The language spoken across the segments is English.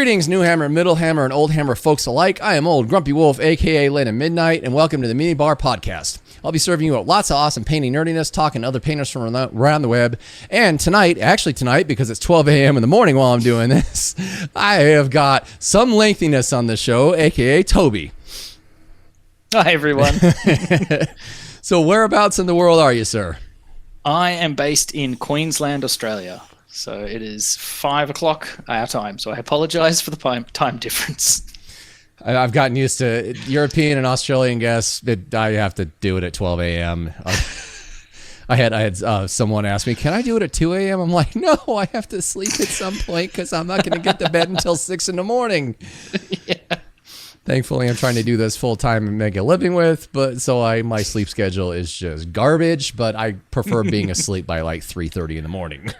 Greetings, New Hammer, Middle Hammer, and Old Hammer folks alike. I am Old Grumpy Wolf, a.k.a. Late at Midnight, and welcome to the Mini Bar Podcast. I'll be serving you lots of awesome painting nerdiness, talking to other painters from around the web. And tonight, because it's 12 a.m. in the morning while I'm doing this, I have got SomeLengthiness on the show, a.k.a. Toby. Hi, everyone. So whereabouts in the world are you, sir? I am based in Queensland, Australia. So it is 5 o'clock our time. So I apologize for the time difference. I've gotten used to European and Australian guests. I have to do it at 12 a.m. I had someone ask me, can I do it at 2 a.m.? I'm like, no, I have to sleep at some point because I'm not going to get to bed until 6 in the morning. Yeah. Thankfully, I'm trying to do this full time and make a living with, my sleep schedule is just garbage, but I prefer being asleep by like 3:30 in the morning.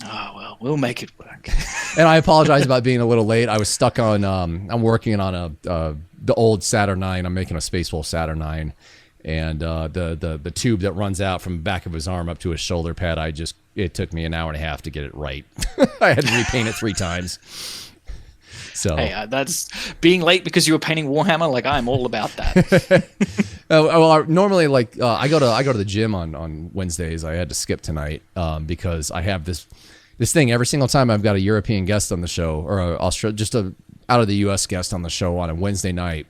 Oh, well, we'll make it work. And I apologize about being a little late. I was stuck on, I'm working on the old Saturn 9. I'm making a Space Wolf Saturn 9. And the tube that runs out from the back of his arm up to his shoulder pad, it took me an hour and a half to get it right. I had to repaint it 3 times. So hey, that's being late because you were painting Warhammer. Like, I'm all about that. Normally, I go to the gym on Wednesdays. I had to skip tonight because I have this thing every single time I've got a European guest on the show or out of the U.S. guest on the show on a Wednesday night.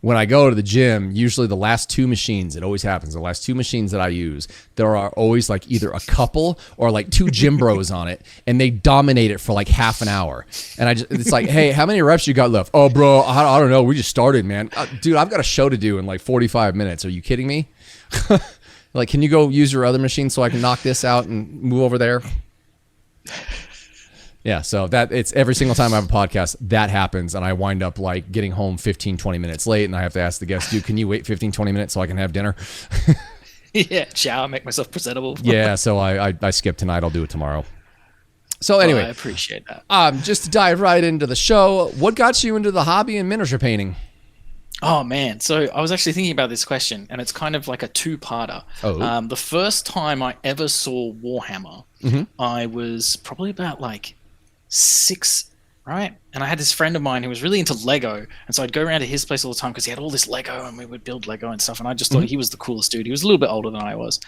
When I go to the gym, usually the last 2 machines, it always happens, the last 2 machines that I use, there are always like either a couple or like 2 gym bros on it, and they dominate it for like half an hour. And it's like, hey, how many reps you got left? Oh, bro, I don't know. We just started, man. Dude, I've got a show to do in like 45 minutes. Are you kidding me? Like, can you go use your other machine so I can knock this out and move over there? Yeah, so it's every single time I have a podcast, that happens, and I wind up like getting home 15, 20 minutes late, and I have to ask the guest, dude, can you wait 15, 20 minutes so I can have dinner? Yeah, shower, make myself presentable. Yeah, so I skipped tonight. I'll do it tomorrow. So anyway. I appreciate that. Just to dive right into the show, what got you into the hobby in miniature painting? Oh, man. So I was actually thinking about this question, and it's kind of like a 2-parter. Oh. The first time I ever saw Warhammer, I was probably about like 6, right? And I had this friend of mine who was really into Lego, and so I'd go around to his place all the time because he had all this Lego, and we would build Lego and stuff, and I just thought he was the coolest dude. He was a little bit older than I was.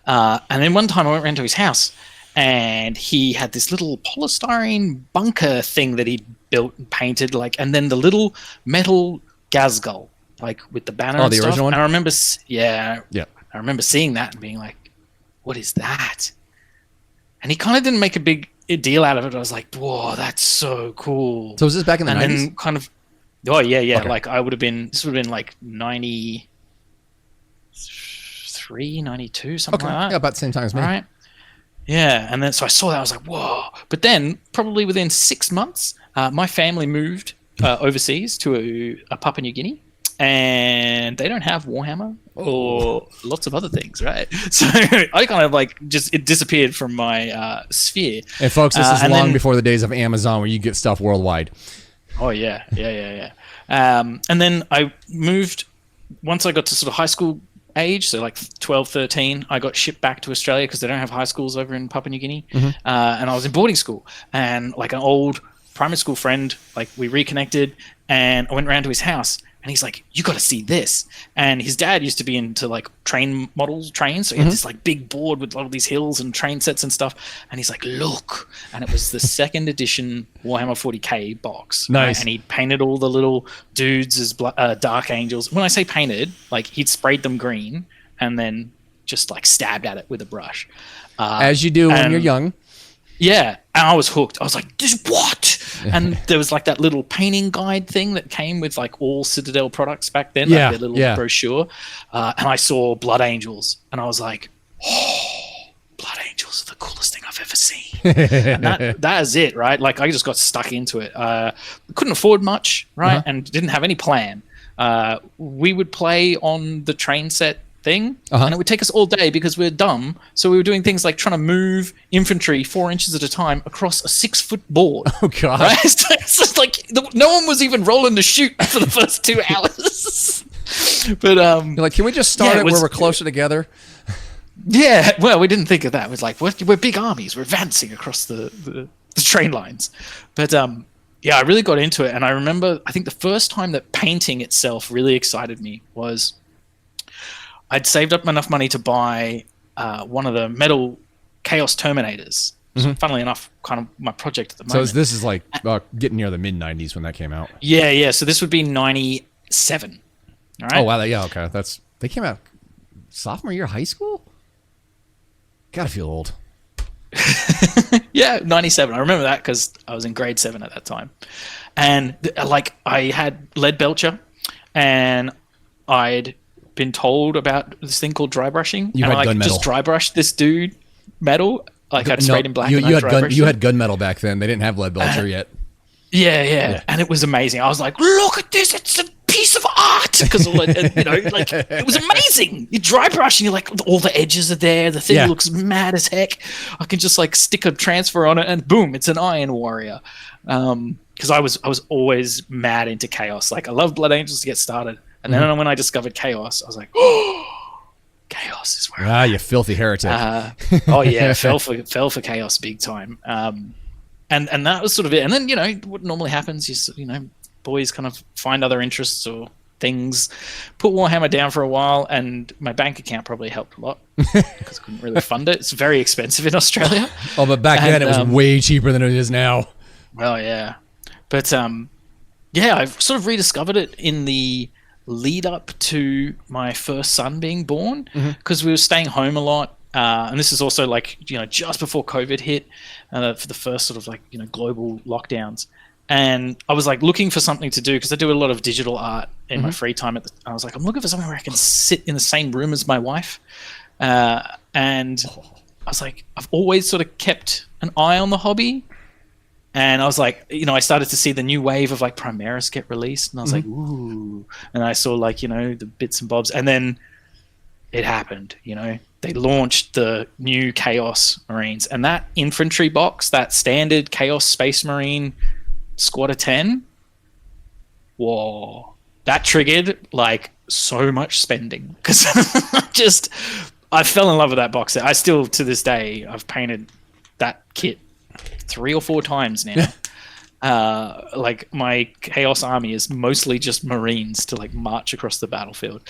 And then one time I went around to his house, and he had this little polystyrene bunker thing that he built and painted, and then the little metal Gazgul, with the banner and the stuff. Original one? And I remember, I remember seeing that and being like, what is that? And he kind of didn't make a big deal out of it. I was like, whoa, that's so cool. So was this back in the 90s? And then kind of, oh yeah. Okay. Like this would have been like 93, 92, something like that. Yeah, about the same time as me. Right. Yeah, and then so I saw that, I was like, whoa. But then, probably within 6 months, my family moved overseas to Papua New Guinea, and they don't have Warhammer or lots of other things, right? So I kind of it disappeared from my sphere. And folks, this is long before the days of Amazon where you get stuff worldwide. Oh, yeah. And then I moved, once I got to sort of high school age, so like 12, 13, I got shipped back to Australia because they don't have high schools over in Papua New Guinea. And I was in boarding school, and like an old primary school friend, we reconnected, and I went around to his house, and he's like, you got to see this. And his dad used to be into trains, so he had this big board with all these hills and train sets and stuff, and he's like, look. And it was the 2nd edition Warhammer 40k box. Nice. Right? And he painted all the little dudes as dark angels. When I say painted, he'd sprayed them green and then just stabbed at it with a brush. As you do when you're young. Yeah, and I was hooked. I was like, this what? And there was that little painting guide thing that came with all Citadel products back then, their little brochure. And I saw Blood Angels, and I was like, oh, Blood Angels are the coolest thing I've ever seen. And that is it, right? I just got stuck into it. Couldn't afford much, right? And didn't have any plan. We would play on the train set thing, and it would take us all day because we're dumb. So we were doing things like trying to move infantry 4 inches at a time across a 6-foot board. Oh god! Right? So it's just no one was even rolling to shoot for the first 2 hours. But you're like, can we just start it where we're closer together? Yeah, well, we didn't think of that. It was we're big armies. We're advancing across the the train lines. But yeah, I really got into it. And I remember, I think the first time that painting itself really excited me was I'd saved up enough money to buy one of the metal Chaos Terminators. So funnily enough, kind of my project at the moment. So this is like getting near the mid-90s when that came out. Yeah. So this would be 97. All right. Oh, wow. Yeah, okay. They came out sophomore year of high school? Gotta feel old. Yeah, 97. I remember that because I was in grade 7 at that time. And like I had lead belcher and I'd been told about this thing called dry brushing. You had gun metal. Just dry brushed this dude metal. Like I'd sprayed in black. You had gun metal back then. They didn't have lead belcher yet. Yeah. And it was amazing. I was like, look at this. It's a piece of art. Because, like, it was amazing. You dry brush and you're like, all the edges are there. The thing looks mad as heck. I can just like stick a transfer on it and boom, it's an Iron Warrior. Because I was always mad into Chaos. Like I love Blood Angels to get started. And then when I discovered Chaos, I was like, oh, Chaos is where you filthy heretic. Oh yeah, fell for Chaos big time. And that was sort of it. And then, what normally happens is, boys kind of find other interests or things, put Warhammer down for a while, and my bank account probably helped a lot because I couldn't really fund it. It's very expensive in Australia. Oh, but back then it was way cheaper than it is now. Well, yeah. But I've sort of rediscovered it in the lead up to my first son being born because we were staying home a lot. And this is also like, just before COVID hit for the first sort of like, global lockdowns. And I was like looking for something to do because I do a lot of digital art in my free time. I was like, I'm looking for something where I can sit in the same room as my wife. And I was like, I've always sort of kept an eye on the hobby. And I was like, I started to see the new wave of like Primaris get released. And I was like, ooh. And I saw like, the bits and bobs. And then it happened, They launched the new Chaos Marines. And that infantry box, that standard Chaos Space Marine squad of 10, whoa. That triggered like so much spending. Because I fell in love with that box set. I still, to this day, I've painted that kit 3 or 4 times now. Like my Chaos army is mostly just Marines to like march across the battlefield,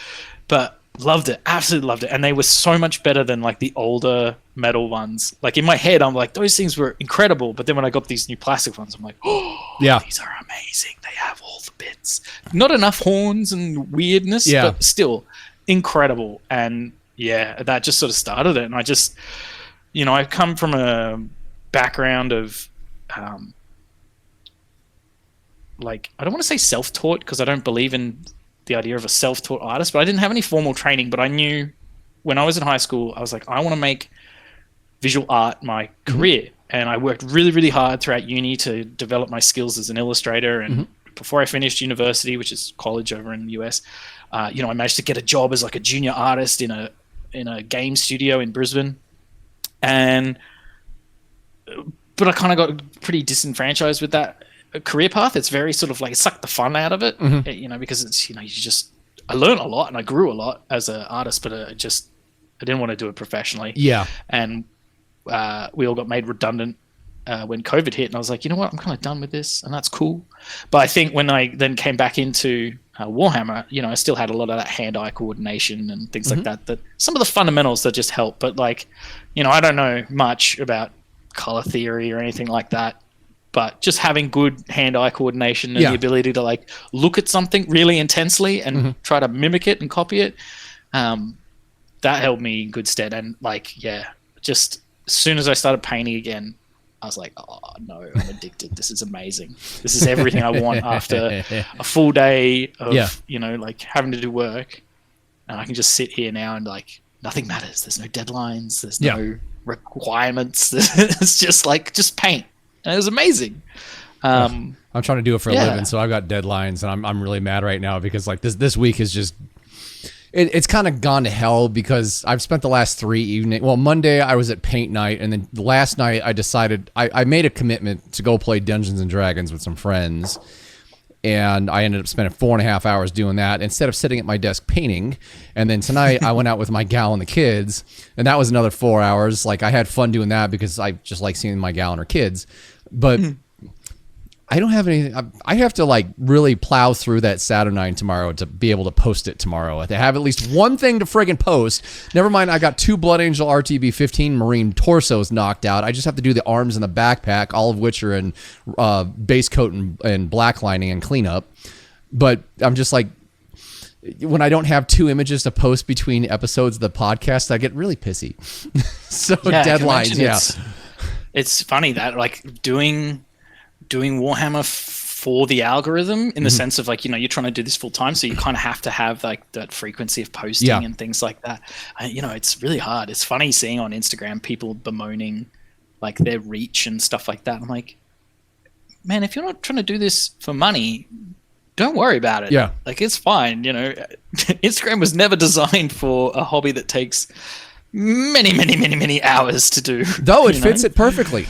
but loved it, absolutely loved it. And they were so much better than like the older metal ones. Like in my head, I'm like, those things were incredible. But then when I got these new plastic ones, I'm like, oh, yeah, these are amazing. They have all the bits, not enough horns and weirdness, but still incredible. And yeah, that just sort of started it. And I just, I come from a background of like, I don't want to say self-taught because I don't believe in the idea of a self-taught artist, but I didn't have any formal training. But I knew when I was in high school, I was like, I want to make visual art my career. And I worked really, really hard throughout uni to develop my skills as an illustrator. And before I finished university, which is college over in the US, I managed to get a job as like a junior artist in a game studio in Brisbane. But I kind of got pretty disenfranchised with that career path. It's very sort of like, it sucked the fun out of it, because it's, I learned a lot and I grew a lot as an artist, but I didn't want to do it professionally. Yeah. And we all got made redundant when COVID hit, and I was like, you know what, I'm kind of done with this, and that's cool. But I think when I then came back into Warhammer, I still had a lot of that hand-eye coordination and things like that some of the fundamentals that just help. But like, I don't know much about color theory or anything like that, but just having good hand-eye coordination and the ability to like look at something really intensely and try to mimic it and copy it, that held me in good stead. And like, just as soon as I started painting again, I was like, oh no, I'm addicted. This is amazing. This is everything I want after a full day of, like having to do work. And I can just sit here now and like, nothing matters. There's no deadlines. There's no requirements. It's just paint. And it was amazing. I'm trying to do it for a living, so I've got deadlines, and I'm really mad right now because like this week is just it's kind of gone to hell because I've spent the last 3 evenings. Well, Monday I was at paint night, and then last night I decided I made a commitment to go play Dungeons and Dragons with some friends, and I ended up spending 4.5 hours doing that instead of sitting at my desk painting. And then tonight I went out with my gal and the kids, and that was another 4 hours. Like I had fun doing that because I just like seeing my gal and her kids. But I don't have any. I have to like really plow through that Saturnine tomorrow to be able to post it tomorrow. I have at least one thing to friggin' post. Never mind, I got 2 Blood Angel RTB 15 Marine torsos knocked out. I just have to do the arms and the backpack, all of which are in base coat and black lining and cleanup. But I'm just like, when I don't have 2 images to post between episodes of the podcast, I get really pissy. So deadlines, It's funny that like doing Warhammer for the algorithm in the sense of like, you know, you're trying to do this full time, so you kind of have to have like that frequency of posting and things like that. You know, it's really hard. It's funny seeing on Instagram people bemoaning like their reach and stuff like that. I'm like, man, if you're not trying to do this for money, don't worry about it. Yeah. Like, it's fine. You know, Instagram was never designed for a hobby that takes many hours to do. Though it fits it perfectly.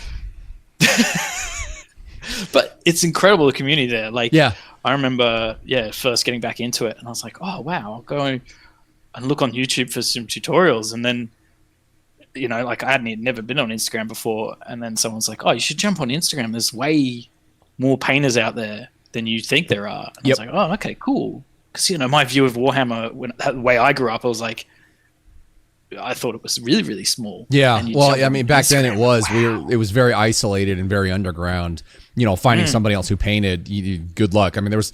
But it's incredible, the community there. Like, yeah, I remember, first getting back into it, and I was like, oh wow, I'll go and look on YouTube for some tutorials, and then, you know, like I hadn't never been on Instagram before, and then someone's like, oh, you should jump on Instagram. There's way more painters out there than you think there are. And I was like, oh, okay, cool. Because, you know, my view of Warhammer, the way I grew up, I was like, I thought it was really, really small. Yeah. Well, I mean, back then it was. It was very isolated and very underground. You know, finding somebody else who painted, good luck. I mean, there was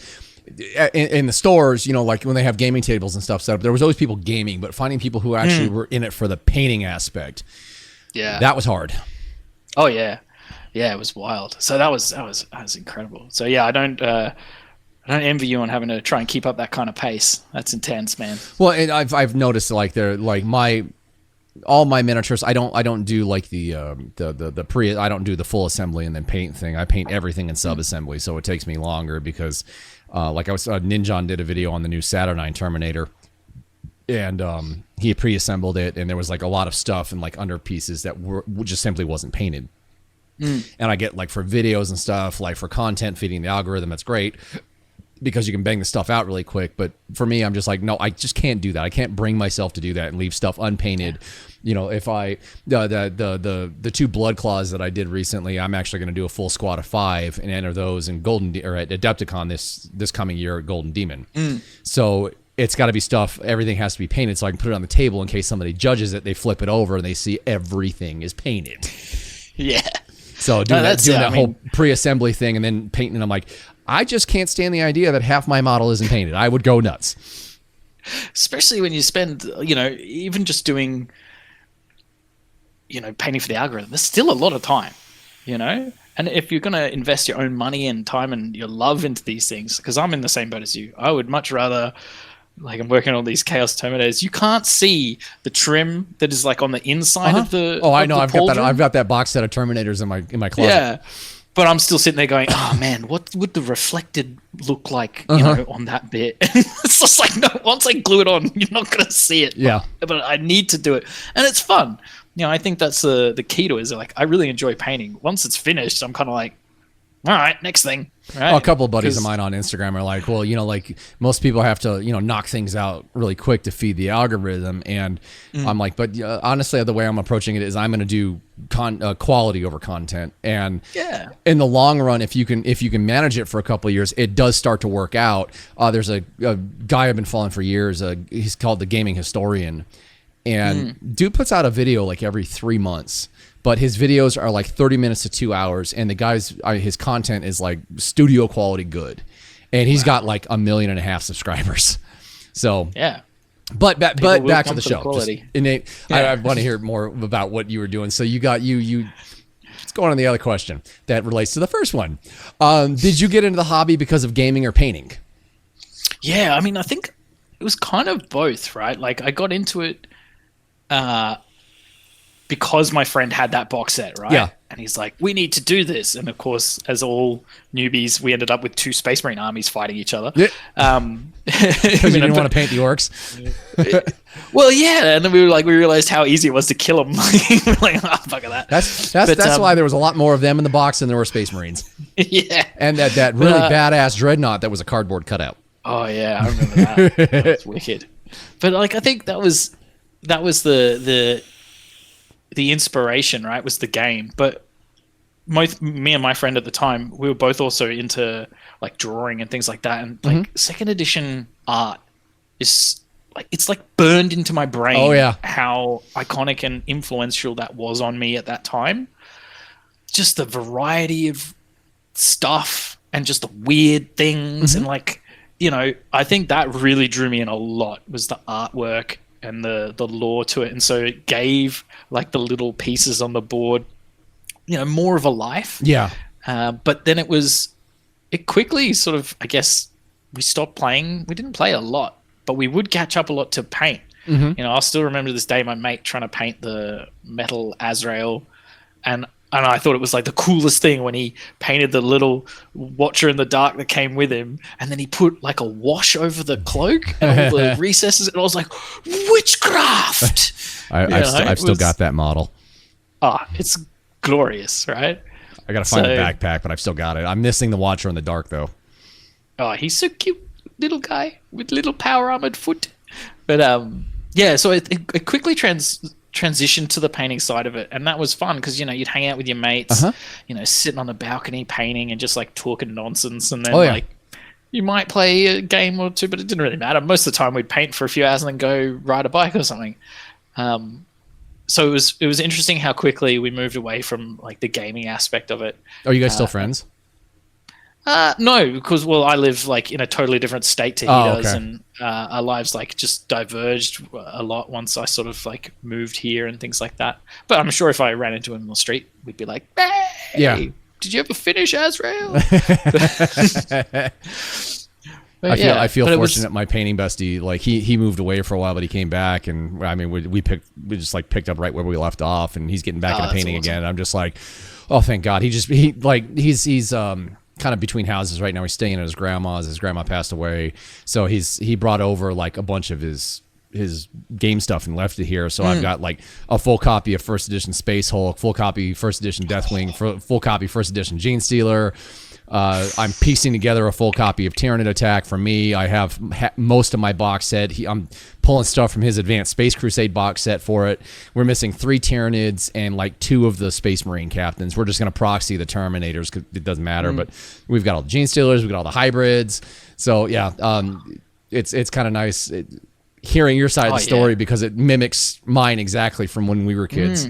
in the stores, you know, like when they have gaming tables and stuff set up, there was always people gaming, but finding people who actually were in it for the painting aspect, that was hard. Oh yeah, it was wild. So that was incredible. So yeah, I don't envy you on having to try and keep up that kind of pace. That's intense, man. Well, and I've noticed like they're like all my miniatures, I don't do like the pre, I don't do the full assembly and then paint thing. I paint everything in subassembly, so it takes me longer because like Ninjon did a video on the new Saturnine Terminator, and he pre-assembled it, and there was like a lot of stuff and like under pieces that just simply wasn't painted. And I get like for videos and stuff, like for content feeding the algorithm, that's great, because you can bang the stuff out really quick. But for me, I'm just like, no, I just can't do that. I can't bring myself to do that and leave stuff unpainted. You know, if I the 2 blood claws that I did recently, I'm actually going to do a full squad of 5 and enter those in at Adepticon this coming year at Golden Demon. So it's got to be stuff. Everything has to be painted, so I can put it on the table in case somebody judges it. They flip it over and they see everything is painted. Yeah. So doing that whole pre-assembly thing and then painting, I'm like, I just can't stand the idea that half my model isn't painted. I would go nuts. Especially when you spend, you know, even just doing, you know, painting for the algorithm, there's still a lot of time, you know? And if you're going to invest your own money and time and your love into these things, because I'm in the same boat as you, I would much rather, like, I'm working on these Chaos Terminators. You can't see the trim that is like on the inside of the. Oh, I know. I've got that box set of Terminators in my closet. Yeah. But I'm still sitting there going, oh man, what would the reflected look like, you know, on that bit? It's just like, no, once I glue it on, you're not going to see it. Yeah. But I need to do it. And it's fun. You know, I think that's the key to it, is like, I really enjoy painting. Once it's finished, I'm kind of like, all right, next thing. Right? Well, a couple of buddies of mine on Instagram are like, well, you know, like most people have to, you know, knock things out really quick to feed the algorithm. And I'm like, but honestly, the way I'm approaching it is I'm going to do quality over content. And in the long run, if you can manage it for a couple of years, it does start to work out. There's a guy I've been following for years. He's called the Gaming Historian. And dude puts out a video like every 3 months. But his videos are like 30 minutes to 2 hours, and the guy's his content is like studio quality good, and he's got like 1.5 million subscribers. So yeah, but back to the show. Innate, I want to hear more about what you were doing. So you got you. Let's go on to the other question that relates to the first one. Did you get into the hobby because of gaming or painting? Yeah, I mean, I think it was kind of both, right? Like I got into it. Because my friend had that box set, right? Yeah. And he's like, we need to do this. And of course, as all newbies, we ended up with 2 Space Marine armies fighting each other. Yeah. Because you didn't want to paint the orcs. Well, yeah. And then we realized how easy it was to kill them. Like, oh, fuck that. That's why there was a lot more of them in the box than there were Space Marines. Yeah. And that really badass dreadnought that was a cardboard cutout. Oh, yeah. I remember that. That was wicked. But like, I think that was the inspiration, right, was the game. But me and my friend at the time, we were both also into like drawing and things like that. And like second edition art is like, it's like burned into my brain. Oh yeah. How iconic and influential that was on me at that time. Just the variety of stuff and just the weird things. And like, you know, I think that really drew me in a lot was the artwork and the lore to it. And so it gave like the little pieces on the board, you know, more of a life. Yeah. But then it quickly sort of, I guess we stopped playing. We didn't play a lot, but we would catch up a lot to paint. You know, I'll still remember this day, my mate trying to paint the metal Azrael, and I thought it was like the coolest thing when he painted the little Watcher in the Dark that came with him, and then he put like a wash over the cloak and all the recesses, and I was like, witchcraft! I've still got that model. It's glorious, right? I gotta find the backpack, but I've still got it. I'm missing the Watcher in the Dark though. He's so cute, little guy with little power armored foot. But yeah, so it quickly transitioned to the painting side of it, and that was fun because, you know, you'd hang out with your mates, you know, sitting on the balcony painting and just like talking nonsense, and then like you might play a game or two, but it didn't really matter. Most of the time we'd paint for a few hours and then go ride a bike or something. So it was interesting how quickly we moved away from like the gaming aspect of it. Are you guys still friends? No, because I live like in a totally different state to he does, and our lives like just diverged a lot once I sort of like moved here and things like that. But I'm sure if I ran into him on the street, we'd be like, "Hey, did you ever finish Azrael?" I feel fortunate. My painting bestie, like he moved away for a while, but he came back, and I mean we just like picked up right where we left off, and he's getting back into painting again. And I'm just like, oh, thank God. He's kind of between houses right now. He's staying at his grandma's. His grandma passed away, so he brought over like a bunch of his game stuff and left it here. So I've got like a full copy of first edition Space Hulk, full copy first edition Deathwing, full copy first edition Gene Stealer. I'm piecing together a full copy of Tyranid Attack for me. I have most of my box set. I'm pulling stuff from his Advanced Space Crusade box set for it. We're missing 3 Tyranids and like 2 of the Space Marine captains. We're just going to proxy the Terminators because it doesn't matter. But we've got all the Gene Stealers. We've got all the hybrids. So yeah, it's kind of nice hearing your side of the story because it mimics mine exactly from when we were kids.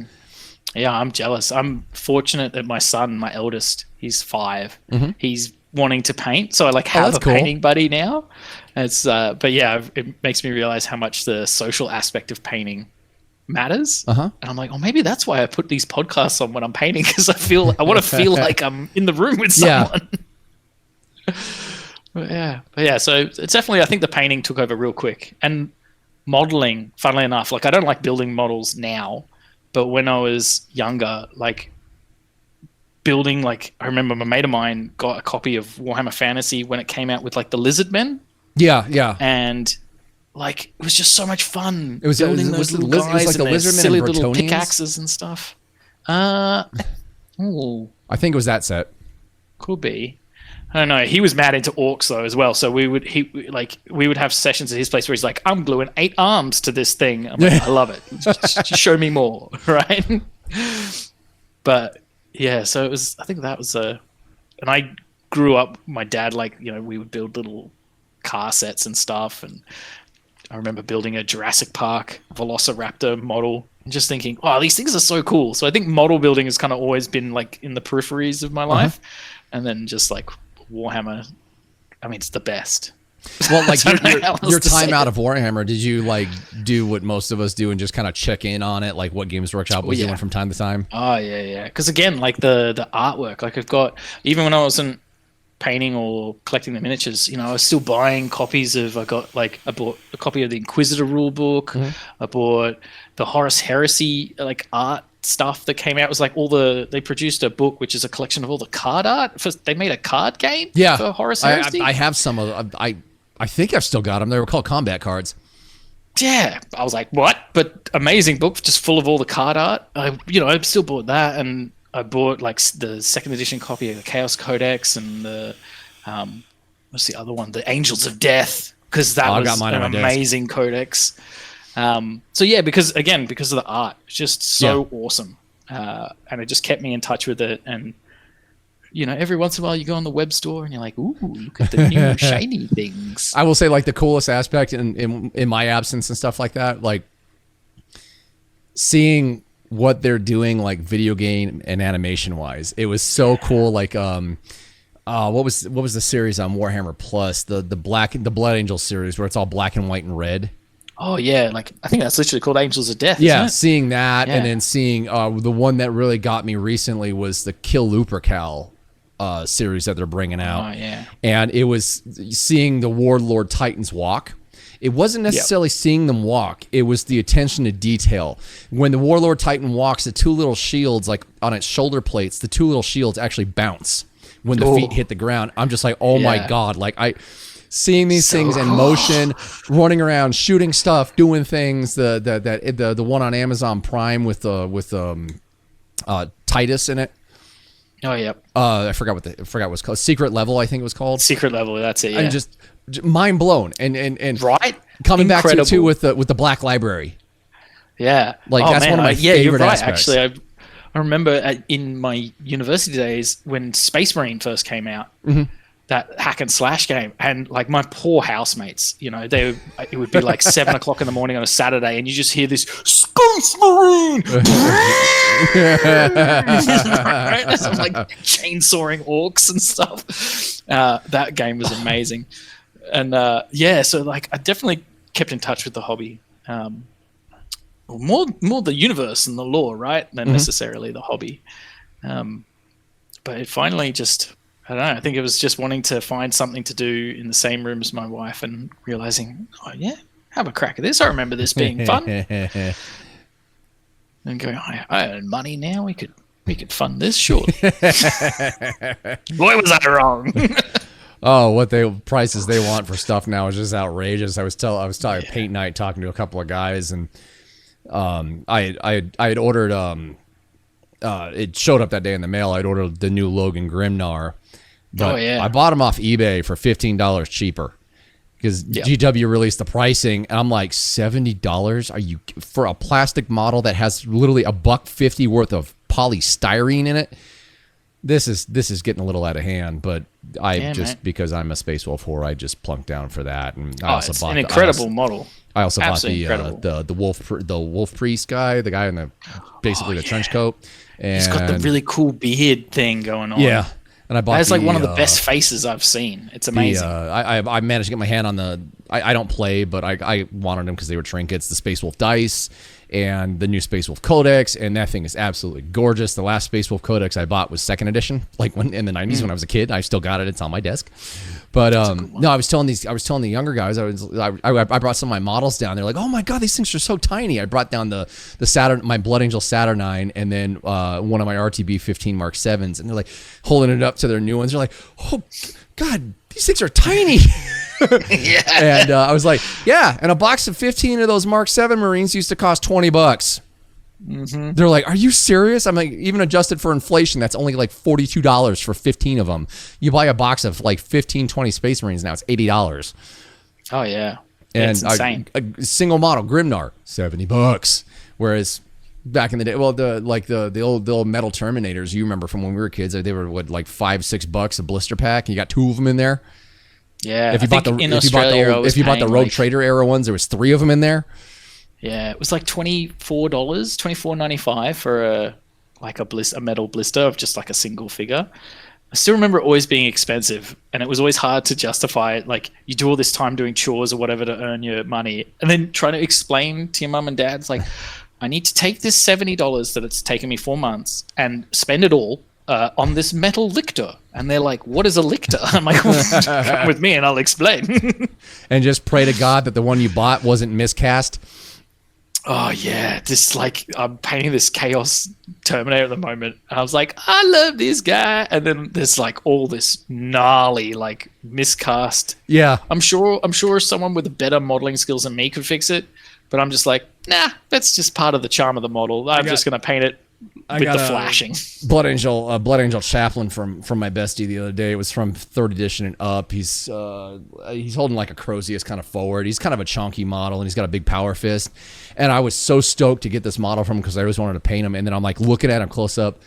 Yeah, I'm jealous. I'm fortunate that my son, my eldest, he's 5. He's wanting to paint, so I like have a painting buddy now. It's but yeah, it makes me realize how much the social aspect of painting matters. And I'm like, oh, maybe that's why I put these podcasts on when I'm painting, because I want to feel like I'm in the room with someone. But yeah, so it's definitely, I think the painting took over real quick, and modeling. Funnily enough, like I don't like building models now. But when I was younger, like building, like I remember my mate of mine got a copy of Warhammer Fantasy when it came out with like the Lizard Men. Yeah. And like it was just so much fun. It was building those little guys, it was like and the Lizard Men silly and little pickaxes and stuff. I think it was that set. Could be. I don't know. He was mad into orcs though as well. So we would have sessions at his place where he's like, "I'm gluing 8 arms to this thing." I'm like, "I love it. Just show me more," right? But yeah, so it was. I think that was and I grew up. My dad, like, you know, we would build little car sets and stuff, and I remember building a Jurassic Park Velociraptor model and just thinking, "Oh, these things are so cool." So I think model building has kind of always been like in the peripheries of my life, and then just like Warhammer, I mean, it's the best. Well, like your time out of Warhammer, did you like do what most of us do and just kind of check in on it, like what Games Workshop was doing from time to time? Oh yeah. Because again, like the artwork, like I've got, even when I wasn't painting or collecting the miniatures, you know, I was still buying copies of. I bought a copy of the Inquisitor rule book. I bought the Horus Heresy like art stuff that came out. It was like they produced a book which is a collection of all the card art. They made a card game for Horus Heresy. I have some of I think I've still got them. They were called combat cards. Yeah, I was like, what? But amazing book, just full of all the card art. I still bought that, and I bought like the 2nd edition copy of the Chaos Codex and the what's the other one? The Angels of Death, because that was an amazing codex. So yeah, because of the art, it's just so awesome, and it just kept me in touch with it. And every once in a while you go on the web store and you're like, ooh, look at the new shiny things. I will say, like, the coolest aspect in my absence and stuff like that, like seeing what they're doing, like video game and animation wise, it was so cool. Like, what was the series on Warhammer Plus, the Blood Angel series, where it's all black and white and red. Oh yeah, like I think that's literally called Angels of Death. Yeah, isn't it? seeing that, and then seeing the one that really got me recently was the Kill Lupercal series that they're bringing out. Oh yeah, and it was seeing the Warlord Titans walk. It wasn't necessarily seeing them walk. It was the attention to detail. When the Warlord Titan walks, the two little shields, like on its shoulder plates, the two little shields actually bounce when the feet hit the ground. I'm just like, oh my God. Like, seeing these things in motion, running around, shooting stuff, doing things. The one on Amazon Prime with Titus in it. Oh yeah. I forgot what it's called. Secret Level, I think it was called. Secret Level. That's it. Yeah. And just mind blown, and right, coming back to it too with the Black Library. Yeah, like that's one of my favorite you're right. aspects. Actually, I remember in my university days when Space Marine first came out. That hack and slash game, and like my poor housemates, it would be like 7 o'clock in the morning on a Saturday, and you just hear this Space Marine, some like chainsawing orcs and stuff. That game was amazing, and so like I definitely kept in touch with the hobby, more the universe and the lore, right, than necessarily the hobby. But it finally just. I don't know. I think it was just wanting to find something to do in the same room as my wife and realizing, oh yeah, have a crack at this. I remember this being fun. And going, I earn money now. We could fund this, sure. Boy, was I wrong. Oh, what prices they want for stuff now is just outrageous. I was talking paint night, talking to a couple of guys, and I had ordered it showed up that day in the mail. I'd ordered the new Logan Grimnar. But I bought them off eBay for $15 cheaper because GW released the pricing, and I'm like, $70? Are you for a plastic model that has literally $1.50 worth of polystyrene in it? This is getting a little out of hand, but because I'm a Space Wolf whore, I just plunked down for that, and I also bought an incredible model. I also bought the Wolf Priest guy, the guy in the trench coat. And he's got the really cool beard thing going on. Yeah. And I bought that's like one of the best faces I've seen. It's amazing. I managed to get my hand on the. I don't play, but I wanted them because they were trinkets. The Space Wolf dice and the new Space Wolf Codex, and that thing is absolutely gorgeous. The last Space Wolf Codex I bought was 2nd edition, like in the 90s when I was a kid. I still got it. It's on my desk. But no, I was telling the younger guys. I brought some of my models down. They're like, "Oh my God, these things are so tiny." I brought down the Saturn, my Blood Angel Saturnine, and then one of my RTB 15 Mark 7s, and they're like holding it up to their new ones. They're like, "Oh God, these things are tiny." And I was like, "Yeah," and a box of 15 of those Mark 7 Marines used to cost $20. They're like, "Are you serious?" I'm like, even adjusted for inflation, that's only like $42 for 15 of them. You buy a box of like 15, 20 Space Marines now, it's $80. Oh yeah, and it's insane. A single model Grimnar, $70. Whereas back in the day, well, the old metal Terminators, you remember from when we were kids, they were like $5-6 a blister pack, and you got 2 of them in there. Yeah, if you bought the Rogue Trader era ones, there was 3 of them in there. Yeah, it was like $24.95 for a metal blister of just like a single figure. I still remember it always being expensive, and it was always hard to justify it. Like, you do all this time doing chores or whatever to earn your money, and then trying to explain to your mum and dad, it's like, I need to take this $70 that it's taken me 4 months and spend it all on this metal lictor. And they're like, "What is a lictor?" I'm like, "Come with me and I'll explain." And just pray to God that the one you bought wasn't miscast. Oh yeah, just like I'm painting this Chaos Terminator at the moment, and I was like, I love this guy, and then there's like all this gnarly like miscast. Yeah, I'm sure someone with better modeling skills than me could fix it, but I'm just like, nah, that's just part of the charm of the model. I'm just gonna paint it with the flashing. Blood Angel Chaplain from my bestie the other day. It was from 3rd edition and up. He's holding like a Crozius kind of forward. He's kind of a chunky model, and he's got a big power fist. And I was so stoked to get this model from him because I always wanted to paint him. And then I'm like looking at him close up,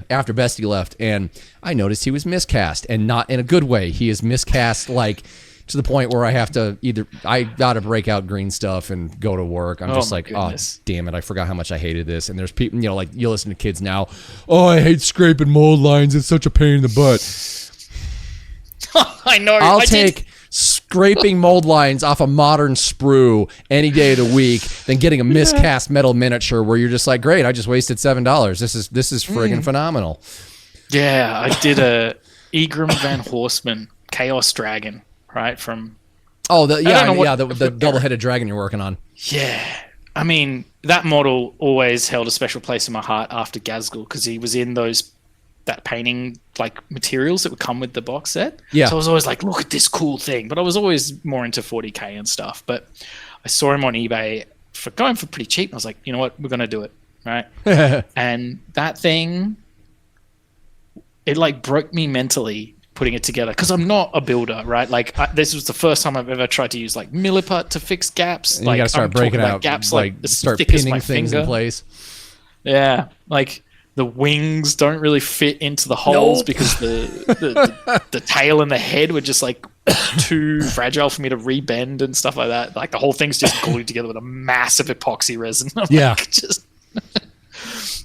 after Bestie left, and I noticed he was miscast, and not in a good way. He is miscast like to the point where I got to break out green stuff and go to work. I'm just like, goodness. Oh, damn it. I forgot how much I hated this. And there's people, like you listen to kids now. Oh, I hate scraping mold lines. It's such a pain in the butt. I know. I'll take scraping mold lines off a modern sprue any day of the week than getting a miscast metal miniature where you're just like, great, I just wasted $7. This is friggin' phenomenal. Yeah, I did a Egram Van Horseman Chaos Dragon. Right from the double-headed dragon you're working on. Yeah, I mean that model always held a special place in my heart after Gazgul because he was in that painting like materials that would come with the box set. Yeah, so I was always like, look at this cool thing. But I was always more into 40K and stuff. But I saw him on eBay for going for pretty cheap. And I was like, you know what, we're gonna do it, right? And that thing, it like broke me mentally. Putting it together because I'm not a builder, right? Like this was the first time I've ever tried to use like milliput to fix gaps. And you gotta start breaking out gaps, like start pinning things in place. Yeah, like the wings don't really fit into the holes because the tail and the head were just like too fragile for me to rebend and stuff like that. Like the whole thing's just glued together with a massive epoxy resin.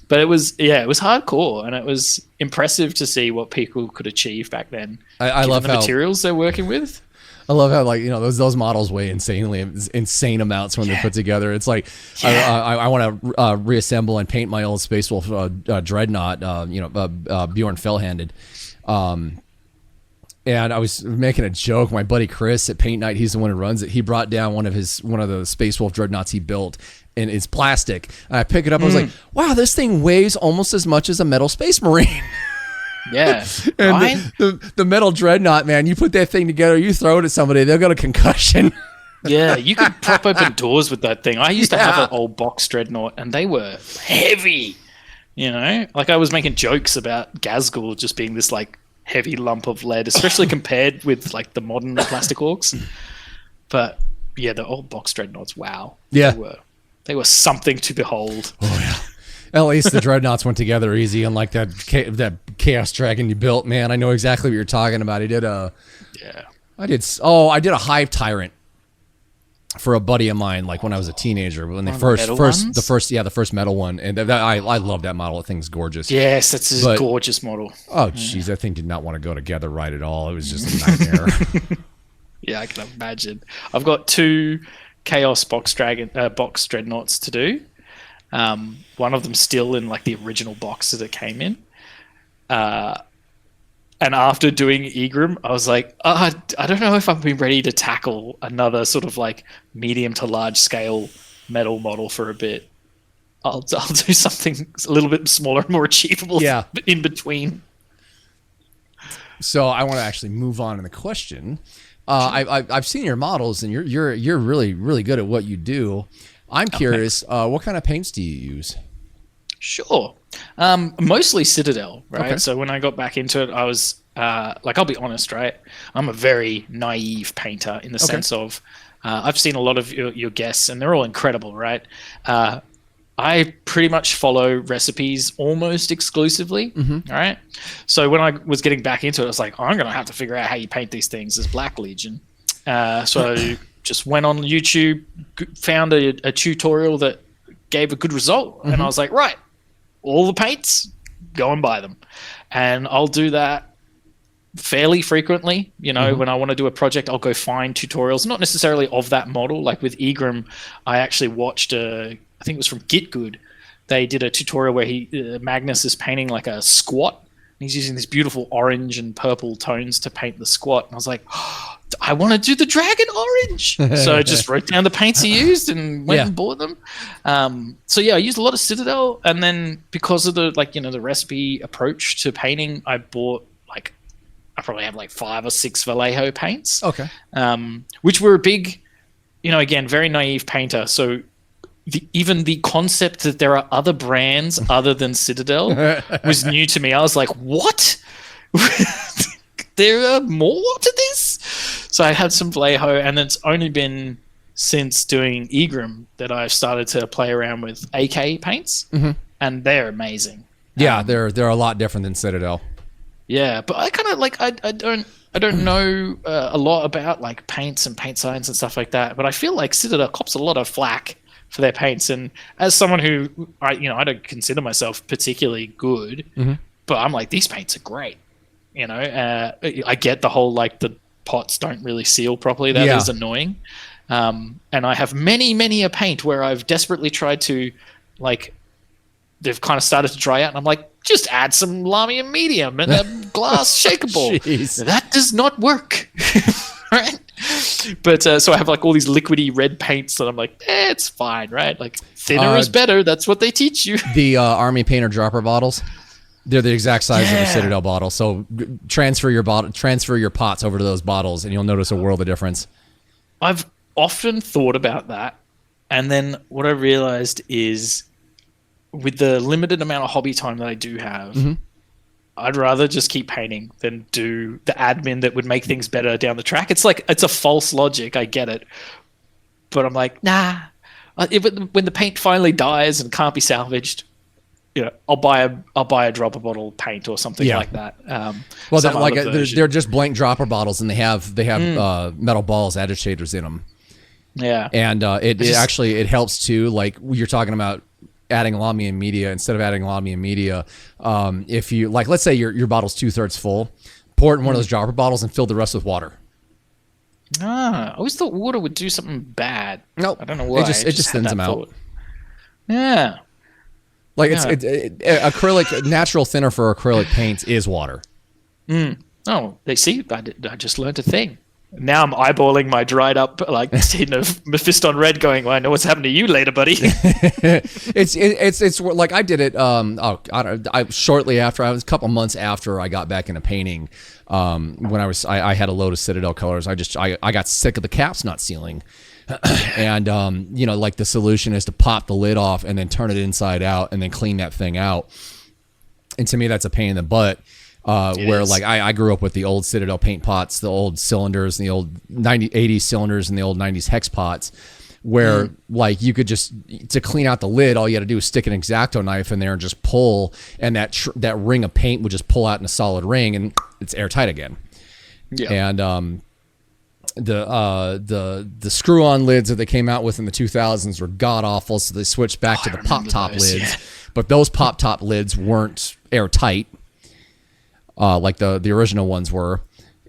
But it was hardcore, and it was impressive to see what people could achieve back then. I love the how materials they're working with. I love how those models weigh insane amounts when they're put together. It's like I want to reassemble and paint my old Space Wolf Dreadnought, Bjorn Fellhanded. And I was making a joke. My buddy Chris at Paint Night, he's the one who runs it. He brought down one of the Space Wolf Dreadnoughts he built, and it's plastic. And I pick it up. I was like, wow, this thing weighs almost as much as a metal Space Marine. Yeah. And the metal Dreadnought, man, you put that thing together, you throw it at somebody, they'll get a concussion. Yeah, you could prop open doors with that thing. I used to have an old box Dreadnought, and they were heavy. Like I was making jokes about Gazgul just being this like heavy lump of lead, especially compared with like the modern plastic orcs. But yeah, the old box Dreadnoughts, wow. Yeah. They were something to behold. Oh yeah. At least the Dreadnoughts went together easy, unlike that Chaos Dragon you built. Man, I know exactly what you're talking about. I did a Hive Tyrant for a buddy of mine, like when I was a teenager, when they the first metal one, and I love that model. That thing's gorgeous. Yes, it's a gorgeous model. Oh jeez, that thing did not want to go together right at all. It was just a nightmare. Yeah, I can imagine. I've got 2 Chaos box Dreadnoughts to do. One of them still in like the original box that it came in. And after doing Egram, I was like, I don't know if I've been ready to tackle another sort of like medium to large scale metal model for a bit. I'll do something a little bit smaller and more achievable in between. So I want to actually move on in the question. I've seen your models, and you're really, really good at what you do. I'm curious, what kind of paints do you use? Sure. Mostly Citadel, right? Okay. So when I got back into it, I was I'll be honest, right? I'm a very naive painter in the sense of I've seen a lot of your guests, and they're all incredible, right? I pretty much follow recipes almost exclusively, right? So when I was getting back into it, I was like, I'm going to have to figure out how you paint these things as Black Legion. So I just went on YouTube, found a tutorial that gave a good result, and I was like, right, all the paints, go and buy them. And I'll do that fairly frequently. When I want to do a project, I'll go find tutorials, not necessarily of that model. Like with Egram, I actually watched I think it was from Get Good. They did a tutorial where Magnus is painting like a squat. He's using these beautiful orange and purple tones to paint the squat. And I was like, I want to do the dragon orange. So I just wrote down the paints he used and went and bought them. So yeah, I used a lot of Citadel. And then because of the recipe approach to painting, I bought I probably have 5 or 6 Vallejo paints. Okay. Which were a big, again, very naive painter. So even the concept that there are other brands other than Citadel was new to me. I was like, what? There are more to this? So I had some Vallejo, and it's only been since doing Egram that I've started to play around with AK paints, and they're amazing. Yeah, they're a lot different than Citadel. Yeah, but I kind of like I don't know a lot about like paints and paint science and stuff like that, but I feel like Citadel cops a lot of flack for their paints. And as someone who I don't consider myself particularly good, but I'm like, these paints are great. I get the whole like the pots don't really seal properly. That is annoying. And I have many a paint where I've desperately tried to like. They've kind of started to dry out, and I'm like, just add some Lamy and medium and a glass shaker ball. Jeez. That does not work. Right? But so I have like all these liquidy red paints that I'm like, it's fine, right? Like thinner is better. That's what they teach you. The Army Painter dropper bottles, they're the exact size of a Citadel bottle. So transfer your pots over to those bottles, and you'll notice a world of difference. I've often thought about that, and then what I realized is, with the limited amount of hobby time that I do have, I'd rather just keep painting than do the admin that would make things better down the track. It's like, it's a false logic. I get it. But I'm like, nah. When the paint finally dies and can't be salvaged, I'll buy a dropper bottle paint or something like that. Well, they're just blank dropper bottles, and they have metal balls, agitators in them. Yeah. And it helps too. Like you're talking about, adding Lamy and media. Instead of adding Lamy and media, if you like, let's say your bottle's 2/3 full, pour it in one of those dropper bottles and fill the rest with water. I always thought water would do something bad. Nope. I don't know why. It just thins them out. Yeah. Like acrylic, natural thinner for acrylic paints is water. Oh, they see. I just learned a thing. Now I'm eyeballing my dried up like tin of Mephiston Red, going, "Well, I know what's happened to you later, buddy." It's like I did it. Shortly after, I was a couple months after I got back into painting. When I had a load of Citadel colors. I got sick of the caps not sealing, and like the solution is to pop the lid off and then turn it inside out and then clean that thing out. And to me, that's a pain in the butt. Where like I grew up with the old Citadel paint pots, the old cylinders, and the old 80s cylinders and the old 90s hex pots, where like you could just, to clean out the lid, all you had to do was stick an X-Acto knife in there and just pull, and that ring of paint would just pull out in a solid ring, and it's airtight again. Yeah. And the screw-on lids that they came out with in the 2000s were god awful, so they switched back to the pop-top lids. Yeah. But those pop-top lids weren't airtight. Like the original ones were,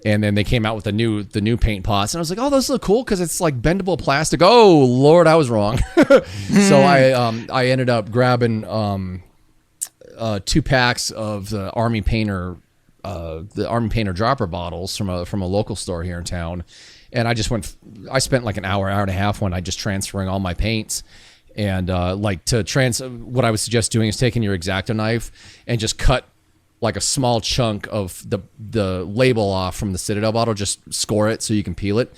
and then they came out with the new paint pots, and I was like, oh, those look cool because it's like bendable plastic. Oh Lord, I was wrong. So I ended up grabbing 2 packs of the Army Painter dropper bottles from a local store here in town, and I spent like an hour and a half when I just transferring all my paints. And what I would suggest doing is taking your X-Acto knife and just cut like a small chunk of the label off from the Citadel bottle, just score it so you can peel it.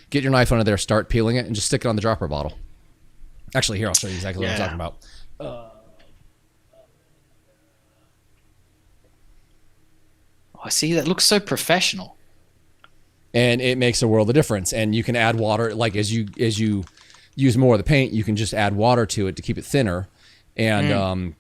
Get your knife under there, start peeling it, and just stick it on the dropper bottle. Actually, here, I'll show you exactly what I'm talking about. I see. That looks so professional. And it makes a world of difference. And you can add water, like as you use more of the paint, you can just add water to it to keep it thinner. And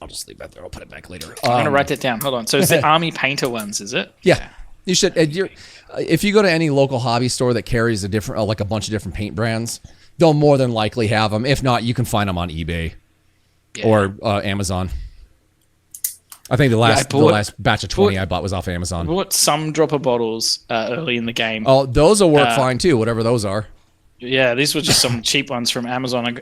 I'll just leave that there. I'll put it back later. I'm going to write that down. Hold on. So it's the Army Painter ones, is it? Yeah. You should. If you go to any local hobby store that carries a bunch of different paint brands, they'll more than likely have them. If not, you can find them on eBay or Amazon. I think the last batch of 20 I bought was off Amazon. I bought some dropper bottles early in the game. Oh, those will work fine too, whatever those are. Yeah, these were just some cheap ones from Amazon.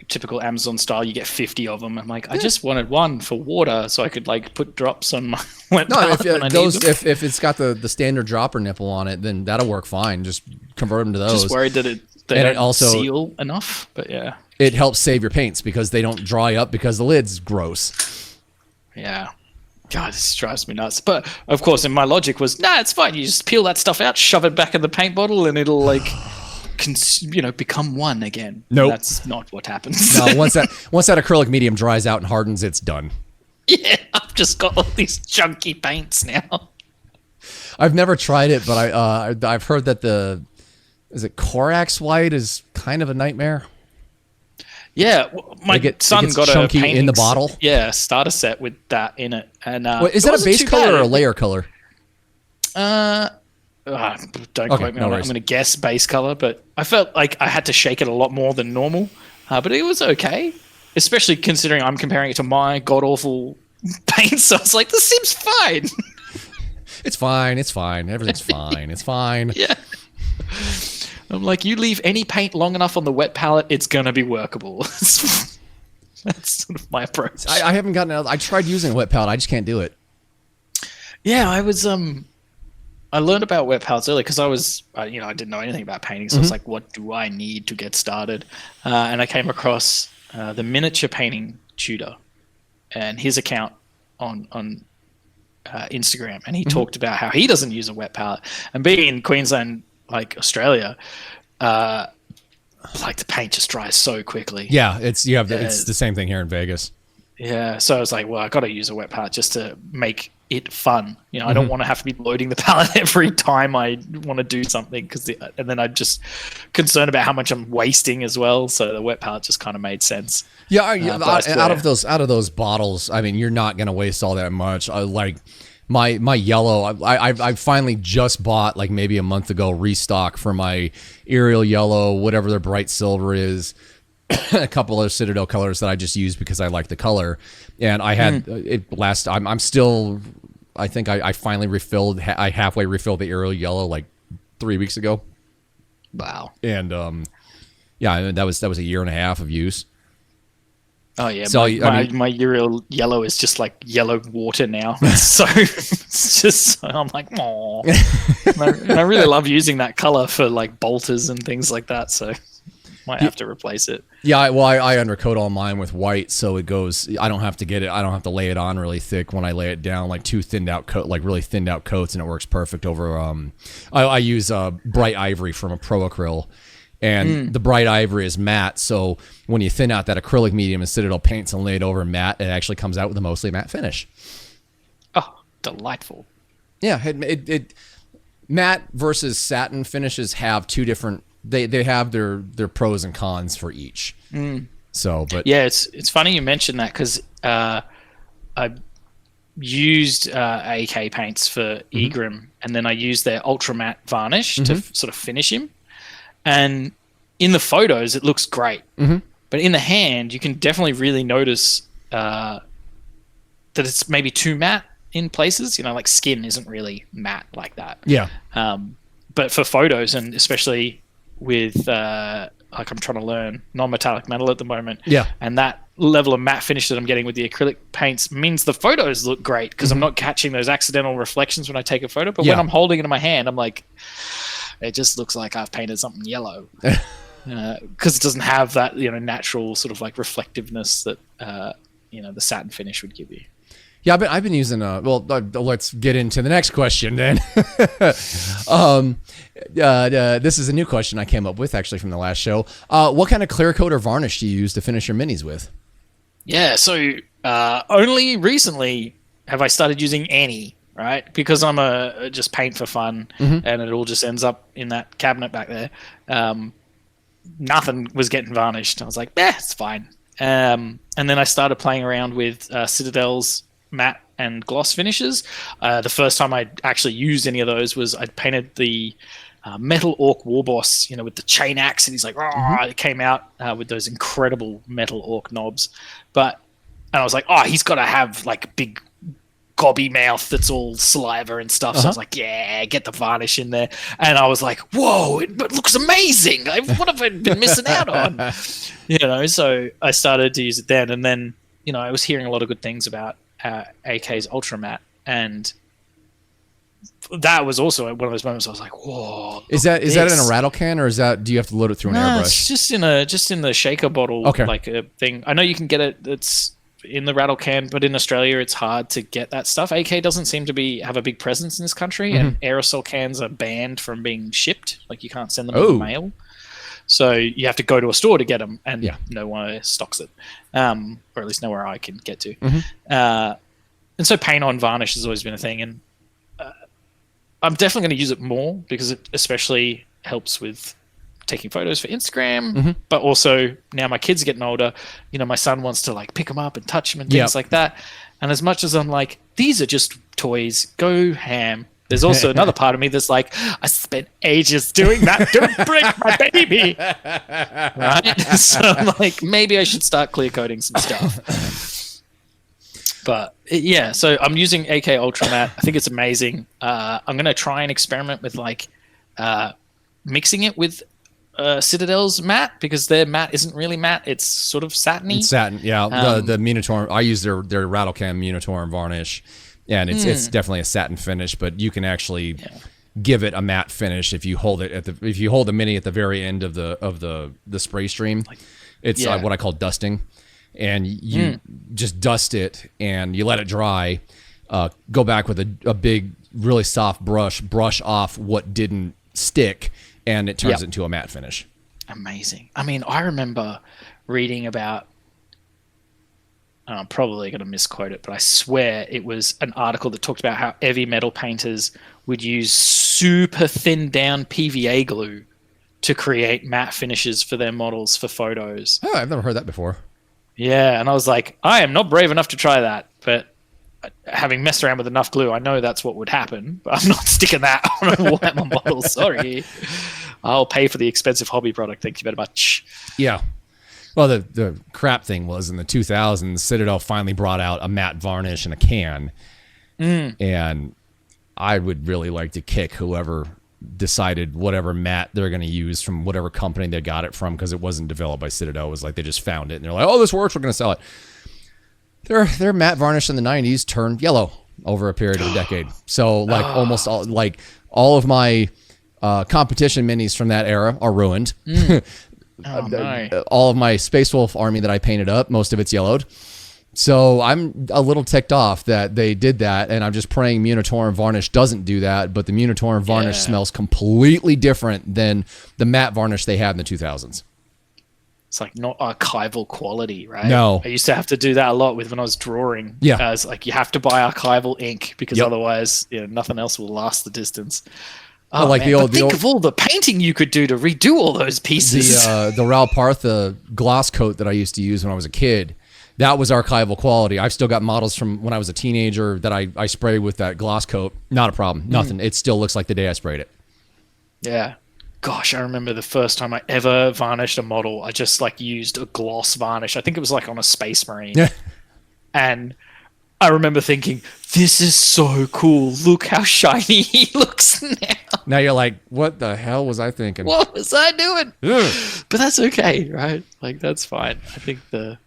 Typical Amazon style. You get 50 of them. I'm like, I just wanted one for water so I could like put drops on my wet bath when I need them. If it's got the standard dropper nipple on it, then that'll work fine. Just convert them to those. Just worried that they don't also seal enough, but yeah. It helps save your paints because they don't dry up because the lid's gross. Yeah. God, this drives me nuts. But of course, in my logic was, it's fine. You just peel that stuff out, shove it back in the paint bottle, and it'll like become one again. Nope. That's not what happens. No, once that acrylic medium dries out and hardens, it's done. Yeah, I've just got all these chunky paints now. I've never tried it, but I've heard that is it Corax white is kind of a nightmare. Yeah, my son got a painting in the bottle. Yeah, starter set with that in it. And is that a base color or a layer color? Don't quote me on it. I'm going to guess base color, but I felt like I had to shake it a lot more than normal. But it was okay, especially considering I'm comparing it to my god-awful paint. So I was like, this seems fine. It's fine. It's fine. Everything's fine. It's fine. Yeah. I'm like, you leave any paint long enough on the wet palette, it's going to be workable. That's sort of my approach. I haven't gotten out. I tried using a wet palette. I just can't do it. Yeah, I was... I learned about wet palettes early because I was, I didn't know anything about painting. So I was like, what do I need to get started? And I came across the miniature painting tutor and his account on Instagram. And he talked about how he doesn't use a wet palette. And being in Queensland, like Australia, like the paint just dries so quickly. Yeah, it's the same thing here in Vegas. Yeah, so I was like, well, I got to use a wet palette just to make it fun. I don't want to have to be loading the palette every time I want to do something and then I'm just concerned about how much I'm wasting as well. So the wet palette just kind of made sense. Yeah, out of those bottles, I mean, you're not going to waste all that much. Like my yellow, I finally just bought like maybe a month ago restock for my Aerial Yellow, whatever their bright silver is. A couple of Citadel colors that I just used because I like the color, and I had it last. I'm still. I think I finally refilled. I halfway refilled the Aerial Yellow like 3 weeks ago. Wow. And yeah, that was a year and a half of use. Oh yeah, so my Aerial Yellow is just like yellow water now. So it's just I'm like, oh, and I really love using that color for like bolters and things like that. So. Might have to replace it. Yeah, well, I undercoat all mine with white, so it goes. I don't have to get it. I don't have to lay it on really thick when I lay it down, like two thinned out coat, like really thinned out coats, and it works perfect over. I use bright ivory from a Pro Acryl, and the bright ivory is matte. So when you thin out that acrylic medium and Citadel paints and lay it over matte, it actually comes out with a mostly matte finish. Oh, delightful! Yeah, it matte versus satin finishes have two different. They have their pros and cons for each. So, but yeah, it's funny you mentioned that because I used AK paints for Egrim, and then I used their ultra matte varnish to sort of finish him. And in the photos, it looks great, but in the hand, you can definitely really notice that it's maybe too matte in places. Like skin isn't really matte like that. Yeah. But for photos, and especially with like I'm trying to learn non-metallic metal at the moment. Yeah. And that level of matte finish that I'm getting with the acrylic paints means the photos look great because I'm not catching those accidental reflections when I take a photo. But when I'm holding it in my hand, I'm like, it just looks like I've painted something yellow. Because it doesn't have that, natural sort of like reflectiveness that, the satin finish would give you. Yeah, I've been using. Let's get into the next question then. This is a new question I came up with actually from the last show. What kind of clear coat or varnish do you use to finish your minis with? Yeah, so only recently have I started using any, right? Because I'm just paint for fun, and it all just ends up in that cabinet back there. Nothing was getting varnished. I was like, it's fine. And then I started playing around with Citadel's matte and gloss finishes. The first time I actually used any of those was I painted the Metal Orc Warboss, with the chain axe, and he's like, it came out with those incredible Metal Orc knobs. And I was like, he's got to have like a big gobby mouth that's all saliva and stuff. So I was like, yeah, get the varnish in there. And I was like, whoa, it looks amazing. What have I been missing out on? So I started to use it then. And then, I was hearing a lot of good things about AK's Ultra Matte, and that was also one of those moments I was like, whoa. Is that in a rattle can, or do you have to load it through an airbrush? It's just in the shaker bottle, like a thing. I know you can get it. It's in the rattle can, but in Australia it's hard to get that stuff. AK doesn't seem to have a big presence in this country, and aerosol cans are banned from being shipped. Like you can't send them in the mail. So you have to go to a store to get them, and no one stocks it, or at least nowhere I can get to. And so paint on varnish has always been a thing, and I'm definitely going to use it more because it especially helps with taking photos for Instagram, but also now my kids are getting older. My son wants to like pick them up and touch them and things like that. And as much as I'm like, these are just toys, go ham. There's also another part of me that's like, I spent ages doing that. Don't break my baby. Right? So I'm like, maybe I should start clear coating some stuff. But yeah, so I'm using AK Ultra Matte. I think it's amazing. I'm going to try and experiment with like mixing it with Citadel's matte, because their matte isn't really matte. It's sort of satiny. It's satin, yeah. The Minotaur, I use their Rattlecam Minotaur and varnish. Yeah, and it's definitely a satin finish, but you can actually give it a matte finish if you hold it if you hold the mini at the very end of the spray stream. It's what I call dusting, and you just dust it and you let it dry. Go back with a big, really soft brush off what didn't stick, and it turns it into a matte finish. Amazing. I mean, I remember reading about. I'm probably going to misquote it, but I swear it was an article that talked about how heavy metal painters would use super thin down PVA glue to create matte finishes for their models for photos. Oh, I've never heard that before. Yeah, and I was like, I am not brave enough to try that, but having messed around with enough glue, I know that's what would happen, but I'm not sticking that on a Warhammer model. Sorry. I'll pay for the expensive hobby product. Thank you very much. Yeah. Well, the crap thing was in the 2000s, Citadel finally brought out a matte varnish in a can. And I would really like to kick whoever decided whatever matte they're going to use from whatever company they got it from, because it wasn't developed by Citadel. It was like they just found it and they're like, oh, this works, we're going to sell it. Their matte varnish in the 90s turned yellow over a period of a decade. So like almost all of my competition minis from that era are ruined. Oh, no. All of my Space Wolf army that I painted up, most of it's yellowed. So I'm a little ticked off that they did that, and I'm just praying Minotaur and varnish doesn't do that, but the Minotaur and varnish smells completely different than the matte varnish they had in the 2000s. It's like not archival quality, right? No. I used to have to do that a lot with when I was drawing. Yeah. It's like you have to buy archival ink, because otherwise nothing else will last the distance. Oh, like man. Think of all the painting you could do to redo all those pieces. The Ral Partha gloss coat that I used to use when I was a kid, that was archival quality. I've still got models from when I was a teenager that I sprayed with that gloss coat. Not a problem. Nothing. It still looks like the day I sprayed it. Yeah. Gosh, I remember the first time I ever varnished a model. I just like used a gloss varnish. I think it was like on a Space Marine. And I remember thinking, this is so cool. Look how shiny he looks now. Now you're like, what the hell was I thinking? What was I doing? But that's okay, right? Like, that's fine. I think But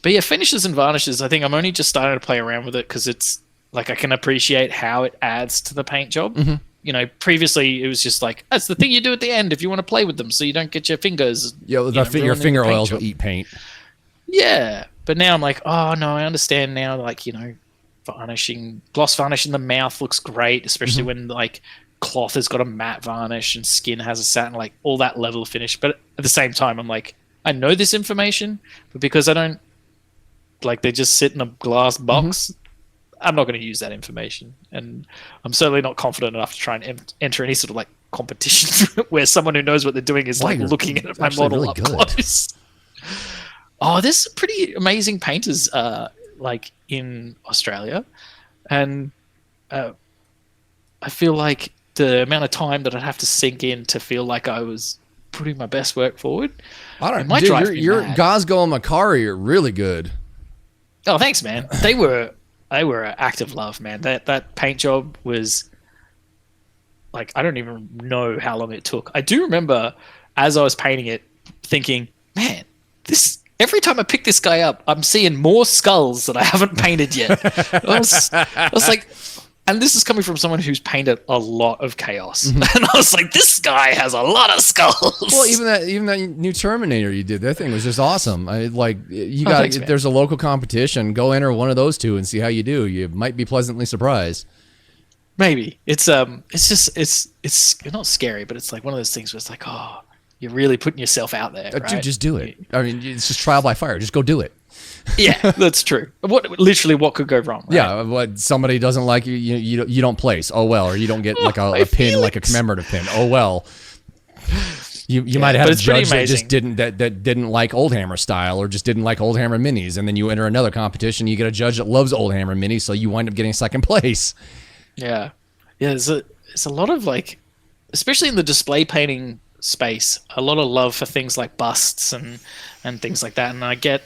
yeah, finishes and varnishes, I think I'm only just starting to play around with it because it's like I can appreciate how it adds to the paint job. Previously it was just like, that's the thing you do at the end if you want to play with them so you don't get your fingers. Your finger oils will eat paint. Yeah. But now I'm like, oh no, I understand now. Like, gloss varnish in the mouth looks great, especially when like cloth has got a matte varnish and skin has a satin, like all that level of finish. But at the same time, I'm like, I know this information, but because I don't, like, they just sit in a glass box, I'm not going to use that information. And I'm certainly not confident enough to try and enter any sort of like competition where someone who knows what they're doing is like looking at my model really up close. Oh, there's some pretty amazing painters like in Australia. And I feel like the amount of time that I'd have to sink in to feel like I was putting my best work forward. I don't know. Your Gosgo and Macari are really good. Oh, thanks, man. They were an act of love, man. That paint job was like, I don't even know how long it took. I do remember as I was painting it thinking, man, every time I pick this guy up, I'm seeing more skulls that I haven't painted yet. I was like, and this is coming from someone who's painted a lot of chaos. And I was like, this guy has a lot of skulls. Well, even that new Terminator you did, that thing was just awesome. There's a local competition. Go enter one of those two and see how you do. You might be pleasantly surprised. Maybe. It's not scary, but it's like one of those things where it's like, oh, you're really putting yourself out there, right? Dude, just do it. I mean, it's just trial by fire. Just go do it. Yeah, that's true. What could go wrong? Right? Yeah, somebody doesn't like you, you don't place. Oh well, or you don't get like a pin, like a commemorative pin. Oh well. You might have had a judge that just didn't like Oldhammer style, or just didn't like Oldhammer minis, and then you enter another competition, you get a judge that loves Oldhammer minis, so you wind up getting second place. Yeah. There's a lot of like, especially in the display painting space, a lot of love for things like busts and things like that, and I get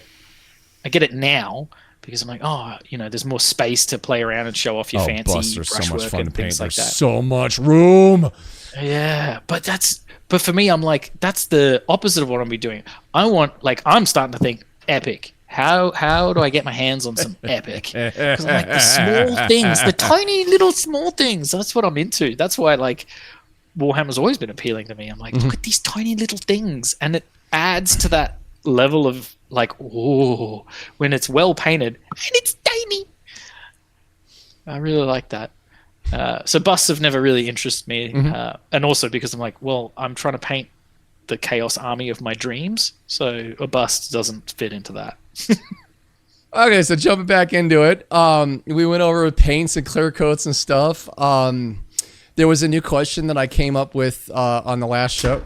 it now because I'm like, oh, there's more space to play around and show off your fancy busts are so much fun and to paint. things like There's that. so much room. Yeah, but for me, I'm like, that's the opposite of what I'm be doing. I'm starting to think epic. How do I get my hands on some epic? Because I'm like, the small things, the tiny little small things. That's what I'm into. That's why like Warhammer's always been appealing to me. I'm like, look at these tiny little things, and it adds to that level of like, oh, when it's well painted and it's tiny. I really like that. So busts have never really interested me, and also because I'm like, well, I'm trying to paint the Chaos Army of my dreams, so a bust doesn't fit into that. Okay, so jumping back into it, we went over paints and clear coats and stuff. There was a new question that I came up with on the last show.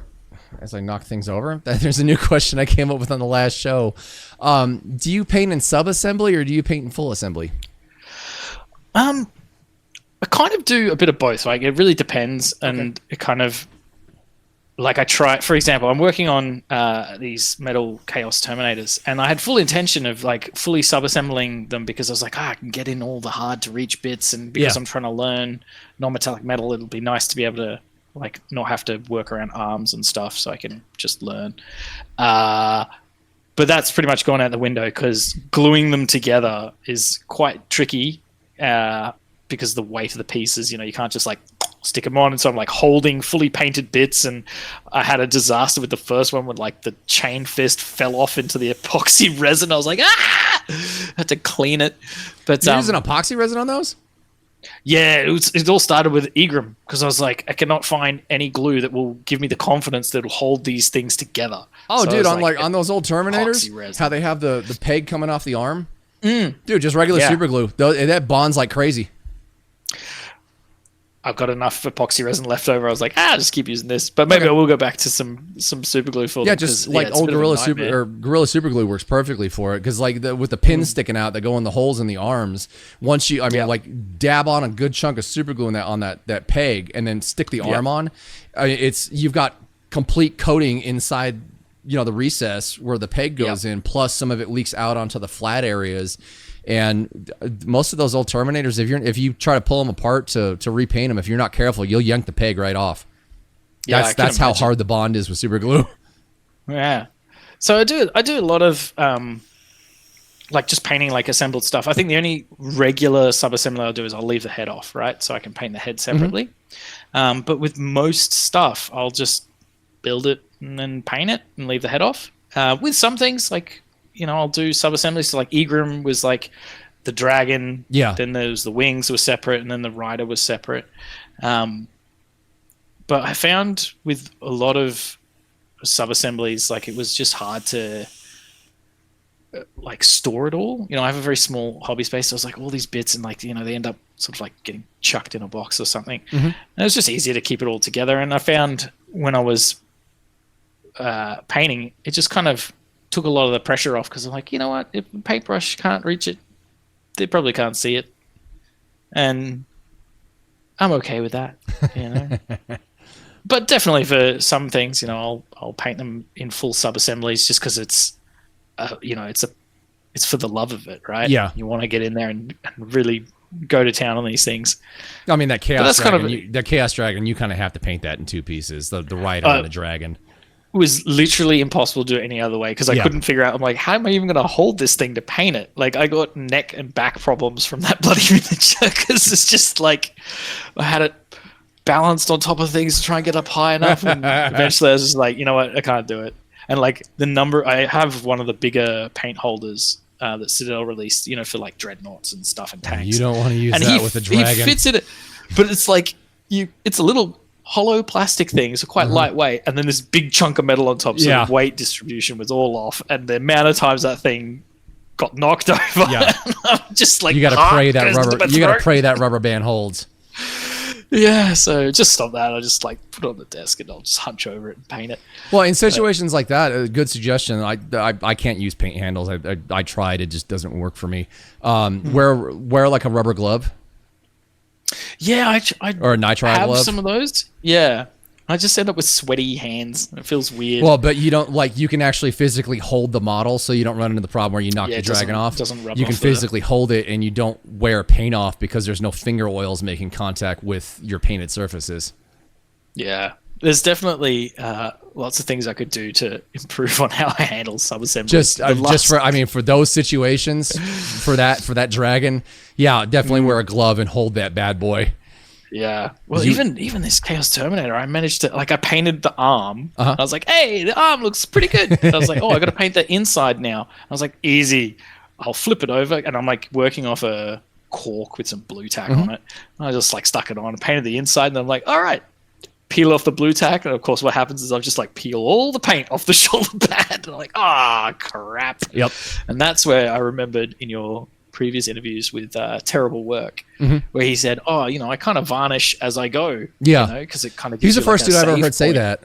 As I knock things over, there's a new question I came up with on the last show. Do you paint in sub-assembly or do you paint in full assembly? I kind of do a bit of both. Like, it really depends, and it kind of, like, I try. For example, I'm working on these metal Chaos Terminators, and I had full intention of like fully sub-assembling them because I was like, I can get in all the hard-to-reach bits, and because I'm trying to learn non-metallic metal, it'll be nice to be able to like not have to work around arms and stuff, so I can just learn. But that's pretty much gone out the window because gluing them together is quite tricky. Because the weight of the pieces, you can't just like stick them on. And so I'm like holding fully painted bits, and I had a disaster with the first one when like the chain fist fell off into the epoxy resin. I was like, I had to clean it. But you're using epoxy resin on those? Yeah, it all started with Egram because I was like, I cannot find any glue that will give me the confidence that will hold these things together. Oh, so dude, on those old Terminators, how they have the peg coming off the arm? Dude, just regular super glue. That bonds like crazy. I've got enough epoxy resin left over. I was like, just keep using this. But maybe I will go back to some super glue for them. Yeah, just like old Gorilla Super Glue works perfectly for it because like with the pins sticking out that go in the holes in the arms. Once you, like dab on a good chunk of super glue on that peg and then stick the arm on. You've got complete coating inside. The recess where the peg goes in. Plus some of it leaks out onto the flat areas. And most of those old Terminators, if you try to pull them apart to repaint them, if you're not careful, you'll yank the peg right off. Yeah, that's how hard the bond is with super glue. Yeah. So I do a lot of like just painting like assembled stuff. I think the only regular sub-assembly I'll do is I'll leave the head off, right? So I can paint the head separately. But with most stuff, I'll just build it and then paint it and leave the head off. With some things like, I'll do sub-assemblies. So like Egram was like the dragon. Yeah. Then there was the wings were separate, and then the rider was separate. But I found with a lot of sub-assemblies, like it was just hard to like store it all. I have a very small hobby space. So I was like all these bits, and like they end up sort of like getting chucked in a box or something. And it was just easier to keep it all together. And I found when I was painting, it just kind of took a lot of the pressure off because I'm like, you know what? If a paintbrush can't reach it, they probably can't see it, and I'm okay with that, But definitely for some things, I'll paint them in full sub-assemblies just because it's, it's for the love of it, right? Yeah, you want to get in there and really go to town on these things. I mean, that Chaos Dragon, you kind of have to paint that in two pieces, the rider and the dragon. Was literally impossible to do it any other way because I couldn't figure out. I'm like, how am I even going to hold this thing to paint it? Like, I got neck and back problems from that bloody miniature because it's just like I had it balanced on top of things to try and get up high enough, and eventually I was just like, you know what, I can't do it. And like I have one of the bigger paint holders that Citadel released, for like dreadnoughts and stuff and tanks. You don't want to use that with a dragon. He fits in it, but it's like it's a little hollow plastic things are quite lightweight, and then this big chunk of metal on top, so the weight distribution was all off, and the amount of times that thing got knocked over, I'm just like, you got to pray that rubber. You got to pray that rubber band holds. Yeah, so just stop that. I'll just like put it on the desk and I'll just hunch over it and paint it. Well, in situations like that, a good suggestion. I can't use paint handles. I tried. It just doesn't work for me. Wear like a rubber glove. Yeah, I or a nitrile have glove. some of those. Yeah, I just end up with sweaty hands. It feels weird. Well, but you don't you can actually physically hold the model, so you don't run into the problem where you knock the dragon off. Doesn't rub you can off physically hold it, and you don't wear paint off because there's no finger oils making contact with your painted surfaces. Yeah, there's definitely lots of things I could do to improve on how I handle subassembly. For those situations, for that dragon, yeah, definitely wear a glove and hold that bad boy. Yeah. Well, even this Chaos Terminator, I managed to I painted the arm. I was like, hey, the arm looks pretty good. I was like, oh, I got to paint the inside now. I was like, easy. I'll flip it over, and I'm like working off a cork with some blue tack on it. I just like stuck it on and painted the inside, and I'm like, all right, peel off the blue tack, and of course, what happens is I'll just like peel all the paint off the shoulder pad, and I'm like, crap. Yep. And that's where I remembered in your previous interviews with Terrible Work, where he said, I kind of varnish as I go. Yeah. Because it kind of he's the first dude I've ever heard say that.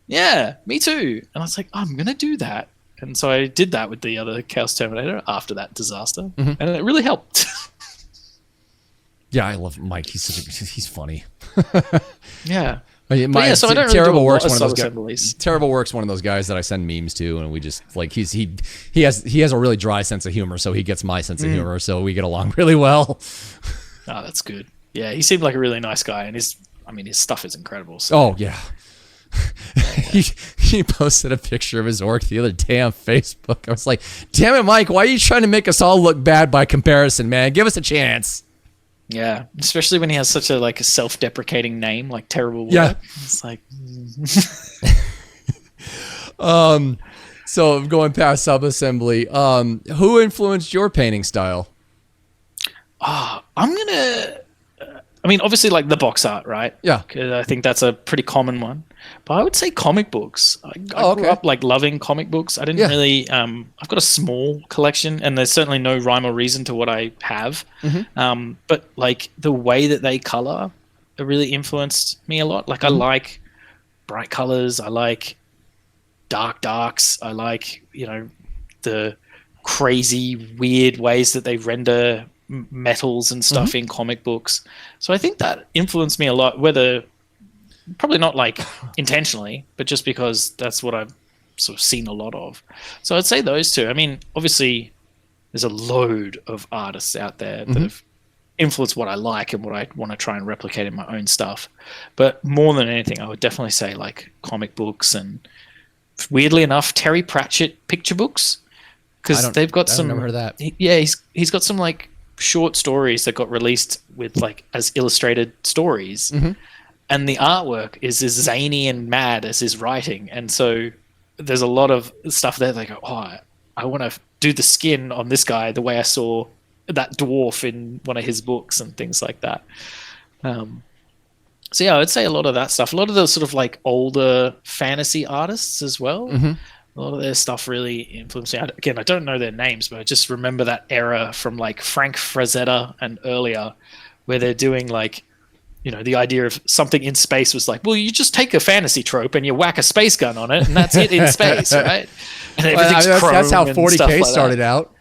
Yeah, me too. And I was like, I'm going to do that. And so I did that with the other Chaos Terminator after that disaster. And it really helped. Yeah, I love Mike. He's funny. Yeah. So I don't really Terrible Work's one of those guys. Terrible Work's one of those guys that I send memes to, and we just he has a really dry sense of humor, so he gets my sense of humor, so we get along really well. Oh, that's good. Yeah, he seemed like a really nice guy, and his stuff is incredible. So. Oh yeah. he posted a picture of his orc the other day on Facebook. I was like, damn it, Mike, why are you trying to make us all look bad by comparison, man? Give us a chance. Yeah, especially when he has such a self-deprecating name like Terrible Work. Yeah. It's like So going past subassembly, who influenced your painting style? I'm gonna obviously the box art, right? Yeah. 'Cause I think that's a pretty common one. But I would say comic books. I grew up loving comic books. I didn't really I've got a small collection, and there's certainly no rhyme or reason to what I have. But the way that they color, it really influenced me a lot. I like bright colors, I like darks, I like, the crazy weird ways that they render metals and stuff in comic books. So I think that influenced me a lot, whether probably not intentionally, but just because that's what I've sort of seen a lot of. So I'd say those two. Obviously there's a load of artists out there that have influenced what I like and what I want to try and replicate in my own stuff. But more than anything, I would definitely say comic books, and weirdly enough, Terry Pratchett picture books, because they've got some. I've never heard of that. He's got some short stories that got released with as illustrated stories. And the artwork is as zany and mad as his writing. And so there's a lot of stuff there. They go, I want to do the skin on this guy the way I saw that dwarf in one of his books and things like that. So yeah, I would say a lot of that stuff. A lot of the sort of older fantasy artists as well. A lot of their stuff really influenced me. Again, I don't know their names, but I just remember that era from Frank Frazetta and earlier, where they're doing the idea of something in space was well, you just take a fantasy trope and you whack a space gun on it, and that's it in space, right? And everything's that's how and 40K started out.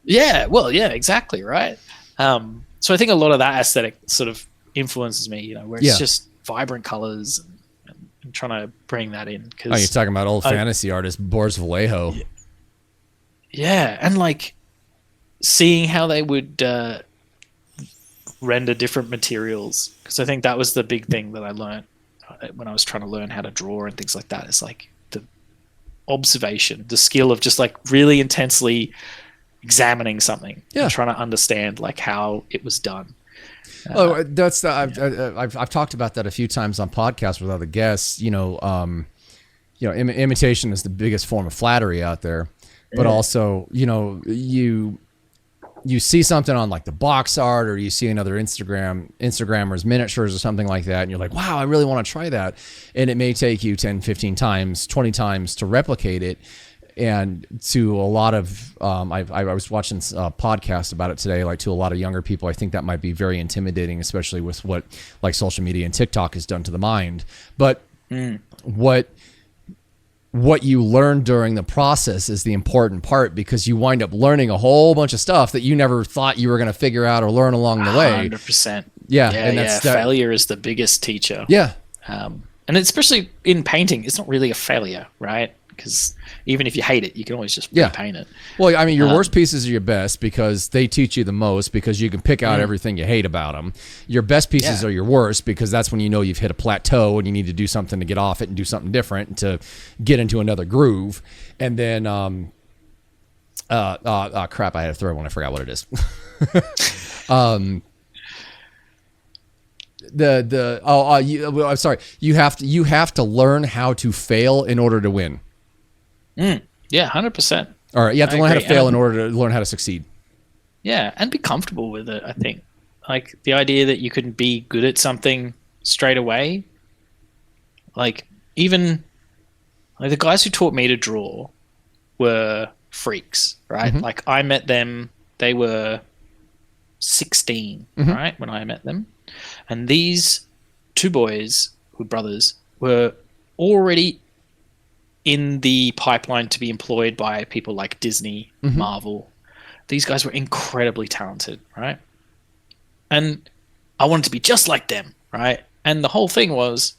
Yeah, well, yeah, exactly, right? So I think a lot of that aesthetic sort of influences me, where it's just vibrant colors and trying to bring that in. You're talking about old fantasy artist Boris Vallejo. Yeah, and seeing how they would render different materials, because I think that was the big thing that I learned when I was trying to learn how to draw and things like that. It's the observation, the skill of just really intensely examining something and trying to understand how it was done. That's I've talked about that a few times on podcasts with other guests. Imitation is the biggest form of flattery out there, but also you see something on the box art, or you see another Instagrammer's miniatures or something like that, and you're like, wow, I really want to try that. And it may take you 10, 15 times, 20 times to replicate it. And to a lot of, I was watching a podcast about it today, like to a lot of younger people, I think that might be very intimidating, especially with what like social media and TikTok has done to the mind. But what you learn during the process is the important part, because you wind up learning a whole bunch of stuff that you never thought you were going to figure out or learn along the way. 100%. Yeah. And that's failure is the biggest teacher. Yeah. And especially in painting, it's not really a failure, right? Because even if you hate it, you can always just repaint it. Well, I mean, your worst pieces are your best because they teach you the most, because you can pick out everything you hate about them. Your best pieces are your worst, because that's when you know you've hit a plateau and you need to do something to get off it and do something different to get into another groove. And then, crap, I had a third one. I forgot what it is. I'm sorry. You have to learn how to fail in order to win. Yeah, 100%. All right, you have to learn how to fail in order to learn how to succeed. Yeah, and be comfortable with it, I think. Like the idea that you can be good at something straight away. Like even like the guys who taught me to draw were freaks, right? Mm-hmm. Like I met them, they were 16, right, when I met them. And these two boys, who were brothers, were already in the pipeline to be employed by people like Disney, Marvel. These guys were incredibly talented, right? And I wanted to be just like them, right? And the whole thing was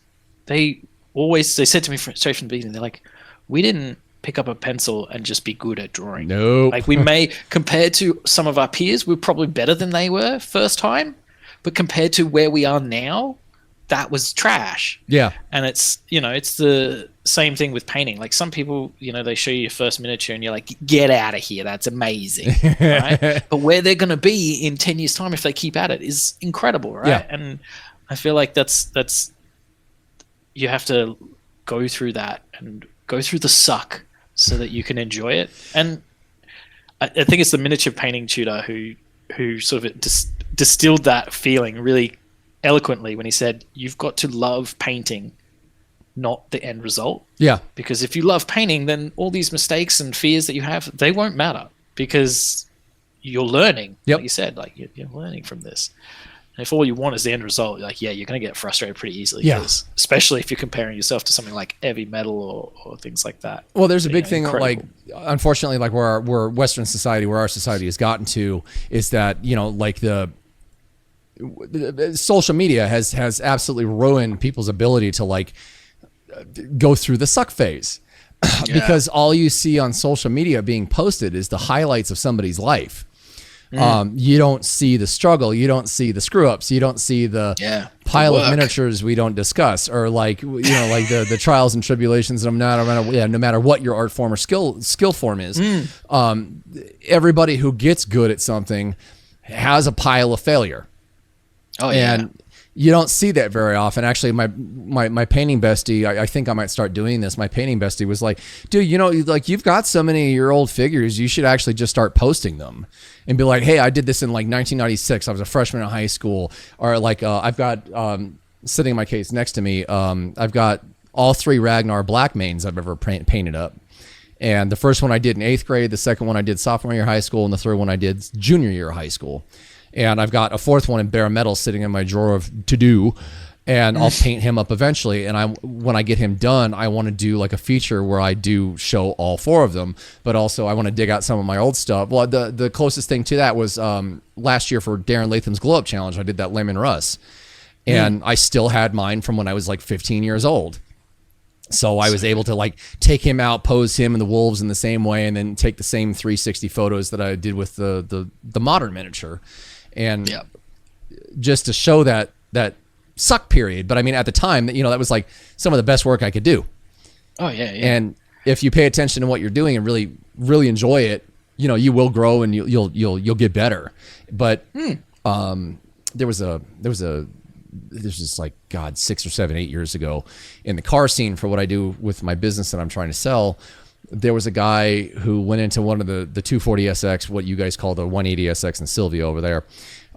they said to me straight from the beginning, they're like, we didn't pick up a pencil and just be good at drawing. Nope. Like we may, compared to some of our peers, we're probably better than they were first time, but compared to where we are now, that was trash. Yeah. And it's, it's the same thing with painting. Like some people, they show you your first miniature and you're like, get out of here. That's amazing. Right? But where they're going to be in 10 years time, if they keep at it, is incredible. Right. Yeah. And I feel like that's, you have to go through that and go through the suck so that you can enjoy it. And I think it's the miniature painting tutor who sort of distilled that feeling really eloquently when he said, you've got to love painting, not the end result. Yeah. Because if you love painting, then all these mistakes and fears that you have, they won't matter because you're learning. Yep. Like you said, like you're learning from this. And if all you want is the end result, you're like, you're going to get frustrated pretty easily. Yeah. Especially if you're comparing yourself to something like heavy metal or things like that. Well, there's a big thing incredible. Like, unfortunately, like where Western society, where our society has gotten to is that, like the social media has absolutely ruined people's ability to like go through the suck phase. Because all you see on social media being posted is the highlights of somebody's life. You don't see the struggle. You don't see the screw ups. You don't see the pile of miniatures we don't discuss, or like, like the trials and tribulations. No matter what your art form or skill form is, everybody who gets good at something has a pile of failure. And you don't see that very often. Actually, my painting bestie, I think I might start doing this. My painting bestie was like, dude, like you've got so many of your old figures, you should actually just start posting them and be like, hey, I did this in like 1996. I was a freshman in high school. Or like, I've got, sitting in my case next to me, I've got all 3 Ragnar black mains I've ever painted up. And the first one I did in 8th grade, the second one I did sophomore year of high school, and the third one I did junior year of high school. And I've got a 4th one in bare metal sitting in my drawer of to do, and I'll paint him up eventually. And when I get him done, I want to do like a feature where I do show all 4 of them, but also I want to dig out some of my old stuff. Well, the closest thing to that was last year for Darren Latham's Glow Up Challenge. I did that Lemon Russ, and I still had mine from when I was like 15 years old. So I was able to like take him out, pose him and the wolves in the same way, and then take the same 360 photos that I did with the modern miniature. And just to show that suck period. But I mean, at the time, that was like some of the best work I could do. Oh yeah. And if you pay attention to what you're doing and really, really enjoy it, you will grow and you'll get better. But there was like, God, 6 or 7, 8 years ago in the car scene for what I do with my business that I'm trying to sell. There was a guy who went into one of the 240SX, what you guys call the 180SX and Sylvia over there,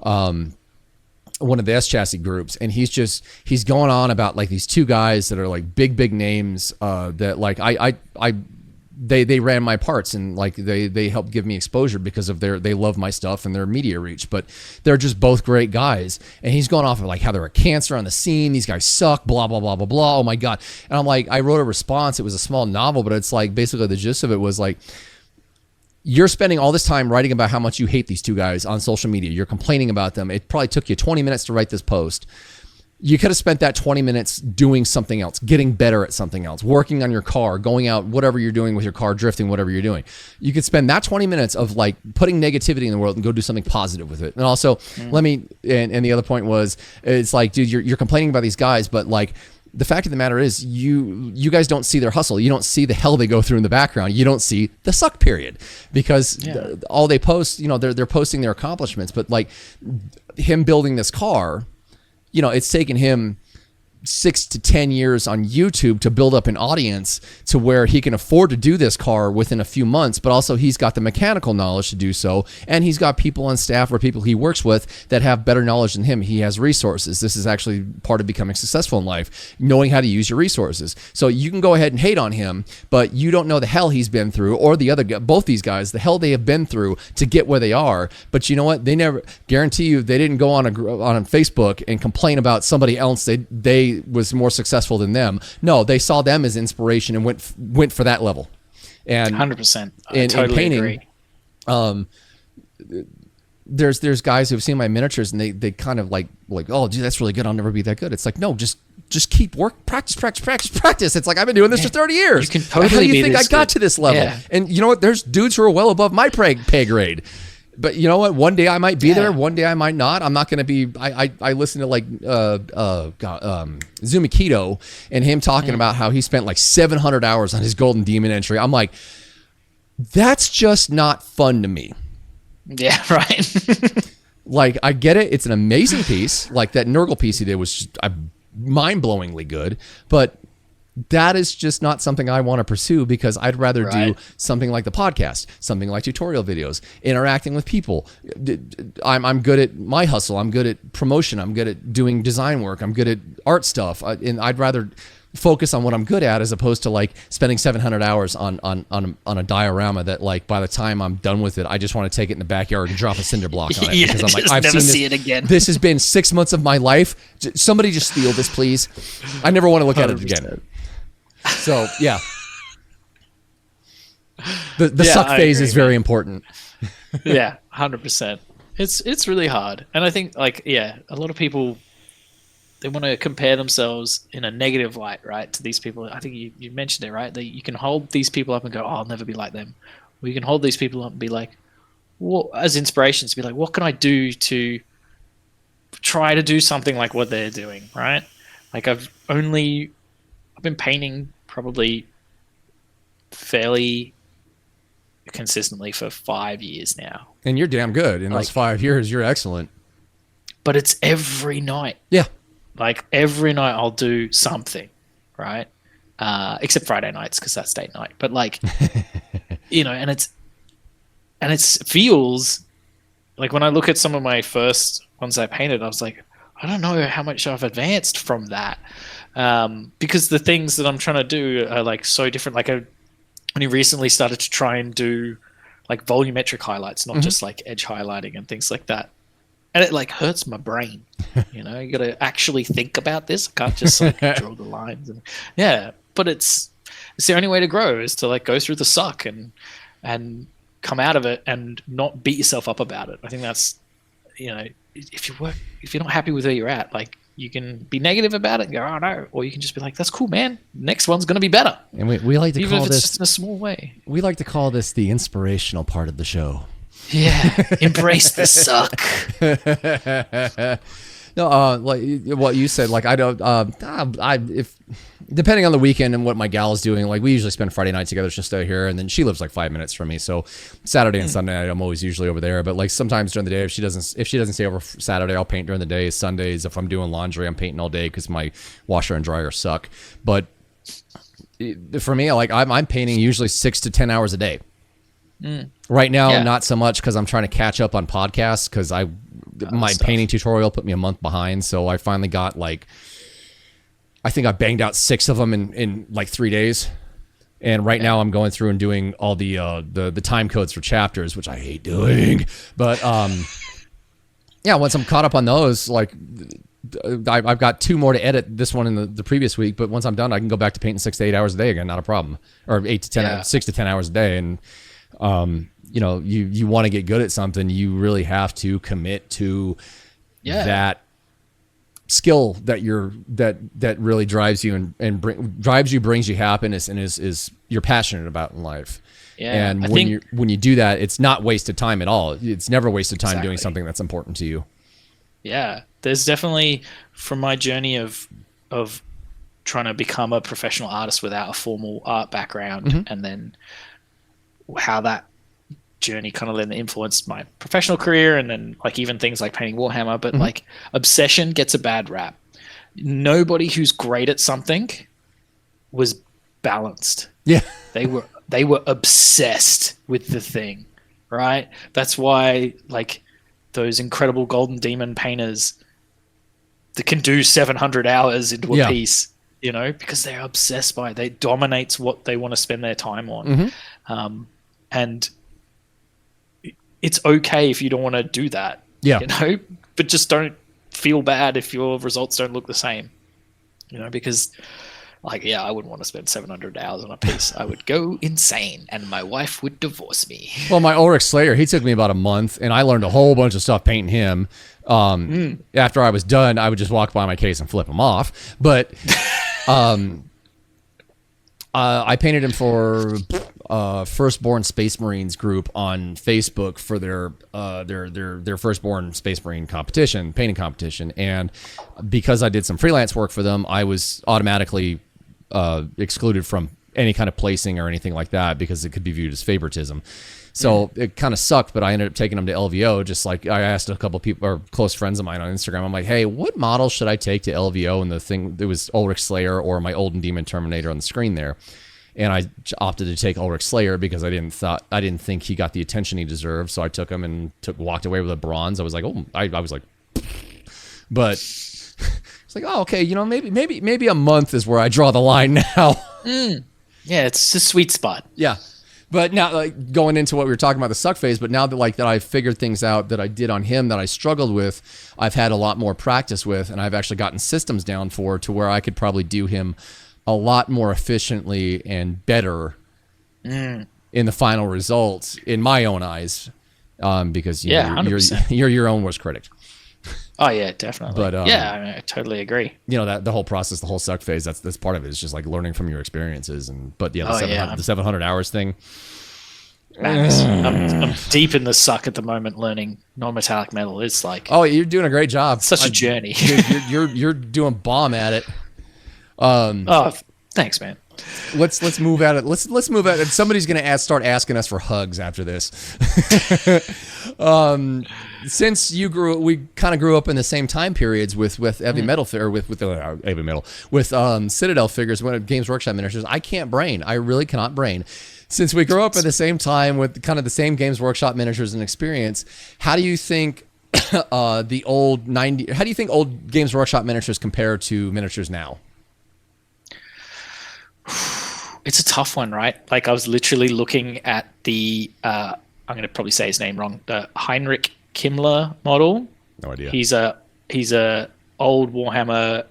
one of the S chassis groups, and he's going on about like these 2 guys that are like big names that like I they ran my parts, and like they helped give me exposure because of they love my stuff and their media reach. But they're just both great guys. And he's going off of like how they're a cancer on the scene. These guys suck, blah, blah, blah, blah, blah. Oh my God. And I'm like, I wrote a response. It was a small novel, but it's like basically the gist of it was like, you're spending all this time writing about how much you hate these two guys on social media. You're complaining about them. It probably took you 20 minutes to write this post. You could have spent that 20 minutes doing something else, getting better at something else, working on your car, going out, whatever you're doing with your car, drifting, whatever you're doing. You could spend that 20 minutes of like putting negativity in the world and go do something positive with it. And also, and the other point was, it's like, dude, you're complaining about these guys, but like, the fact of the matter is you guys don't see their hustle. You don't see the hell they go through in the background. You don't see the suck period, because all they post, they're posting their accomplishments, but like him building this car, it's taken him 6 to 10 years on YouTube to build up an audience to where he can afford to do this car within a few months, but also he's got the mechanical knowledge to do so. And he's got people on staff or people he works with that have better knowledge than him. He has resources. This is actually part of becoming successful in life, knowing how to use your resources. So you can go ahead and hate on him, but you don't know the hell he's been through, or the other guy, both these guys, the hell they have been through to get where they are. But you know what? They never, guarantee you, they didn't go on Facebook and complain about somebody else they was more successful than them. No, they saw them as inspiration and went for that level. And 100%. In painting, agree. There's guys who've seen my miniatures and they kind of like, oh, dude, that's really good. I'll never be that good. It's like, no, just keep practice. It's like, I've been doing this for 30 years. You can totally How do you think I got good. to this level? Yeah. And you know what? There's dudes who are well above my pay grade. But you know what? One day I might be there. One day I might not. I'm not going to be. I listen to like Zumikito and him talking about how he spent like 700 hours on his Golden Demon entry. I'm like, that's just not fun to me. Yeah, right. Like, I get it. It's an amazing piece. Like that Nurgle piece he did was just, mind-blowingly good. But that is just not something I want to pursue, because I'd rather do something like the podcast, something like tutorial videos, interacting with people. I'm good at my hustle. I'm good at promotion. I'm good at doing design work. I'm good at art stuff. And I'd rather focus on what I'm good at, as opposed to like spending 700 hours on a diorama that, like, by the time I'm done with it, I just want to take it in the backyard and drop a cinder block on it. Because I'm like, I've never seen it again. This has been 6 months of my life. Somebody just steal this, please. I never want to look 100%. At it again. So yeah, the suck phase is very important. Yeah, 100%. It's really hard, and I think a lot of people, they want to compare themselves in a negative light, right, to these people. I think you mentioned it, right? That you can hold these people up and go, "Oh, I'll never be like them." Or you can hold these people up and be like, "Well," as inspirations, to be like, "What can I do to try to do something like what they're doing?" Right? Like I've been painting probably fairly consistently for 5 years now. And you're damn good. In those 5 years, you're excellent. But it's every night. Yeah. Like every night I'll do something, right? Except Friday nights, because that's date night. But like, and it feels like, when I look at some of my first ones I painted, I was like, I don't know how much I've advanced from that. Because the things that I'm trying to do are like so different. Like I only recently started to try and do like volumetric highlights, not just like edge highlighting and things like that. And it like hurts my brain. You got to actually think about this. I can't just like draw the lines. But it's the only way to grow, is to like go through the suck and come out of it and not beat yourself up about it. I think that's, if you're not happy with where you're at, like, you can be negative about it and go, "Oh no," or you can just be like, "That's cool, man. Next one's going to be better." And we like to even call if it's this just in a small way. We like to call this the inspirational part of the show. Yeah, embrace the suck. No, like what you said, like I don't. If depending on the weekend and what my gal is doing, like we usually spend Friday night together just out here, and then she lives like 5 minutes from me, so Saturday and Sunday night I'm always usually over there. But like sometimes during the day, if she doesn't stay over Saturday, I'll paint during the day. Sundays, if I'm doing laundry, I'm painting all day because my washer and dryer suck. But for me, like I'm painting usually 6 to 10 hours a day. Right now, not so much, because I'm trying to catch up on podcasts, because my painting tutorial put me a month behind. So I finally got I think I banged out 6 of them in like 3 days. And right now I'm going through and doing all the time codes for chapters, which I hate doing. But yeah, once I'm caught up on those, like I've got 2 more to edit, this one in the previous week, but once I'm done, I can go back to painting 6 to 8 hours a day again, not a problem. Or 6 to 10 hours a day. And you know, you want to get good at something, you really have to commit to that skill that that really drives you and brings you happiness and is you're passionate about in life. Yeah, and when you do that, it's not wasted time at all. It's never wasted time doing something that's important to you. Yeah, there's definitely, from my journey of trying to become a professional artist without a formal art background, and then how that journey kind of then influenced my professional career, and then like even things like painting Warhammer. But like obsession gets a bad rap. Nobody who's great at something was balanced. Yeah, they were obsessed with the thing, right? That's why like those incredible Golden Demon painters that can do 700 hours into a piece, you know, because they're obsessed by it. It dominates what they want to spend their time on. And it's okay if you don't want to do that, you know, but just don't feel bad if your results don't look the same, you know, because like, I wouldn't want to spend 700 hours on a piece. I would go insane and my wife would divorce me. Well, my Ulrich Slayer, he took me about a month and I learned a whole bunch of stuff painting him. After I was done, I would just walk by my case and flip him off. But I painted him for Firstborn Space Marines group on Facebook for their Firstborn Space Marine painting competition. And because I did some freelance work for them, I was automatically excluded from any kind of placing or anything like that because it could be viewed as favoritism. So it kind of sucked, but I ended up taking them to LVO. Just like I asked a couple of people or close friends of mine on Instagram, I'm like, hey, what model should I take to LVO? And the thing, it was Ulrich Slayer or my Olden Demon Terminator on the screen there. And I opted to take Ulrich Slayer because I didn't think he got the attention he deserved. So I took him and walked away with a bronze. I was like, I was like, but it's like, oh, okay, you know, maybe a month is where I draw the line now. Yeah, it's a sweet spot. Yeah. But now, like, going into what we were talking about, the suck phase, but now that I figured things out that I did on him that I struggled with, I've had a lot more practice with, and I've actually gotten systems down to where I could probably do him a lot more efficiently and better in the final results in my own eyes, because you're your own worst critic. Oh yeah, definitely. But I totally agree. You know, that the whole process, the whole suck phase, that's part of it. It's just like learning from your experiences. But the 700 hours thing. I'm deep in the suck at the moment, learning non-metallic metal. It's like, oh, you're doing a great job. Such a journey. You're doing bomb at it. Thanks, man. Let's move at it. Let's move at it. Somebody's gonna start asking us for hugs after this. Since we kind of grew up in the same time periods with heavy metal heavy metal with Citadel figures when Games Workshop miniatures, I really cannot brain. Since we grew up at the same time with kind of the same Games Workshop miniatures and experience, how do you think how do you think old Games Workshop miniatures compare to miniatures now? It's a tough one, right? Like I was literally looking at the I'm going to probably say his name wrong, the Heinrich Himmler model. No idea. He's a old Warhammer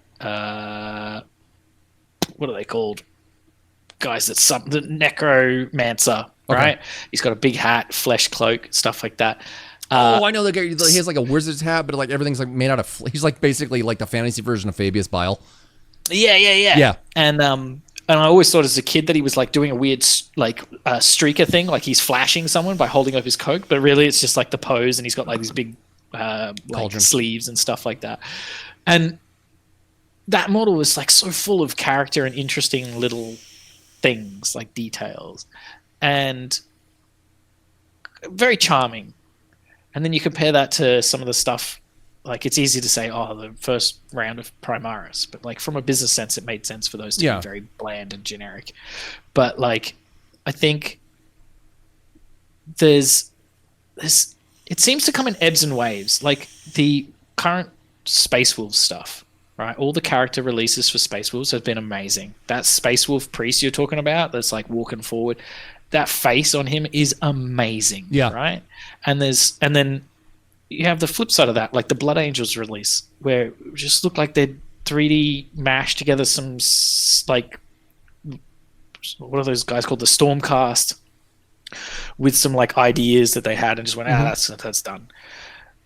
what are they called? Guys the necromancer, right? He's got a big hat, flesh cloak, stuff like that. I know the guy. He has like a wizard's hat, but like everything's like made out of. He's like basically like the fantasy version of Fabius Bile. Yeah. And I always thought as a kid that he was like doing a weird like streaker thing, like he's flashing someone by holding up his coat, but really it's just like the pose, and he's got like these big like sleeves and stuff like that. And that model was like so full of character and interesting little things, like details, and very charming. And then you compare that to some of the stuff. Like it's easy to say, oh, the first round of Primaris, but like from a business sense, it made sense for those to be very bland and generic. But like, I think there's it seems to come in ebbs and waves. Like the current Space Wolves stuff, right? All the character releases for Space Wolves have been amazing. That Space Wolf priest you're talking about, that's like walking forward, that face on him is amazing. Yeah. Right. And then you have the flip side of that, like the Blood Angels release, where it just looked like they'd 3D mashed together some like, what are those guys called, the Stormcast, with some like ideas that they had, and just went, that's done.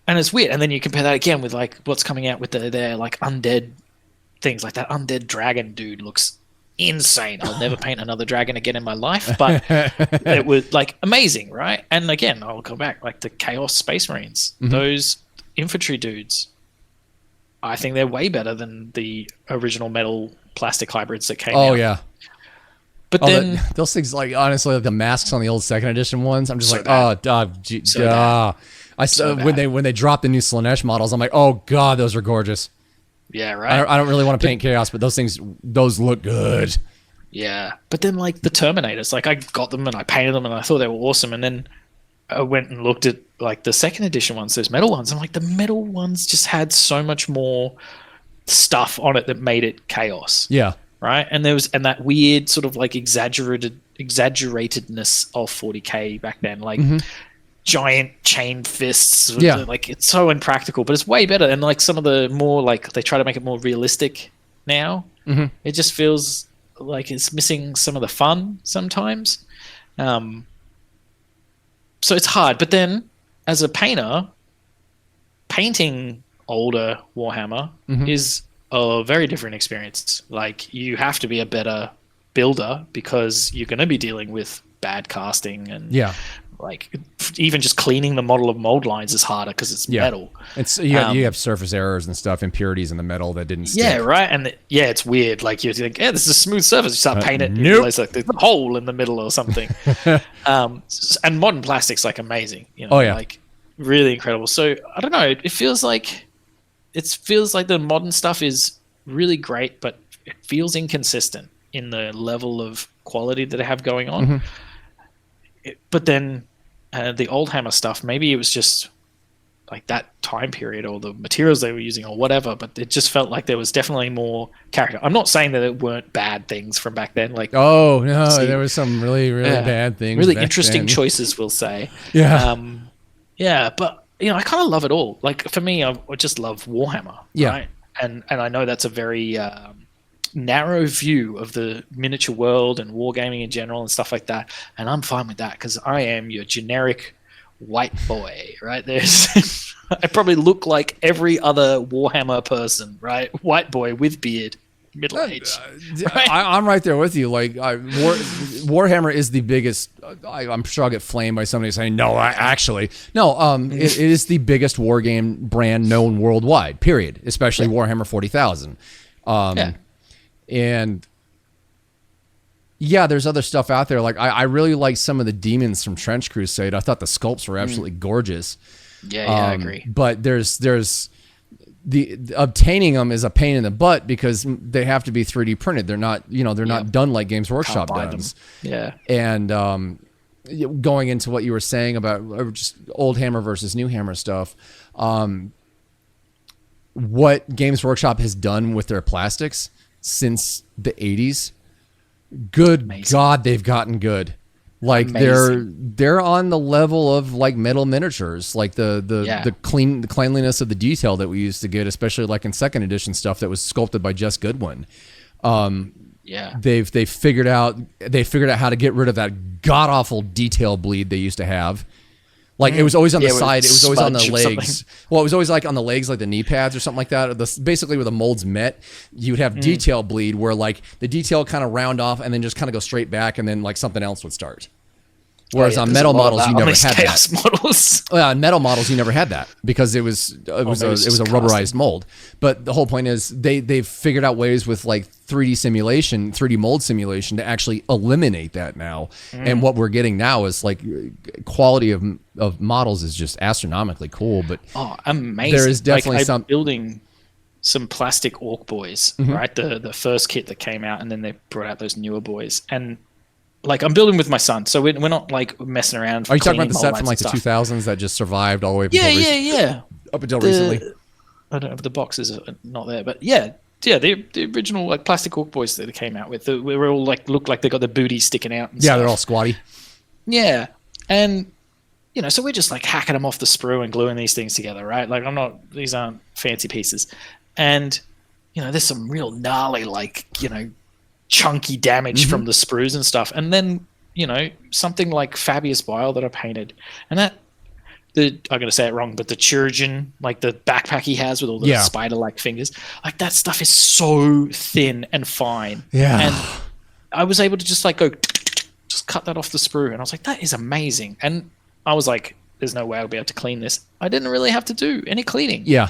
And it's weird. And then you compare that again with like what's coming out with their like undead things. Like that undead dragon dude looks insane. I'll never paint another dragon again in my life, but it was like amazing, right? And again, I'll go back, like the Chaos Space Marines, those infantry dudes, I think they're way better than the original metal plastic hybrids that came out. Oh yeah. But then those things, like, honestly, like the masks on the old second edition ones, I'm just so like, bad. oh, dog, So when they dropped the new Slanesh models, I'm like, oh god, those are gorgeous. Yeah, right. I don't really want to paint Chaos, but those look good. Yeah, but then like the Terminators, like I got them and I painted them and I thought they were awesome, and then I went and looked at like the second edition ones, those metal ones. I'm like, the metal ones just had so much more stuff on it that made it Chaos. Yeah. Right. And that weird sort of like exaggeratedness of 40K back then, like giant chain fists. Yeah. Like it's so impractical, but it's way better. And like some of the more like they try to make it more realistic now. It just feels like it's missing some of the fun sometimes. So it's hard. But then as a painter, painting older Warhammer is a very different experience. Like you have to be a better builder because you're going to be dealing with bad casting and like even just cleaning the model of mold lines is harder because it's metal. It's you have surface errors and stuff, impurities in the metal that didn't stick. Yeah, right. And it's weird. Like you think, this is a smooth surface. You start painting it, you realize like there's a hole in the middle or something. And modern plastic's like amazing. You know, like really incredible. So I don't know. It feels like the modern stuff is really great, but it feels inconsistent in the level of quality that they have going on. But then the Oldhammer stuff, maybe it was just like that time period or the materials they were using or whatever, but it just felt like there was definitely more character. I'm not saying that it weren't bad things from back then. Like, oh no, there was some really, really bad things. Really interesting choices, we'll say. Yeah. But you know, I kind of love it all. Like for me, I just love Warhammer. Yeah. Right? And I know that's a very narrow view of the miniature world and wargaming in general and stuff like that. And I'm fine with that because I am your generic white boy, right? I probably look like every other Warhammer person, right? White boy with beard. Middle age. Right? I'm right there with you. Like Warhammer is the biggest. I'm sure I'll get flamed by somebody saying no. It is the biggest war game brand known worldwide. Period. Especially Warhammer 40,000. And there's other stuff out there. Like I really like some of the demons from Trench Crusade. I thought the sculpts were absolutely gorgeous. I agree. But there's the obtaining them is a pain in the butt because they have to be 3D printed. They're not, not done like Games Workshop does. Yeah. And going into what you were saying about just old Hammer versus new Hammer stuff, what Games Workshop has done with their plastics since the 80s, God, they've gotten good. Like they're on the level of like metal miniatures, like the cleanliness of the detail that we used to get, especially like in second edition stuff that was sculpted by Jess Goodwin. They've figured out how to get rid of that god awful detail bleed they used to have. Like it was always on the side, it was always on the legs. Well, it was always like on the legs, like the knee pads or something like that. Basically, where the molds met, you would have detail bleed, where like the detail kind of round off and then just kind of go straight back, and then like something else would start. Whereas on metal models, you never had that. Models. On metal models, you never had that because it was a rubberized mold. But the whole point is they've figured out ways with like 3D mold simulation to actually eliminate that now. And what we're getting now is like quality of models is just astronomically cool. But amazing! There is definitely I'm building some plastic orc boys, right? The first kit that came out, and then they brought out those newer boys and. Like I'm building with my son, so we're not like messing around. Are you talking about the set from like the 2000s that just survived all the way up until recently? I don't know if the boxes are not there, but yeah, the original like plastic Orc boys that they came out with. They were all like looked like they got their booties sticking out. And stuff. They're all squatty. Yeah, and so we're just like hacking them off the sprue and gluing these things together, right? Like these aren't fancy pieces, and there's some real gnarly like chunky damage from the sprues and stuff, and then something like Fabius Bile that I painted, and that. I'm going to say it wrong, but the Chirurgeon, like the backpack he has with all the spider-like fingers, like that stuff is so thin and fine. Yeah. And I was able to just like go, just cut that off the sprue. And I was like, that is amazing. And I was like, there's no way I'll be able to clean this. I didn't really have to do any cleaning. Yeah.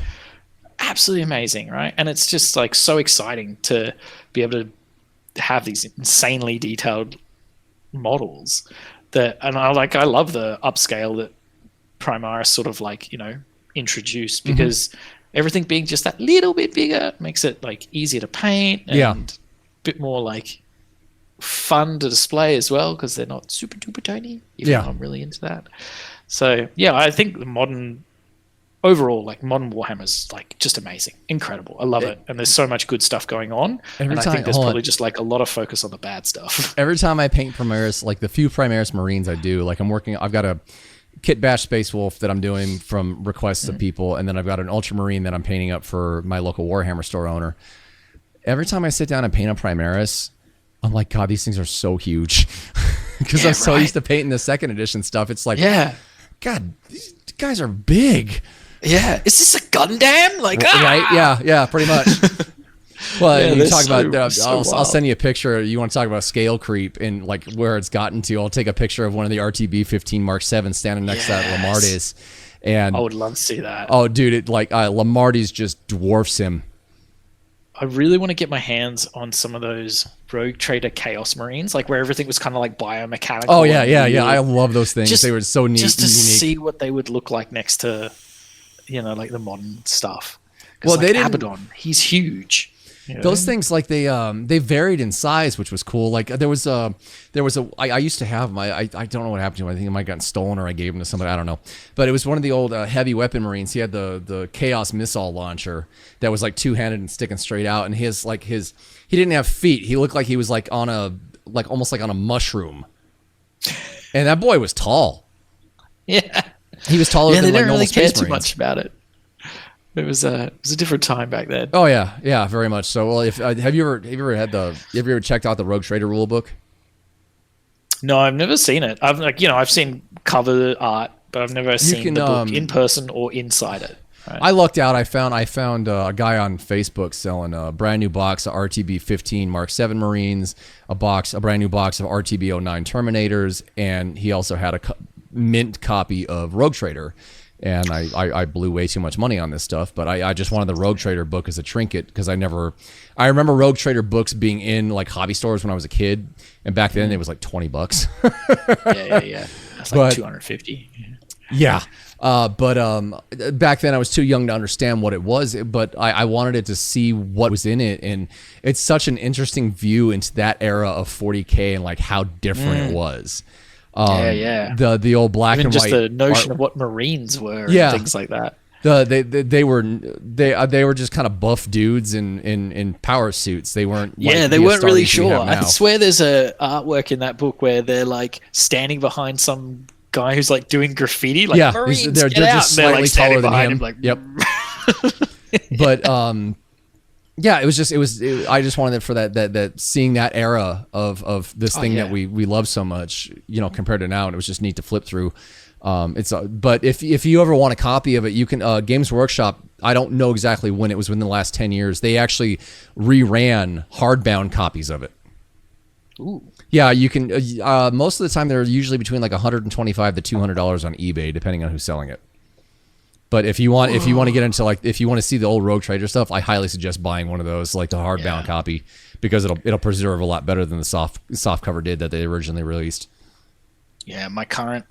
Absolutely amazing, right? And it's just like so exciting to be able to have these insanely detailed models and I love the upscale that Primaris sort of like introduced, because everything being just that little bit bigger makes it like easier to paint and a bit more like fun to display as well, because they're not super duper tiny, even though I'm really into that. So I think the modern Warhammer's like just amazing, incredible. I love it, and there's so much good stuff going on. And I think there's probably just like a lot of focus on the bad stuff. Every time I paint Primaris, like the few Primaris Marines I do, like I've got a Kit Bash Space Wolf that I'm doing from requests of people, and then I've got an Ultramarine that I'm painting up for my local Warhammer store owner. Every time I sit down and paint a Primaris, I'm like, God, these things are so huge. Because I'm so used to painting the second edition stuff. It's like, God, these guys are big. Yeah, is this a Gundam? Like, right? Yeah, pretty much. Well, you talk about. I'll send you a picture. You want to talk about scale creep and like where it's gotten to? I'll take a picture of one of the RTB-15 Mark 7 standing next to that Lamardis, and I would love to see that. Oh, dude, it like Lamardis just dwarfs him. I really want to get my hands on some of those Rogue Trader Chaos Marines, like where everything was kind of like biomechanical. Oh yeah. I love those things. They were so neat. Just to see what they would look like next to, like the modern stuff. Well, they didn't. Abaddon, he's huge. Those things, like they varied in size, which was cool. Like I used to have them. I don't know what happened to him. I think it might have gotten stolen or I gave him to somebody. I don't know. But it was one of the old heavy weapon Marines. He had the Chaos missile launcher that was like two-handed and sticking straight out. And he didn't have feet. He looked like he was like almost like on a mushroom. And that boy was tall. Yeah. He was taller than like normal really Space care too much about it. It was a different time back then. Oh yeah, very much so. Well, if have you ever checked out the Rogue Trader rulebook? No, I've never seen it. I've seen cover art, but I've never seen the book in person or inside it. Right? I lucked out. I found a guy on Facebook selling a brand new box of RTB-15 Mark 7 Marines, a brand new box of RTB-09 Terminators, and he also had a mint copy of Rogue Trader. And I blew way too much money on this stuff, but I just wanted the Rogue Trader book as a trinket, because I remember Rogue Trader books being in like hobby stores when I was a kid, and back then it was like $20. Yeah. That's like 250. Yeah. But back then I was too young to understand what it was, but I wanted it to see what was in it, and it's such an interesting view into that era of 40K and like how different it was. The old black and just white. The notion of what Marines were, and things like that. They were just kind of buff dudes in power suits. They weren't. They weren't really sure. I swear there's a artwork in that book where they're like standing behind some guy who's like doing graffiti. Like, Marines, they're just slightly like taller than him. Like, yep. But yeah, I just wanted it for that seeing that era of this thing that we love so much, compared to now, and it was just neat to flip through. But if you ever want a copy of it, you can. Games Workshop, I don't know exactly when it was within the last 10 years. They actually reran hardbound copies of it. Ooh. Yeah, you can. Most of the time, they're usually between like $125 to $200 on eBay, depending on who's selling it. But if you want to get into if you want to see the old Rogue Trader stuff, I highly suggest buying one of those, like the hardbound copy, because it'll preserve a lot better than the soft cover did that they originally released. Yeah, my current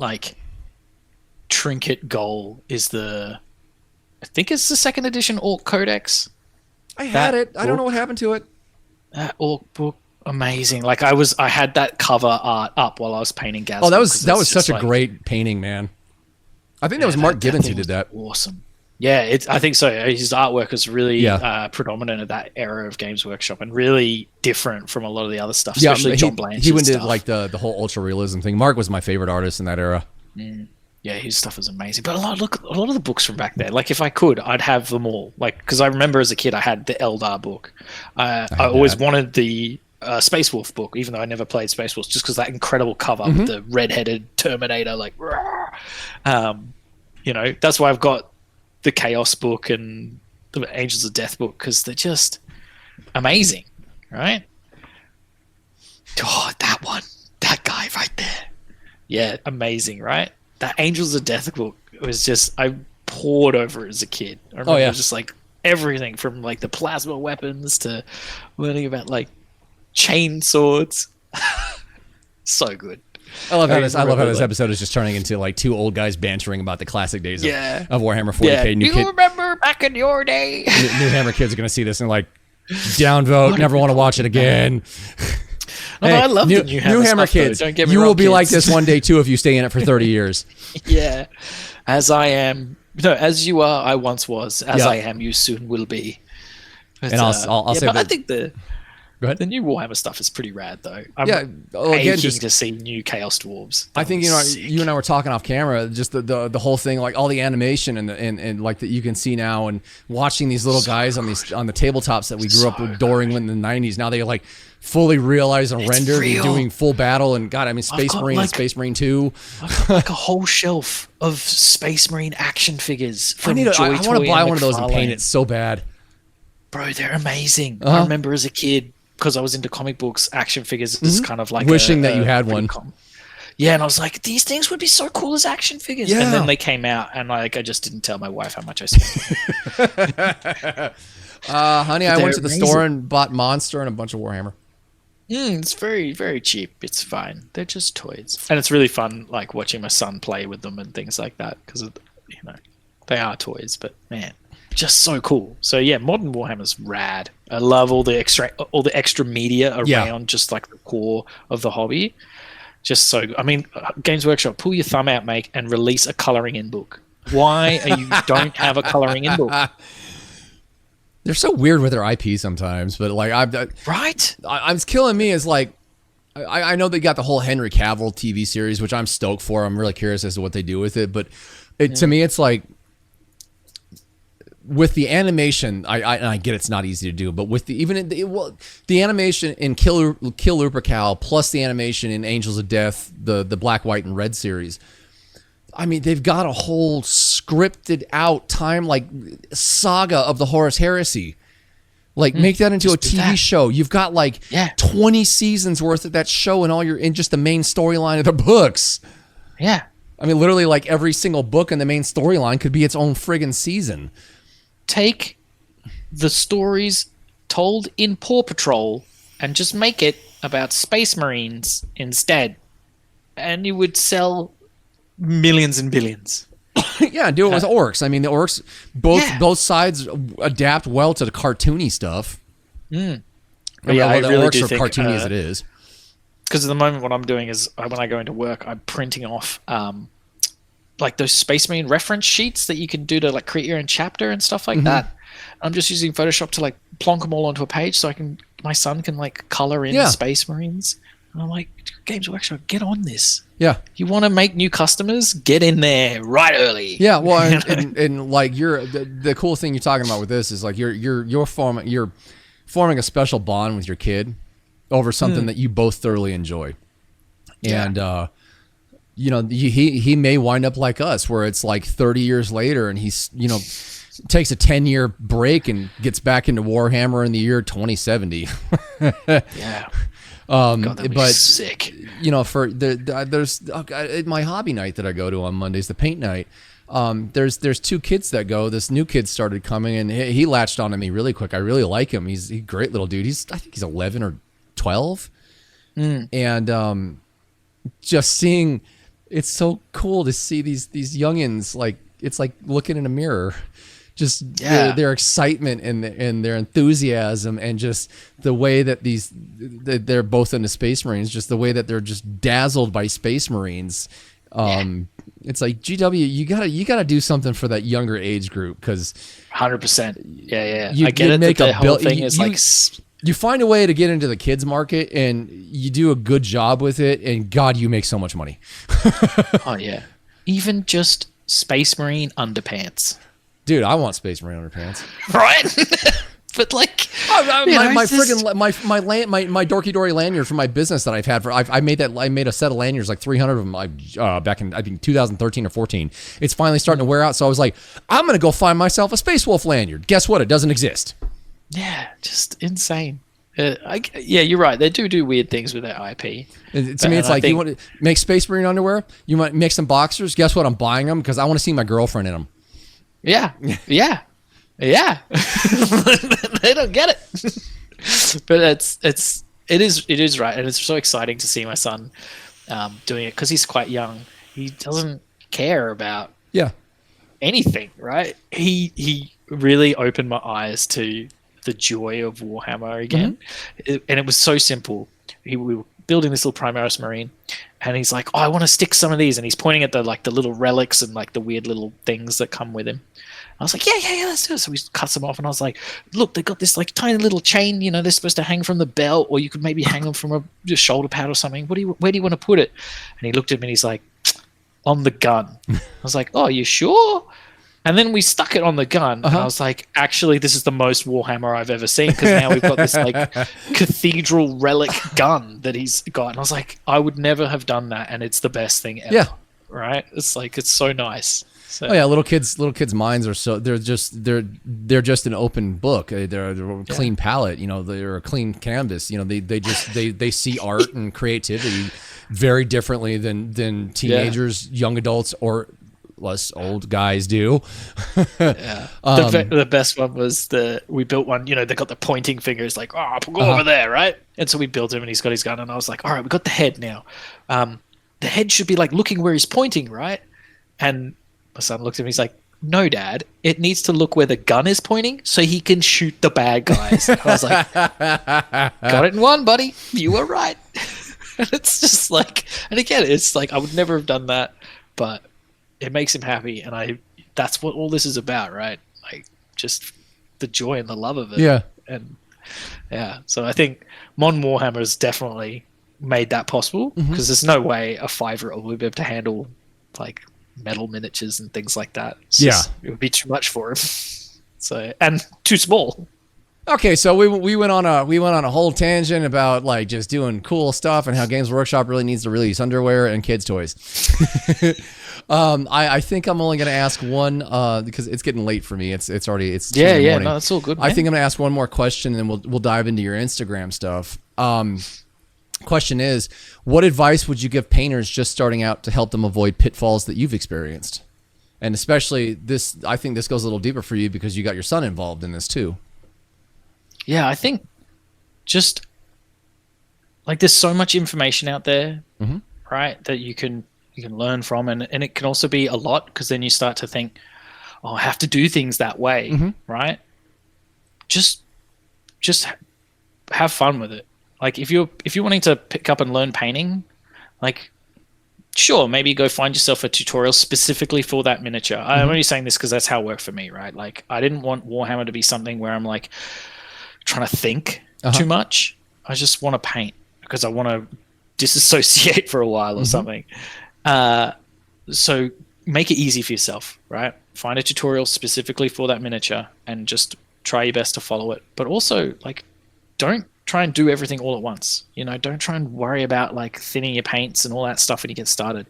trinket goal is I think it's the second edition Orc Codex. I had it. I don't know what happened to it. That Orc book, amazing. Like I had that cover art up while I was painting Gaz. Oh, that was such a great painting, man. I think that was Mark Gibbons who did that. Awesome. Yeah, I think so. His artwork was really predominant at that era of Games Workshop and really different from a lot of the other stuff, especially John Blanchard's He went to stuff. like the whole ultra realism thing. Mark was my favorite artist in that era. Yeah, his stuff was amazing. But a lot of the books from back then, like if I could, I'd have them all. Like, because I remember as a kid, I had the Eldar book. I always wanted the Space Wolf book, even though I never played Space Wolf, just because that incredible cover with the red-headed Terminator, like, you know, that's why I've got the Chaos book and the Angels of Death book, because they're just amazing, right? Oh, that guy right there. Yeah, amazing, right? That Angels of Death book was just, I poured over it as a kid. I remember it was just like everything from like the plasma weapons to learning about like chain swords. So good. I love how this episode is just turning into like two old guys bantering about the classic days of Warhammer 40K. Yeah. Remember back in your day? New Hammer kids are going to see this and like, downvote, never want to watch it again. Hey, I love the New Hammer kids. Don't get me you wrong, will be kids. like this one day too if you stay in it for 30 years. Yeah. As I am. No, as you are, I once was. As I am, you soon will be. But, and I'll say that. I think the new Warhammer stuff is pretty rad, though. I'm again, just to see new Chaos Dwarves. I think you and I were talking off camera, just the whole thing, like all the animation and like that you can see now, and watching these little guys on the tabletops that we grew up adoring in the 90s. Now they like fully realized and rendered and doing full battle. And God, I mean, Space Marine and Space Marine 2. I've got like a whole shelf of Space Marine action figures. I want to buy one of those and paint it so bad. Bro, they're amazing. I remember as a kid, because I was into comic books, action figures is kind of like wishing that you had one. Yeah, and I was like, these things would be so cool as action figures. Yeah. And then they came out, and like I just didn't tell my wife how much I spent. Honey, I went to the store and bought Monster and a bunch of Warhammer. It's very, very cheap. It's fine. They're just toys, and it's really fun, like watching my son play with them and things like that, because you know they are toys, but man, just so cool. So yeah, modern Warhammer's rad. I love all the extra media around just like the core of the hobby. Just so, I mean, Games Workshop, pull your thumb out, mate, and release a coloring in book. Why don't have a coloring in book? They're so weird with their IP sometimes, but like it's killing me. Is like I know they got the whole Henry Cavill TV series, which I'm stoked for. I'm really curious as to what they do with it, but to me, it's like, with the animation, I get it's not easy to do, but with the animation in Kill Lupercal plus the animation in Angels of Death, the black, white, and red series, I mean, they've got a whole scripted out time like saga of the Horus Heresy. Like make that into a TV show. You've got like 20 seasons worth of that show in just the main storyline of the books. Yeah. I mean, literally like every single book in the main storyline could be its own friggin' season. Take the stories told in Paw Patrol and just make it about Space Marines instead, and you would sell millions and billions. Yeah, do it with orcs. I mean, the orcs, both sides adapt well to the cartoony stuff. I really orcs do are think, cartoony as it is. Because at the moment, what I'm doing is when I go into work, I'm printing off like those Space Marine reference sheets that you can do to like create your own chapter and stuff like that. I'm just using Photoshop to like plonk them all onto a page so my son can like color in Space Marines. And I'm like, Games Workshop, get on this. Yeah. You want to make new customers? Get in there right early. Yeah. Well, and like the cool thing you're talking about with this is like you're forming a special bond with your kid over something that you both thoroughly enjoy. And, you know, he may wind up like us, where it's like 30 years later and he's, you know, takes a 10-year break and gets back into Warhammer in the year 2070. Yeah. God, that'd be sick. You know, there's my hobby night that I go to on Mondays, the paint night. There's two kids that go. This new kid started coming, and he latched onto me really quick. I really like him. He's a great little dude. I think he's 11 or 12. And just seeing, it's so cool to see these youngins, like it's like looking in a mirror. Just their excitement and their enthusiasm, and just the way that they're both into Space Marines, just the way that they're just dazzled by Space Marines. It's like GW, you gotta do something for that younger age group because 100%. Yeah. I get it. Make the whole build, thing is like you find a way to get into the kids market and you do a good job with it, and God, you make so much money. Oh yeah, even just Space Marine underpants. Dude, I want Space Marine underpants. Right. But like, my Dorky Dory lanyard for my business that I've had I made a set of lanyards, like 300 of them, back in I think 2013 or 14. It's finally starting to wear out, so I was like, I'm gonna go find myself a Space Wolf lanyard. Guess what? It doesn't exist. Yeah, just insane. You're right. They do weird things with their IP. To me, it's like, you want to make Space Marine underwear? You might make some boxers. Guess what? I'm buying them because I want to see my girlfriend in them. Yeah. They don't get it. But it is right, and it's so exciting to see my son doing it because he's quite young. He doesn't care about anything, right? He really opened my eyes to the joy of Warhammer again. And it was so simple. We were building this little Primaris Marine, and he's like, "Oh, I want to stick some of these," and he's pointing at the little relics and like the weird little things that come with him. I was like, yeah, let's do it. So we cut them off, and I was like, look, they got this like tiny little chain, they're supposed to hang from the belt, or you could maybe hang them from a shoulder pad or something. Where do you want to put it? And he looked at me and he's like, on the gun. I was like, oh, you sure? And then we stuck it on the gun, and I was like, actually, this is the most Warhammer I've ever seen, because now we've got this like cathedral relic gun that he's got. And I was like, I would never have done that, and it's the best thing ever. Yeah. Right? It's like, it's so nice. So. Oh yeah, little kids' minds are they're just an open book. They're a clean palette. They're a clean canvas. They see art and creativity very differently than teenagers, young adults, or us old guys do. The best one was we built one. They got the pointing fingers, like, oh, go over there, right? And so we built him, and he's got his gun, and I was like, all right, we got the head now. The head should be like looking where he's pointing, right? And my son looked at me, he's like, no, Dad, it needs to look where the gun is pointing so he can shoot the bad guys. And I was like, got it in one, buddy. You were right. And it's just like, and again, it's like, I would never have done that, but it makes him happy. And that's what all this is about, right? Like, just the joy and the love of it. Yeah. And so I think Modern Warhammer has definitely made that possible, because there's no way a 5-year-old would be able to handle like metal miniatures and things like that. It would be too much for him. So, and too small. Okay, so we went on a whole tangent about like just doing cool stuff and how Games Workshop really needs to release underwear and kids' toys. I think I'm only going to ask one because it's getting late for me. It's already Tuesday morning. No, that's all good, man. I think I'm going to ask one more question, and then we'll dive into your Instagram stuff. Question is, what advice would you give painters just starting out to help them avoid pitfalls that you've experienced? And especially I think this goes a little deeper for you because you got your son involved in this too. Yeah, I think just like there's so much information out there, right, that you can learn from, and it can also be a lot, because then you start to think, oh, I have to do things that way, right? Just have fun with it. Like if you're wanting to pick up and learn painting, like sure, maybe go find yourself a tutorial specifically for that miniature. I'm only saying this because that's how it worked for me, right? Like I didn't want Warhammer to be something where I'm like trying to think too much. I just want to paint because I want to disassociate for a while or something. So make it easy for yourself, right? Find a tutorial specifically for that miniature and just try your best to follow it. But also, like, don't try and do everything all at once. Don't try and worry about like thinning your paints and all that stuff when you get started.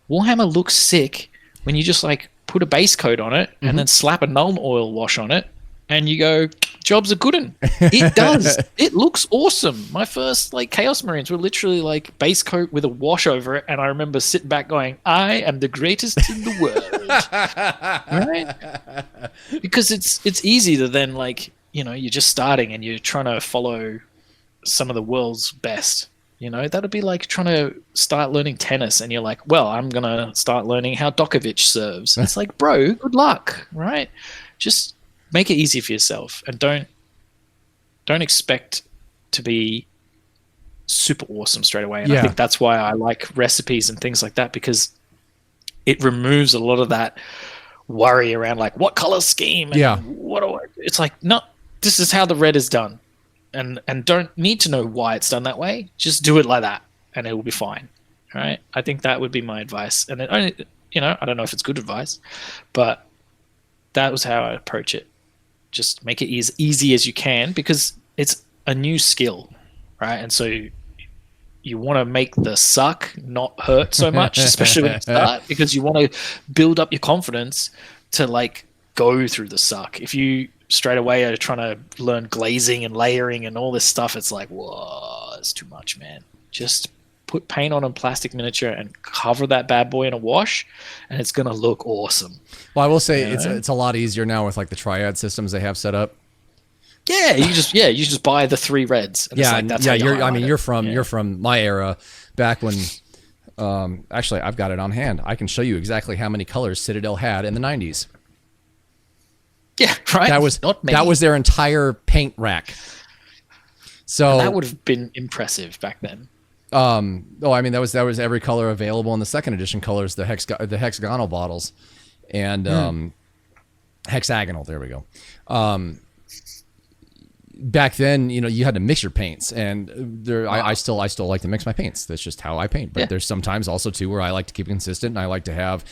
Warhammer looks sick when you just like put a base coat on it and then slap a null oil wash on it and you go, job's a good'un. It does. It looks awesome. My first like Chaos Marines were literally like base coat with a wash over it, and I remember sitting back going, I am the greatest in the world. Right? Because it's easy to then like, you're just starting and you're trying to follow some of the world's best. That'd be like trying to start learning tennis and you're like, well, I'm going to start learning how Djokovic serves. It's like, bro, good luck, right? Just make it easy for yourself and don't expect to be super awesome straight away. And I think that's why I like recipes and things like that, because it removes a lot of that worry around like what color scheme and what do I, it's like, no, this is how the red is done, and don't need to know why it's done that way. Just do it like that and it will be fine. All right. I think that would be my advice. And then only, you know, I don't know if it's good advice, but that was how I approach it. Just make it as easy as you can, because it's a new skill, right? And so you want to make the suck not hurt so much, especially when you start, because you want to build up your confidence to like go through the suck. If you straight away are trying to learn glazing and layering and all this stuff, it's like, whoa, it's too much, man. Just put paint on a plastic miniature and cover that bad boy in a wash, and it's going to look awesome. Well, I will say it's a lot easier now with like the triad systems they have set up. Yeah, you just buy the 3 reds. And you're from my era, back when. Actually, I've got it on hand. I can show you exactly how many colors Citadel had in the 90s. Yeah, right. That was their entire paint rack. So and that would have been impressive back then. I mean that was every color available in the second edition colors, the hexagonal bottles, and hexagonal. There we go. Back then, you know, you had to mix your paints, and I still like to mix my paints. That's just how I paint. But there's sometimes also too where I like to keep it consistent, and I like to have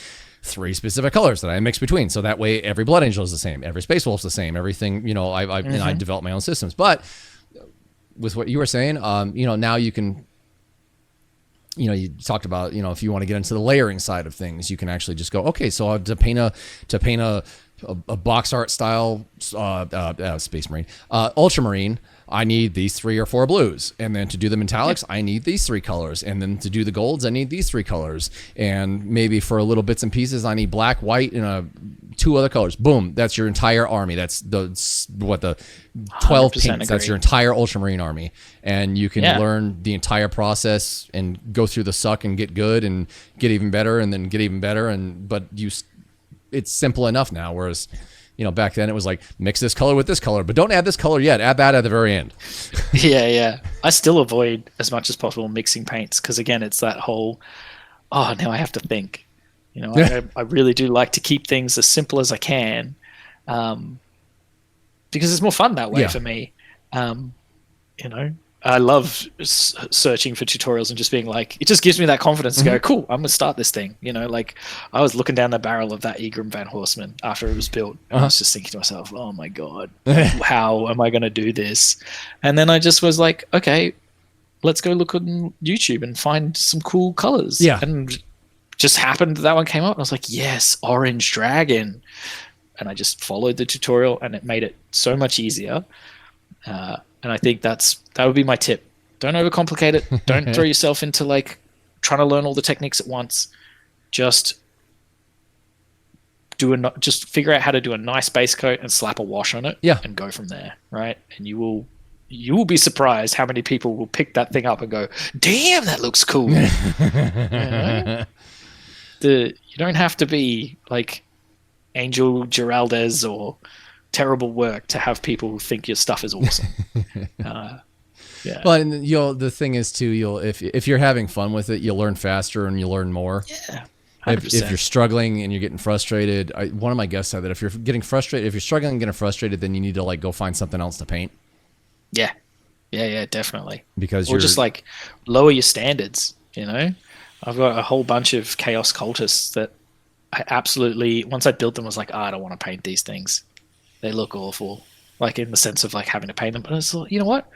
3 specific colors that I mix between, so that way every Blood Angel is the same, every Space Wolf's the same, everything. You know, and I develop my own systems. But with what you were saying, you know, now you can. You know, you talked about, you know, if you want to get into the layering side of things, you can actually just go, okay, so to paint a box art style Space Marine, Ultramarine, I need these 3 or 4 blues, and then to do the metallics, I need these 3 colors, and then to do the golds, I need these 3 colors, and maybe for little bits and pieces, I need black, white, and 2 other colors. Boom, that's your entire army. That's the 12 paints. Agree. That's your entire Ultramarine army, and you can learn the entire process and go through the suck and get good and get even better, and then get even better. But it's simple enough now, whereas, you know, back then it was like, mix this color with this color, but don't add this color yet. Add that at the very end. Yeah. I still avoid as much as possible mixing paints, because again, it's that whole, now I have to think. You know, I really do like to keep things as simple as I can, because it's more fun that way for me. You know, I love searching for tutorials and just being like, it just gives me that confidence to go, cool, I'm going to start this thing. You know, like I was looking down the barrel of that Egram Van Horseman after it was built. And I was just thinking to myself, oh my God, how am I going to do this? And then I just was like, okay, let's go look on YouTube and find some cool colors. Yeah. And just happened that one came up and I was like, yes, Orange Dragon. And I just followed the tutorial and it made it so much easier. And I think that would be my tip. Don't overcomplicate it. Don't throw yourself into like trying to learn all the techniques at once. Just figure out how to do a nice base coat and slap a wash on it, and go from there, right? And you will be surprised how many people will pick that thing up and go, "Damn, that looks cool." You know? You don't have to be like Angel Giraldez or Terrible Work to have people think your stuff is awesome. But the thing is too, if you're having fun with it, you'll learn faster and you'll learn more. Yeah. If you're struggling and you're getting frustrated, one of my guests said that if you're struggling and getting frustrated, then you need to like go find something else to paint. Yeah, definitely. Because you're just like lower your standards. You know, I've got a whole bunch of Chaos Cultists that I absolutely, once I built them, I was like, I don't want to paint these things. They look awful, like in the sense of like having to paint them. But I thought, you know what?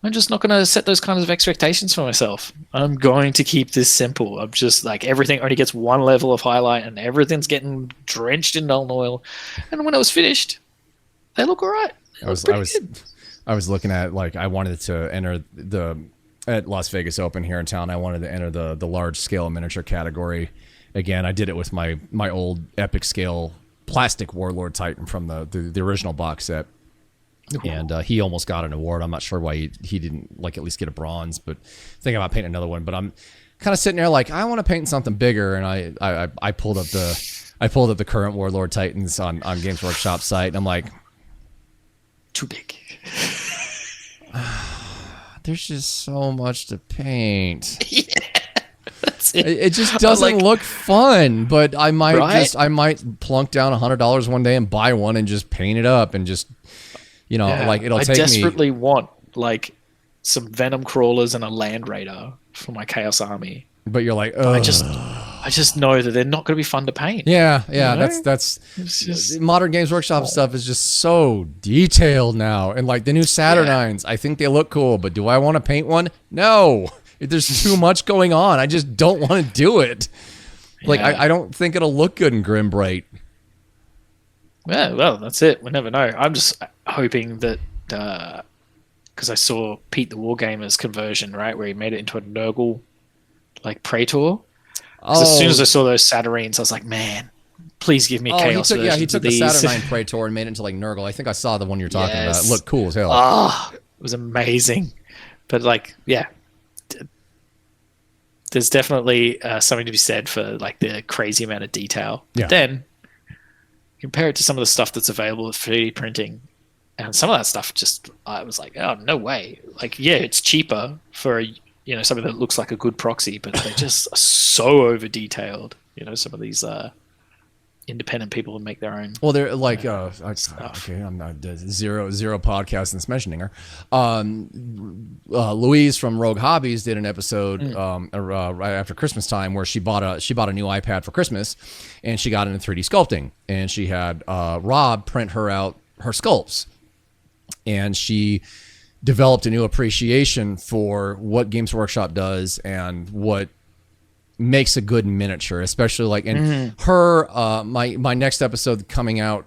I'm just not going to set those kinds of expectations for myself. I'm going to keep this simple. I'm just like, everything only gets one level of highlight and everything's getting drenched in Nuln Oil. And when it was finished, they look all right. I was looking at, like, I wanted to enter at Las Vegas Open here in town, I wanted to enter the large scale miniature category. Again, I did it with my old epic scale plastic Warlord Titan from the original box set. And he almost got an award. I'm not sure why he didn't like at least get a bronze, but thinking about painting another one. But I'm kind of sitting there like, I want to paint something bigger, and I pulled up the current Warlord Titans on Games Workshop site, and I'm like, too big. There's just so much to paint. Yeah, It just doesn't look fun. But I might plunk down $100 one day and buy one and just paint it up and just, like it'll take me. I desperately want like some venom crawlers and a land raider for my Chaos Army. But you're like, oh. I just know that they're not going to be fun to paint. Yeah. That's just, modern Games Workshop stuff is just so detailed now. And like the new Saturnines, I think they look cool, but do I want to paint one? No. There's too much going on. I just don't want to do it. Like I don't think it'll look good in Grim Bright. Yeah, well, that's it. We'll never know. I'm just hoping that because I saw Pete the Wargamer's conversion, right, where he made it into a Nurgle like Praetor. As soon as I saw those Saturnines, I was like, man, please give me Chaos versions. He took the Saturnine Praetor and made it into like Nurgle. I think I saw the one you're talking about. It looked cool as hell. Oh, it was amazing. But like, there's definitely something to be said for like the crazy amount of detail. Yeah. But then compare it to some of the stuff that's available with 3D printing, and some of that stuff just, I was like, oh, no way. Like, yeah, it's cheaper for something that looks like a good proxy, but they just are so over detailed. Some of these independent people who make their own. Well, they're like stuff. Okay, I'm not zero podcast and mentioning her. Louise from Rogue Hobbies did an episode right after Christmas time where she bought a new iPad for Christmas, and she got into 3D sculpting, and she had Rob print her out her sculpts, and she developed a new appreciation for what Games Workshop does and what makes a good miniature, especially like her my next episode coming out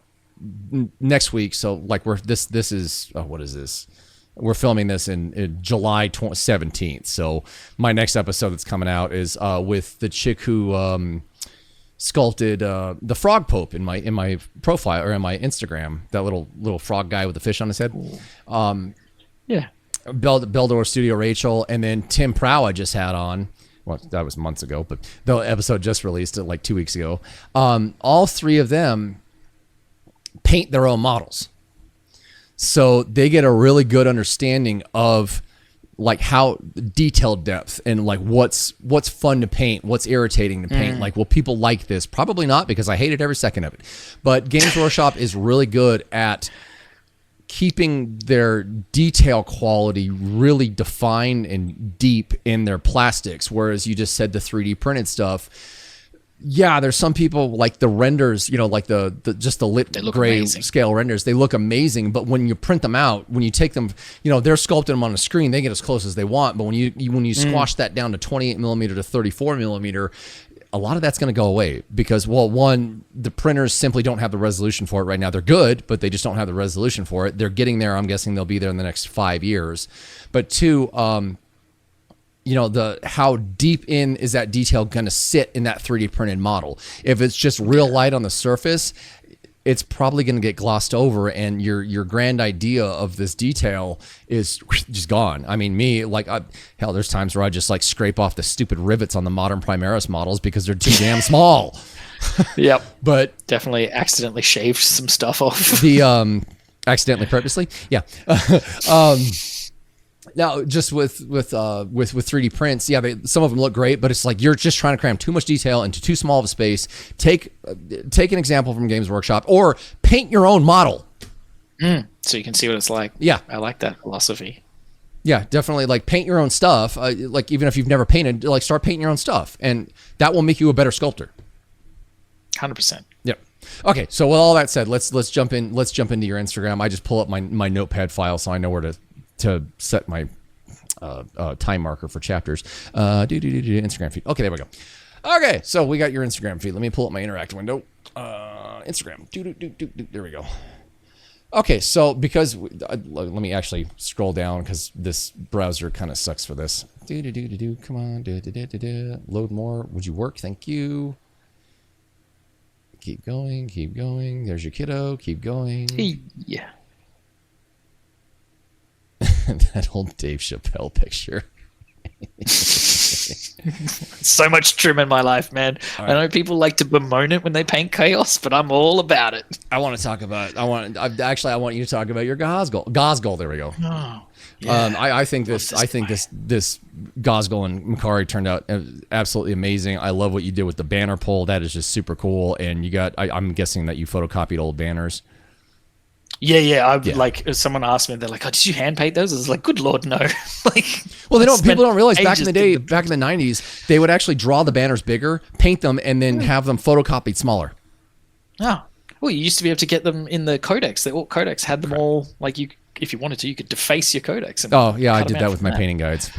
next week. So like this is what is this? We're filming this in July 17th. So my next episode that's coming out is with the chick who sculpted the Frog Pope in my profile or in my Instagram. That little frog guy with the fish on his head. Beldor Studio Rachel, and then Tim Prow I just had on. Well, that was months ago, but the episode just released it like 2 weeks ago. All three of them paint their own models, so they get a really good understanding of like how detailed depth and like what's fun to paint, what's irritating to paint. Like, will people like this? Probably not, because I hated every second of it. But Games Workshop is really good at keeping their detail quality really defined and deep in their plastics, whereas you just said the 3D printed stuff. Yeah, there's some people like the renders, like the lit gray scale renders, they look amazing, but when you print them out, when you take them, they're sculpting them on a screen, they get as close as they want, but when you squash that down to 28 millimeter to 34 millimeter, a lot of that's going to go away because, well, one, the printers simply don't have the resolution for it right now. They're good, but they just don't have the resolution for it. They're getting there. I'm guessing they'll be there in the next 5 years. But two, how deep in is that detail going to sit in that 3D printed model? If it's just real light on the surface, it's probably going to get glossed over, and your grand idea of this detail is just gone. I mean, there's times where I just like scrape off the stupid rivets on the modern Primaris models because they're too damn small. Yep. But definitely accidentally shaved some stuff off. Accidentally, purposely, yeah. Now, just with 3D prints, some of them look great, but it's like you're just trying to cram too much detail into too small of a space. Take an example from Games Workshop, or paint your own model. So you can see what it's like. Yeah. I like that philosophy. Yeah, definitely. Like, paint your own stuff. Like, even if you've never painted, like, start painting your own stuff, and that will make you a better sculptor. 100%. Yep. Okay, so with all that said, let's jump into your Instagram. I just pull up my notepad file so I know where to set my time marker for chapters. Instagram feed. Okay, there we go. Okay, so we got your Instagram feed. Let me pull up my interact window. Instagram. There we go. Okay, so because let me actually scroll down because this browser kind of sucks for this. Come on. Load more. Would you work? Thank you. Keep going. There's your kiddo. Keep going. Yeah. That old Dave Chappelle picture. So much trim in my life, man. Right. I know people like to bemoan it when they paint chaos, but I'm all about it. I want you to talk about your Gosgold. Gosgold, there we go. Oh. Yeah. I think this Gosgol and Makari turned out absolutely amazing. I love what you did with the banner pole. That is just super cool. And you got, I'm guessing that you photocopied old banners. Yeah. Like, if someone asked me, they're like, "Oh, did you hand paint those?" I was like, "Good Lord, no!" Like, well, people don't realize back in the day, back in the '90s, they would actually draw the banners bigger, paint them, and then have them photocopied smaller. Oh, well, you used to be able to get them in the codex. The Orc Codex had them all. Like, you, if you wanted to, you could deface your codex. And I did that with my painting guides.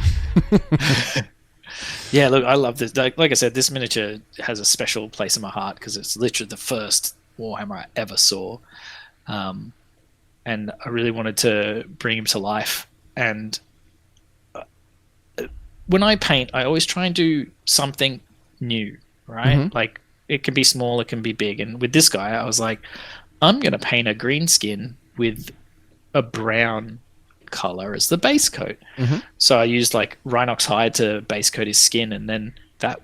Yeah, look, I love this. Like I said, this miniature has a special place in my heart because it's literally the first Warhammer I ever saw. And I really wanted to bring him to life. And when I paint, I always try and do something new, right? Mm-hmm. Like, it can be small, it can be big. And with this guy, I was like, I'm going to paint a green skin with a brown color as the base coat. Mm-hmm. So I used like Rhinox hide to base coat his skin, and then that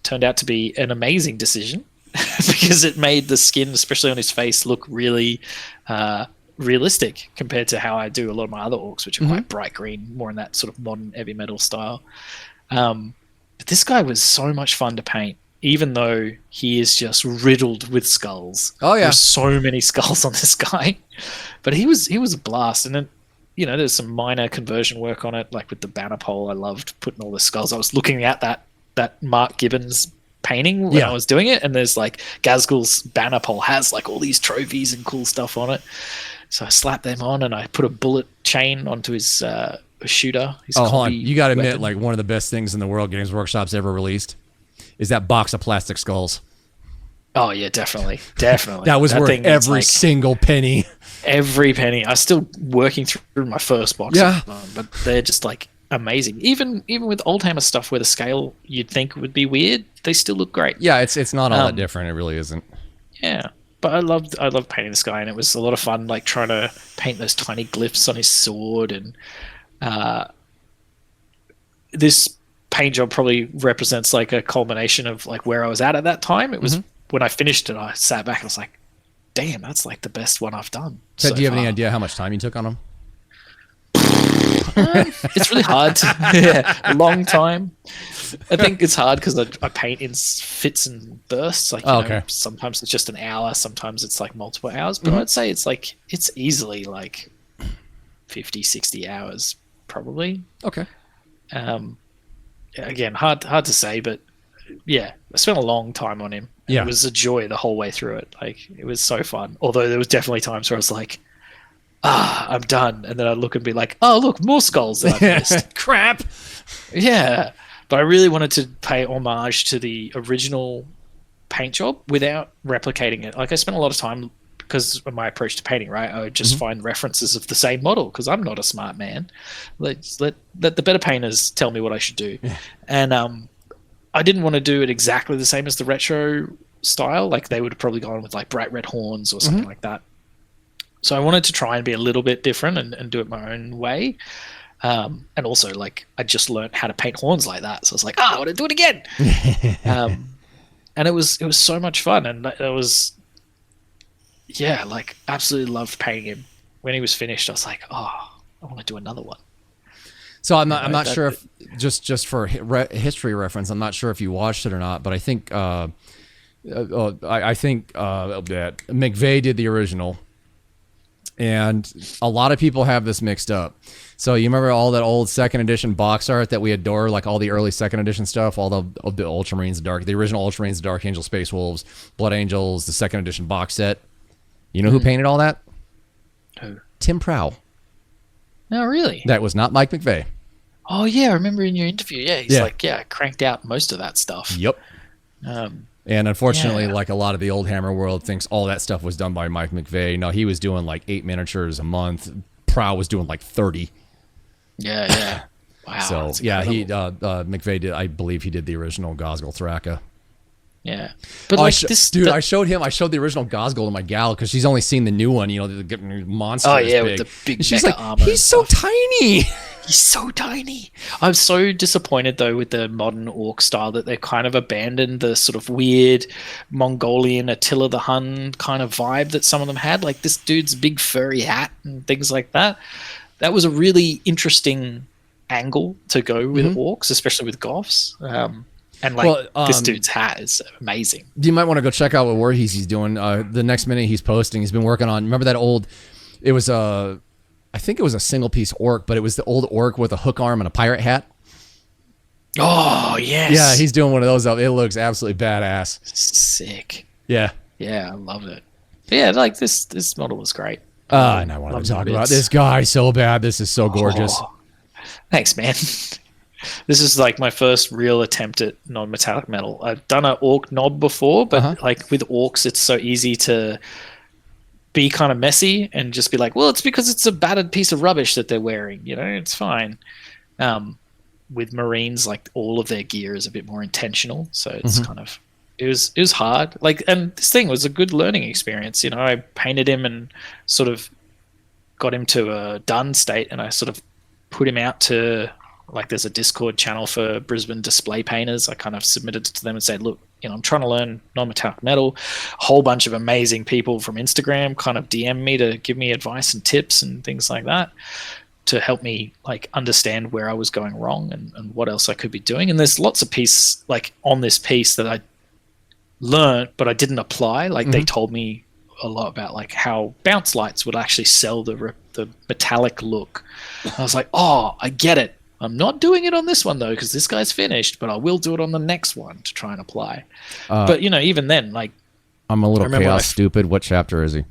turned out to be an amazing decision because it made the skin, especially on his face, look really realistic compared to how I do a lot of my other orcs, which are quite bright green, more in that sort of modern heavy metal style. But this guy was so much fun to paint, even though he is just riddled with skulls. Oh yeah, there's so many skulls on this guy, but he was a blast. And then, you know, there's some minor conversion work on it, like with the banner pole. I loved putting all the skulls. I was looking at that Mark Gibbons painting when I was doing it, and there's like Gazgul's banner pole has like all these trophies and cool stuff on it. So I slapped them on, and I put a bullet chain onto his shooter. Hold on. You got to admit, like, one of the best things in the world Games Workshop's ever released is that box of plastic skulls. Oh yeah, definitely. That was worth every single penny. Every penny. I'm still working through my first box. Yeah, but they're just like amazing. Even with Oldhammer stuff, where the scale you'd think would be weird, they still look great. Yeah, it's not all that different. It really isn't. Yeah. But I loved painting this guy, and it was a lot of fun, like trying to paint those tiny glyphs on his sword. And this paint job probably represents like a culmination of like where I was at that time. It was when I finished it, I sat back and was like, "Damn, that's like the best one I've done." So do you have any idea how much time you took on him? It's really hard. A long time. I think it's hard because I paint in fits and bursts. Like, you know, sometimes it's just an hour, sometimes it's like multiple hours. But I'd say it's easily like 50, 60 hours probably. Okay. Again, hard to say, but yeah, I spent a long time on him. Yeah. It was a joy the whole way through it. Like, it was so fun. Although there was definitely times where I was like, I'm done. And then I'd look and be like, oh, look, more skulls that I missed. Crap. Yeah. But I really wanted to pay homage to the original paint job without replicating it. Like, I spent a lot of time, because of my approach to painting, right? I would just find references of the same model, because I'm not a smart man. Let the better painters tell me what I should do. Yeah. And I didn't want to do it exactly the same as the retro style. Like, they would have probably gone with like bright red horns or something like that. So I wanted to try and be a little bit different and do it my own way. And also, like, I just learned how to paint horns like that. So I was like, I want to do it again. And it was so much fun. And it was, like, absolutely loved painting him. When he was finished, I was like, I want to do another one. So I'm not sure if, just for history reference, I'm not sure if you watched it or not, but I think that McVeigh did the original. And a lot of people have this mixed up. So you remember all that old second edition box art that we adore, like all the early second edition stuff, all the Ultramarines, the original Ultramarines, the Dark Angel, Space Wolves, Blood Angels, the second edition box set. You know who painted all that? Who? Tim Prow. No, really? That was not Mike McVeigh. Oh yeah, I remember in your interview. Yeah, he's like, I cranked out most of that stuff. Yep. And unfortunately, like a lot of the Oldhammer world thinks all that stuff was done by Mike McVeigh. No, he was doing like 8 miniatures a month. Prow was doing like 30. Yeah. Wow. So yeah, McVeigh did. I believe he did the original Gosgol Thraka. Yeah, but I showed the original Gosgol to my gal because she's only seen the new one. You know, the monster. Oh yeah, with the big. She's like, he's so tiny. He's so tiny. I'm so disappointed though with the modern orc style that they've kind of abandoned the sort of weird Mongolian Attila the Hun kind of vibe that some of them had. Like this dude's big furry hat and things like that. that was a really interesting angle to go with orcs, especially with goths. And this dude's hat is amazing. You might want to go check out what Voorhees he's doing. The next minute he's posting, he's been working on. Remember that old? It was I think it was a single piece orc, but it was the old orc with a hook arm and a pirate hat. Oh yes. Yeah, he's doing one of those. It looks absolutely badass. Sick. Yeah. Yeah, I love it. But yeah, like this model was great. And I want to talk about this guy so bad. This is so gorgeous. Oh, thanks, man. This is like my first real attempt at non-metallic metal. I've done an orc knob before, but like with orcs, it's so easy to be kind of messy and just be like, well, it's because it's a battered piece of rubbish that they're wearing. You know, it's fine. With Marines, like all of their gear is a bit more intentional, so it's kind of it was hard. Like, and this thing was a good learning experience. You know, I painted him and sort of got him to a done state, and I sort of put him out to. Like there's a Discord channel for Brisbane display painters. I kind of submitted to them and said, look, you know, I'm trying to learn non-metallic metal. A whole bunch of amazing people from Instagram kind of DM me to give me advice and tips and things like that to help me like understand where I was going wrong and what else I could be doing. And there's lots of pieces like on this piece that I learned, but I didn't apply. Like they told me a lot about like how bounce lights would actually sell the metallic look. I was like, oh, I get it. I'm not doing it on this one, though, because this guy's finished, but I will do it on the next one to try and apply. But, you know, even then, like... I'm a little chaos stupid. What chapter is he?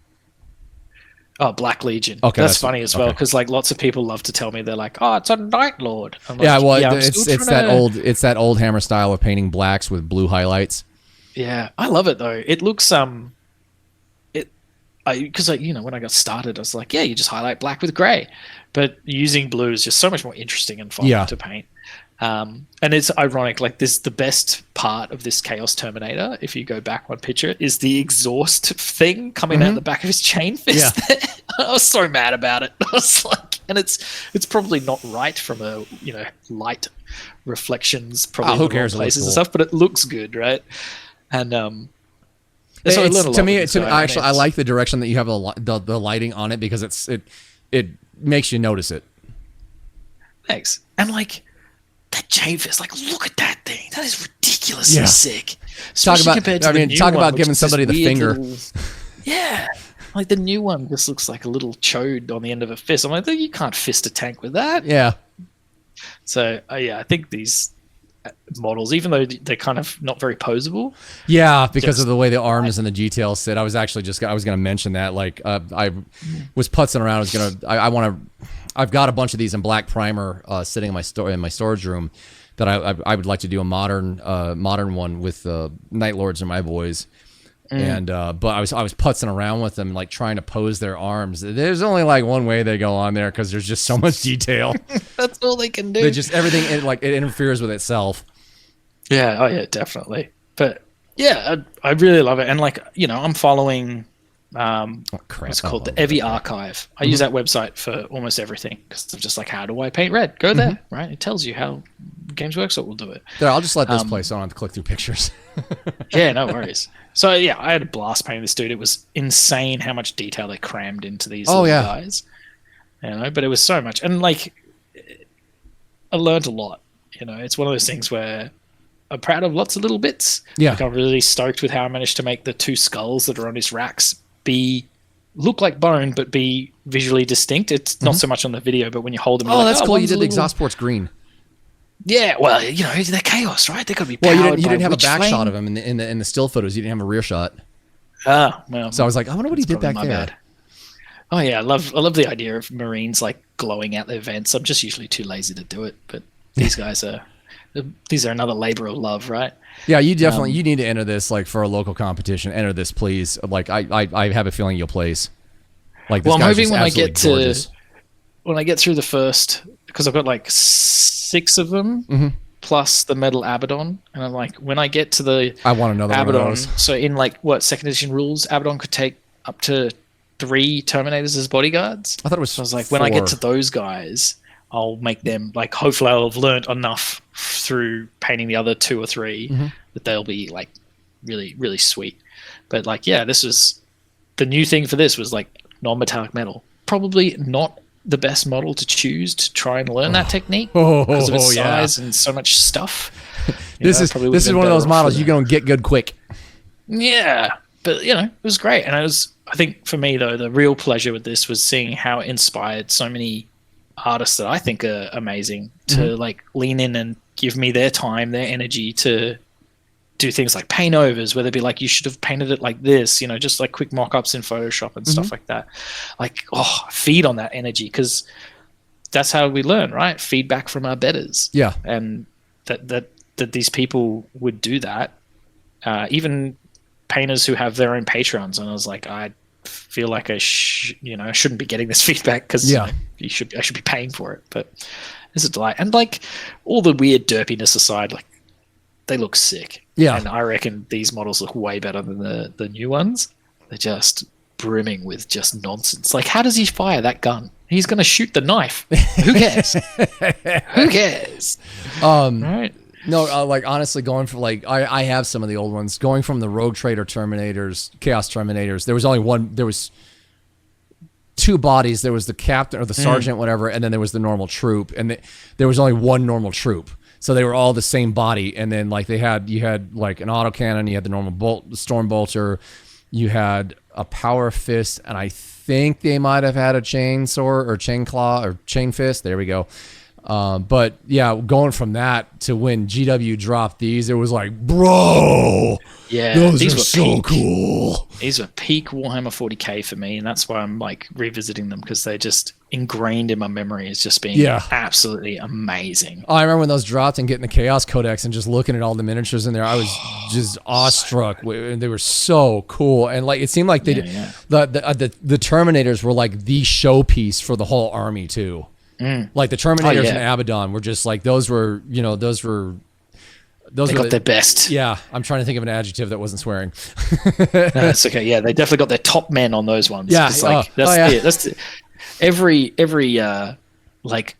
Oh, Black Legion. Okay, that's funny as well, because like lots of people love to tell me, they're like, oh, it's a Night Lord. Like, yeah, well, it's that old Hammer style of painting blacks with blue highlights. Yeah, I love it, though. It looks... Because you know, when I got started, I was like, yeah, you just highlight black with gray, but using blue is just so much more interesting and fun to paint. And it's ironic, like this, the best part of this Chaos Terminator, if you go back one picture, is the exhaust thing coming out the back of his chain fist. Yeah. I was so mad about it. I was like, and it's probably not right from a, you know, light reflections probably in the wrong places and stuff, but it looks good, right? And so to me, actually, I like the direction that you have the lighting on it because it makes you notice it. Thanks. And like that chain fist, like look at that thing. That is ridiculously sick. Talk about giving somebody the finger. Yeah, like the new one just looks like a little chode on the end of a fist. I'm like, you can't fist a tank with that. Yeah. So I think these models, even though they're kind of not very posable. Yeah, because of the way the arms and the details sit. I was going to mention that. Like, I was putzing around. I've got a bunch of these in black primer sitting in my storage room that I would like to do a modern one with Night Lords and my boys. And but I was putzing around with them, like trying to pose their arms. There's only like one way they go on there because there's just so much detail. That's all they can do. Just everything it interferes with itself. Yeah, oh yeah, definitely. But yeah, I really love it. And like, you know, I'm following what's called the Evi Archive. I use that website for almost everything because I'm just like, how do I paint red? Go there, right? It tells you how Games Workshop will do it. There, I'll just let this play so I don't have to click through pictures. Yeah, no worries. So yeah, I had a blast painting this dude. It was insane how much detail they crammed into these guys. You know, but it was so much, and like, I learned a lot. You know, it's one of those things where I'm proud of lots of little bits. Yeah, like I'm really stoked with how I managed to make the two skulls that are on his racks look like bone, but be visually distinct. It's not so much on the video, but when you hold them, oh, that's cool. You did the exhaust ports green. Yeah, well, you know, they're chaos, right? They got to be powered. Well, you didn't have a back shot of him in the still photos. You didn't have a rear shot. Oh, well. So I was like, I wonder what he did back there. Bad. Oh yeah, I love the idea of Marines like glowing out their vents. I'm just usually too lazy to do it, but these guys are another labor of love, right? Yeah, you definitely you need to enter this like for a local competition. Enter this, please. Like I have a feeling you'll place. Like this. Well, I'm hoping when I get through the first, because I've got like 6 of them plus the metal Abaddon, and I'm like, when I get to the I want another Abaddon. One of those. So in like second edition rules, Abaddon could take up to 3 Terminators as bodyguards. I thought it was. So I was like, 4. When I get to those guys, I'll make them like. Hopefully, I'll have learned enough through painting the other 2 or 3 that they'll be like really, really sweet. But like, yeah, this was the new thing for this was like non-metallic metal. Probably not the best model to choose to try and learn that technique because of its size and so much stuff. This is one of those models you're going to get good quick. Yeah, but it was great. And I think for me though, the real pleasure with this was seeing how it inspired so many artists that I think are amazing to like lean in and give me their time, their energy to do things like paint overs, where they'd be like, you should have painted it like this, just like quick mock-ups in Photoshop and stuff like that. Like, feed on that energy, because that's how we learn, right? Feedback from our betters. Yeah. And that these people would do that. Even painters who have their own Patreons. And I was like, I feel like I shouldn't be getting this feedback, because I should be paying for it. But it's a delight. And like all the weird derpiness aside, like they look sick. Yeah. And I reckon these models look way better than the new ones. They're just brimming with just nonsense. Like, how does he fire that gun? He's going to shoot the knife. Who cares? Who cares? Right? No, like honestly, going for like I have some of the old ones. Going from the Rogue Trader Terminators, Chaos Terminators. There was only one. There was two bodies. There was the captain or the sergeant, whatever, and then there was the normal troop. And there was only one normal troop. So they were all the same body, and then like you had like an autocannon, you had the normal storm bolter, you had a power fist, and I think they might have had a chain sword or chain claw or chain fist. There we go. But yeah, going from that to when GW dropped these, it was like, bro, those are so cool. These were peak Warhammer 40k for me, and that's why I'm like revisiting them, because they just ingrained in my memory as just being absolutely amazing. I remember when those dropped and getting the Chaos Codex and just looking at all the miniatures in there, I was just awestruck. They were so cool, and like it seemed like the Terminators were like the showpiece for the whole army too. Like the Terminators and Abaddon were just like those were their best. Yeah, I'm trying to think of an adjective that wasn't swearing. That's okay. Yeah, they definitely got their top men on those ones. Yeah, that's every like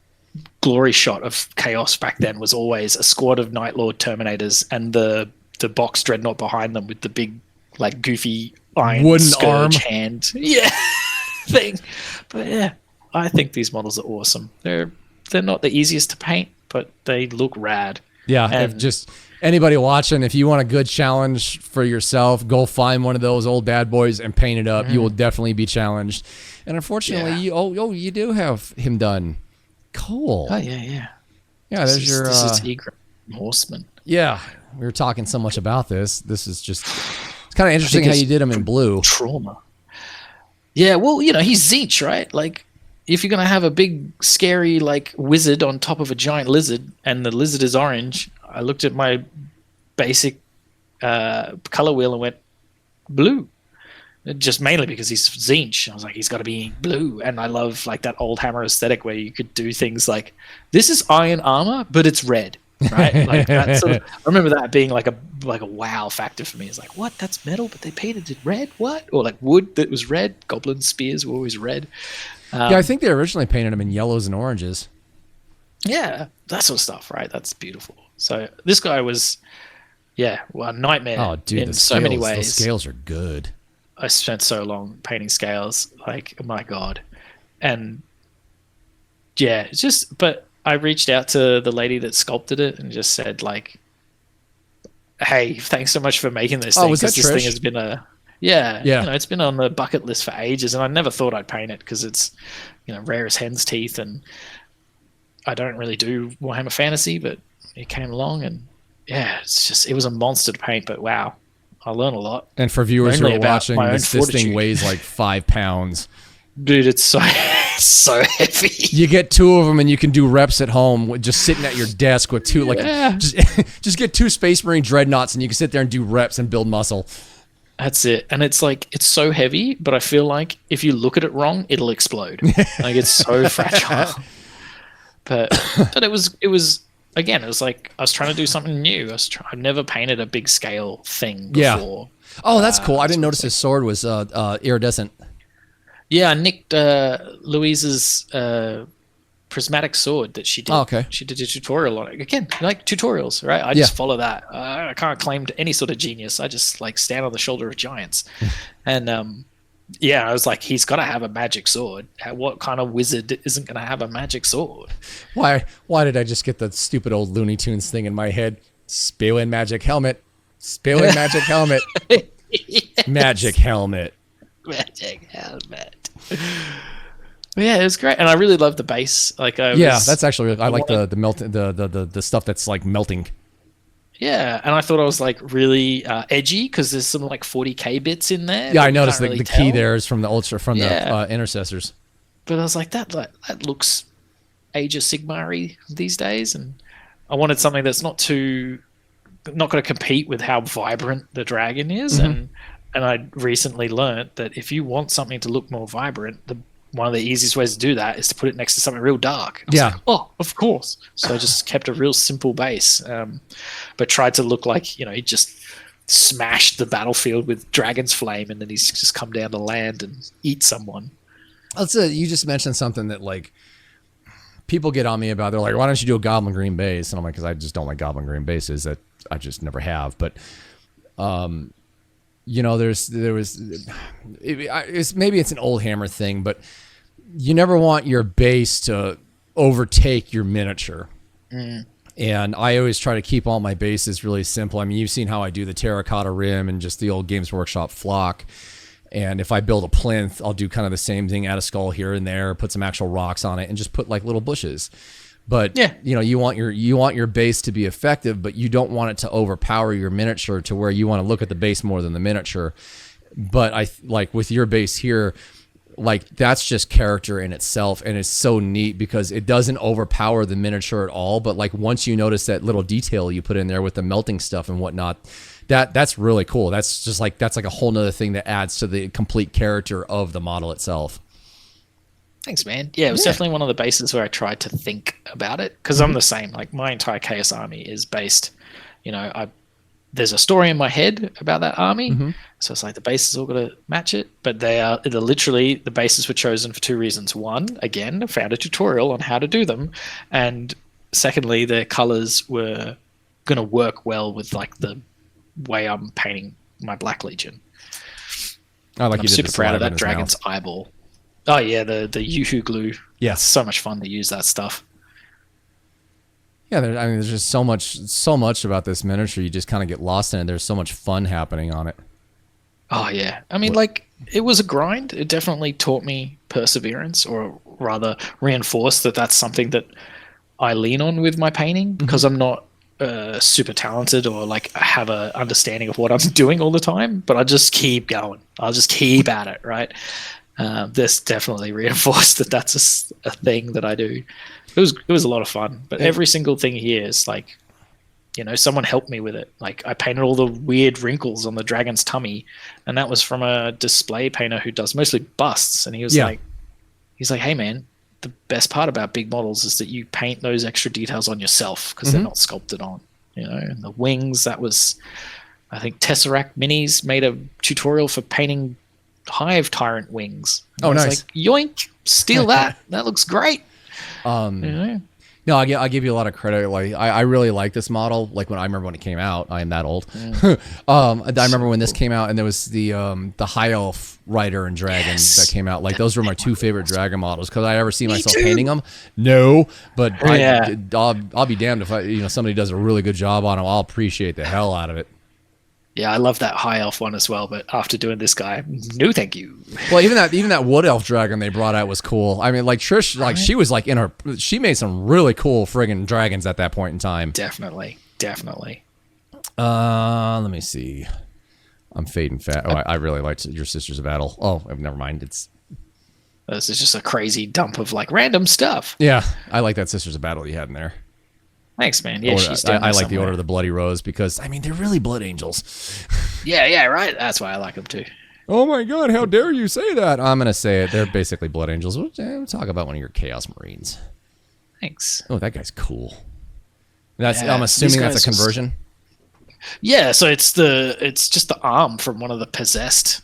glory shot of Chaos back then was always a squad of Night Lord Terminators and the box dreadnought behind them with the big like goofy iron wooden arm hand thing. But yeah, I think these models are awesome. They're not the easiest to paint, but they look rad. Yeah, and if just anybody watching, if you want a good challenge for yourself, go find one of those old bad boys and paint it up. You will definitely be challenged. And unfortunately, you do have him done. Cool. Oh yeah. Yeah, this is Egret Horseman. Yeah, we were talking so much about this. This is just it's kind of interesting how you did him in blue. Trauma. Yeah, well, he's Tzeentch, right? Like, if you're going to have a big, scary, like, wizard on top of a giant lizard, and the lizard is orange, I looked at my basic color wheel and went, blue. Just mainly because he's Tzeentch. I was like, he's got to be blue. And I love, like, that Oldhammer aesthetic where you could do things like, this is iron armor, but it's red, right? Like, that sort of, I remember that being like a wow factor for me. It's like, what? That's metal, but they painted it red? What? Or, like, wood that was red. Goblin spears were always red. I think they originally painted them in yellows and oranges. Yeah, that sort of stuff, right? That's beautiful. So this guy was, a nightmare. Oh, dude, in so many ways. The scales are good. I spent so long painting scales, like, oh my God. And yeah, it's just, but I reached out to the lady that sculpted it and just said, like, hey, thanks so much for making this thing. Was that this Trish? thing has been yeah. It's been on the bucket list for ages, and I never thought I'd paint it because it's, rare as hen's teeth, and I don't really do Warhammer Fantasy, but it came along, and yeah, it was a monster to paint, but wow, I learned a lot. And for viewers who are watching, this thing weighs like 5 pounds. Dude, it's so heavy. You get 2 of them and you can do reps at home, just sitting at your desk with 2, just get 2 Space Marine dreadnoughts and you can sit there and do reps and build muscle. That's it. And it's like, it's so heavy, but I feel like if you look at it wrong, it'll explode. Like, it's so fragile. But it was again, it was like I was trying to do something new. I've never painted a big scale thing before. Yeah. Oh, that's cool. I didn't notice his sword was iridescent. Yeah, I nicked Louise's prismatic sword that she did. Oh, okay. She did a tutorial on it. Again, like tutorials, right? I just follow that. I can't claim to any sort of genius. I just like stand on the shoulder of giants. And Yeah, I was like, he's got to have a magic sword. What kind of wizard isn't going to have a magic sword? Why did I just get the stupid old Looney Tunes thing in my head? Spewing magic helmet. Spewing magic helmet. Yes. Magic helmet. Magic helmet. Yeah, it was great, and I really loved the base. That's actually I like the melt the stuff that's like melting. Yeah, and I thought I was like really edgy because there's some like 40k bits in there. Yeah, I noticed the key there is from the intercessors. But I was like, that looks Age of Sigmar-y these days, and I wanted something that's not going to compete with how vibrant the dragon is. Mm-hmm. And I recently learned that if you want something to look more vibrant, one of the easiest ways to do that is to put it next to something real dark. I was like, oh, of course. So I just kept a real simple base, but tried to look like, he just smashed the battlefield with dragon's flame, and then he's just come down to land and eat someone. You just mentioned something that like people get on me about. They're like, why don't you do a goblin green base? And I'm like, because I just don't like goblin green bases. That I just never have. But maybe it's an Oldhammer thing, but you never want your base to overtake your miniature. And I always try to keep all my bases really simple. I mean, you've seen how I do the terracotta rim and just the old Games Workshop flock. And if I build a plinth, I'll do kind of the same thing, add a skull here and there, put some actual rocks on it, and just put like little bushes. But you want your base to be effective, but you don't want it to overpower your miniature to where you want to look at the base more than the miniature. But I like with your base here, like that's just character in itself, and it's so neat because it doesn't overpower the miniature at all. But like once you notice that little detail you put in there with the melting stuff and whatnot, that's really cool. That's like a whole nother thing that adds to the complete character of the model itself. Thanks, man. Yeah, it was definitely one of the bases where I tried to think about it, because I'm the same. Like my entire Chaos army is based, there's a story in my head about that army. So it's like the bases all got to match it, but they're literally, the bases were chosen for two reasons. One, again, I found a tutorial on how to do them. And secondly, their colors were going to work well with like the way I'm painting my Black Legion. I'm super proud of that dragon's eyeball. Oh yeah, the Yoo-hoo glue. Yeah, it's so much fun to use that stuff. Yeah, there's just so much about this miniature. You just kind of get lost in it. There's so much fun happening on it. Oh yeah, I mean, like it was a grind. It definitely taught me perseverance, or rather, reinforced that that's something that I lean on with my painting, because I'm not super talented or like have a understanding of what I'm doing all the time. But I just keep going. I'll just keep at it, right? This definitely reinforced that that's a thing that I do. It was a lot of fun, but every single thing here is like, someone helped me with it. Like I painted all the weird wrinkles on the dragon's tummy, and that was from a display painter who does mostly busts. And he was like, hey man, the best part about big models is that you paint those extra details on yourself because they're not sculpted on, and the wings, that was, I think Tesseract Minis made a tutorial for painting Hive Tyrant wings. Oh, nice. Like, yoink, steal that. That looks great. No, I give you a lot of credit. Like I really like this model. Like when I remember when it came out, I am that old. I remember when this came out, and there was the High Elf Rider and Dragon that came out. Like those were my two favorite dragon models. Could I ever see myself painting them? No, but I'll be damned if somebody does a really good job on them. I'll appreciate the hell out of it. Yeah, I love that High Elf one as well, but after doing this guy, no thank you. Well, even that Wood Elf dragon they brought out was cool. I mean, like Trish, like she was like she made some really cool friggin' dragons at that point in time. Definitely. Let me see. I'm fading fat. Oh, I really liked your Sisters of Battle. Oh, never mind. This is just a crazy dump of like random stuff. Yeah, I like that Sisters of Battle you had in there. Thanks, man. Yeah, she's down I like the Order of the Bloody Rose because, I mean, they're really blood angels. Yeah, right. That's why I like them too. Oh my God, how dare you say that? I'm going to say it. They're basically blood angels. We'll talk about one of your Chaos Marines. Thanks. Oh, that guy's cool. I'm assuming that's a conversion? Yeah, so it's just the arm from one of the possessed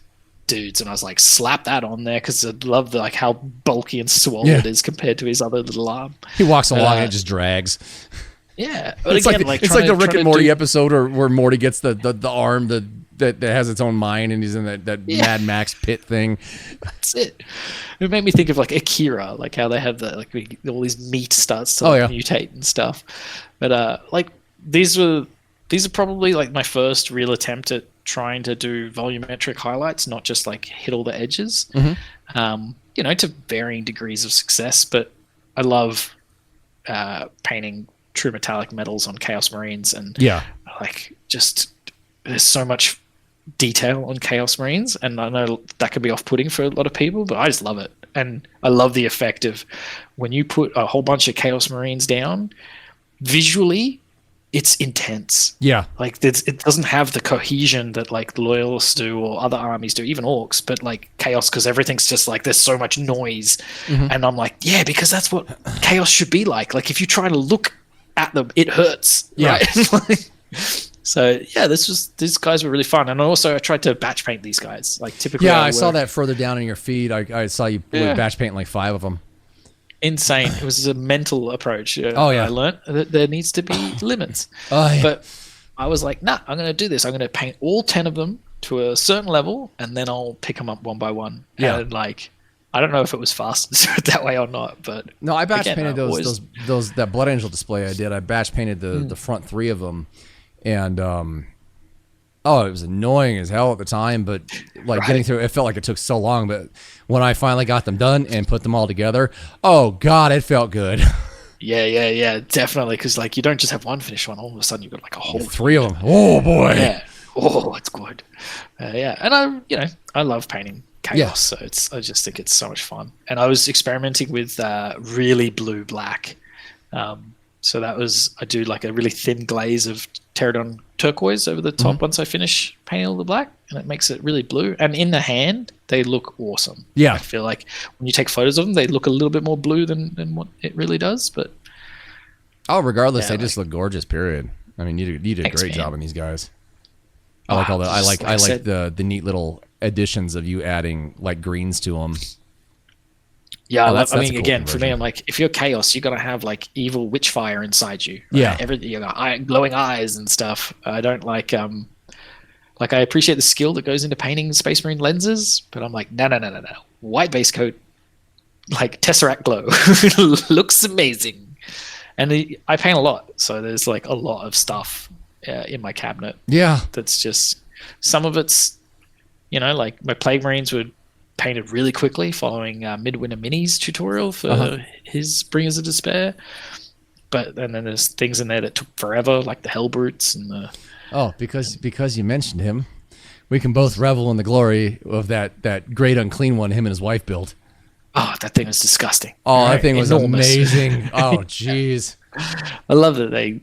dudes, and I was like, slap that on there because I love how bulky and swollen it is compared to his other little arm. He walks along and it just drags. Yeah, but it's again, like the Rick and Morty episode where Morty gets the arm, the that has its own mind, and he's in that Mad Max pit thing. That's it. It made me think of like Akira, like how they have all these meat starts to mutate and stuff. But like these are probably like my first real attempt at trying to do volumetric highlights, not just like hit all the edges. To varying degrees of success. But I love painting true metallic metals on Chaos Marines, and like just there's so much detail on Chaos Marines, and I know that can be off-putting for a lot of people, but I just love it. And I love the effect of when you put a whole bunch of Chaos Marines down, visually it's intense. Like it doesn't have the cohesion that like the Loyalists do or other armies do, even Orcs, but like Chaos, because everything's just like there's so much noise. And I'm like, because that's what Chaos should be like. Like if you try to look at them, it hurts. Right? So these guys were really fun. And also I tried to batch paint these guys. Like typically I saw that further down in your feed. I saw you batch paint like 5 of them. Insane. It was a mental approach. I learned that there needs to be limits. But I was like, nah, I'm going to do this. I'm going to paint all 10 of them to a certain level, and then I'll pick them up one by one. And like, I don't know if it was fast to do it that way or not, but no, I batch painted those that Blood Angel display I did. I batch painted the front 3 of them. And it was annoying as hell at the time, but like getting through it felt like it took so long. But when I finally got them done and put them all together, oh god, it felt good. Yeah, definitely. Because like you don't just have one finished one; all of a sudden you've got like a whole 3 of them. Oh boy, it's good. And I love painting Chaos, so I just think it's so much fun. And I was experimenting with really blue black. So I do like a really thin glaze of Pterodon turquoise over the top once I finish painting all the black, and it makes it really blue. And in the hand, they look awesome. I feel like when you take photos of them, they look a little bit more blue than what it really does. But regardless, they just look gorgeous. Period. I mean, you did a great job on these guys. I like all the I like the neat little additions of you adding like greens to them. Yeah, I mean, again, for me, I'm like, if you're Chaos, you're gonna have like evil witchfire inside you. Right? Everything, you got glowing eyes and stuff. I don't like I appreciate the skill that goes into painting Space Marine lenses, but I'm like, no. White base coat, like Tesseract glow, looks amazing. And I paint a lot, so there's like a lot of stuff in my cabinet. That's just some of it's, like my Plague Marines would painted really quickly following Midwinter Mini's tutorial for his Bringers of Despair. But then there's things in there that took forever, like the Hellbrutes and the... because you mentioned him, we can both revel in the glory of that great unclean one him and his wife built. Oh, that thing was disgusting. Oh, that thing was amazing. Oh, jeez. I love that they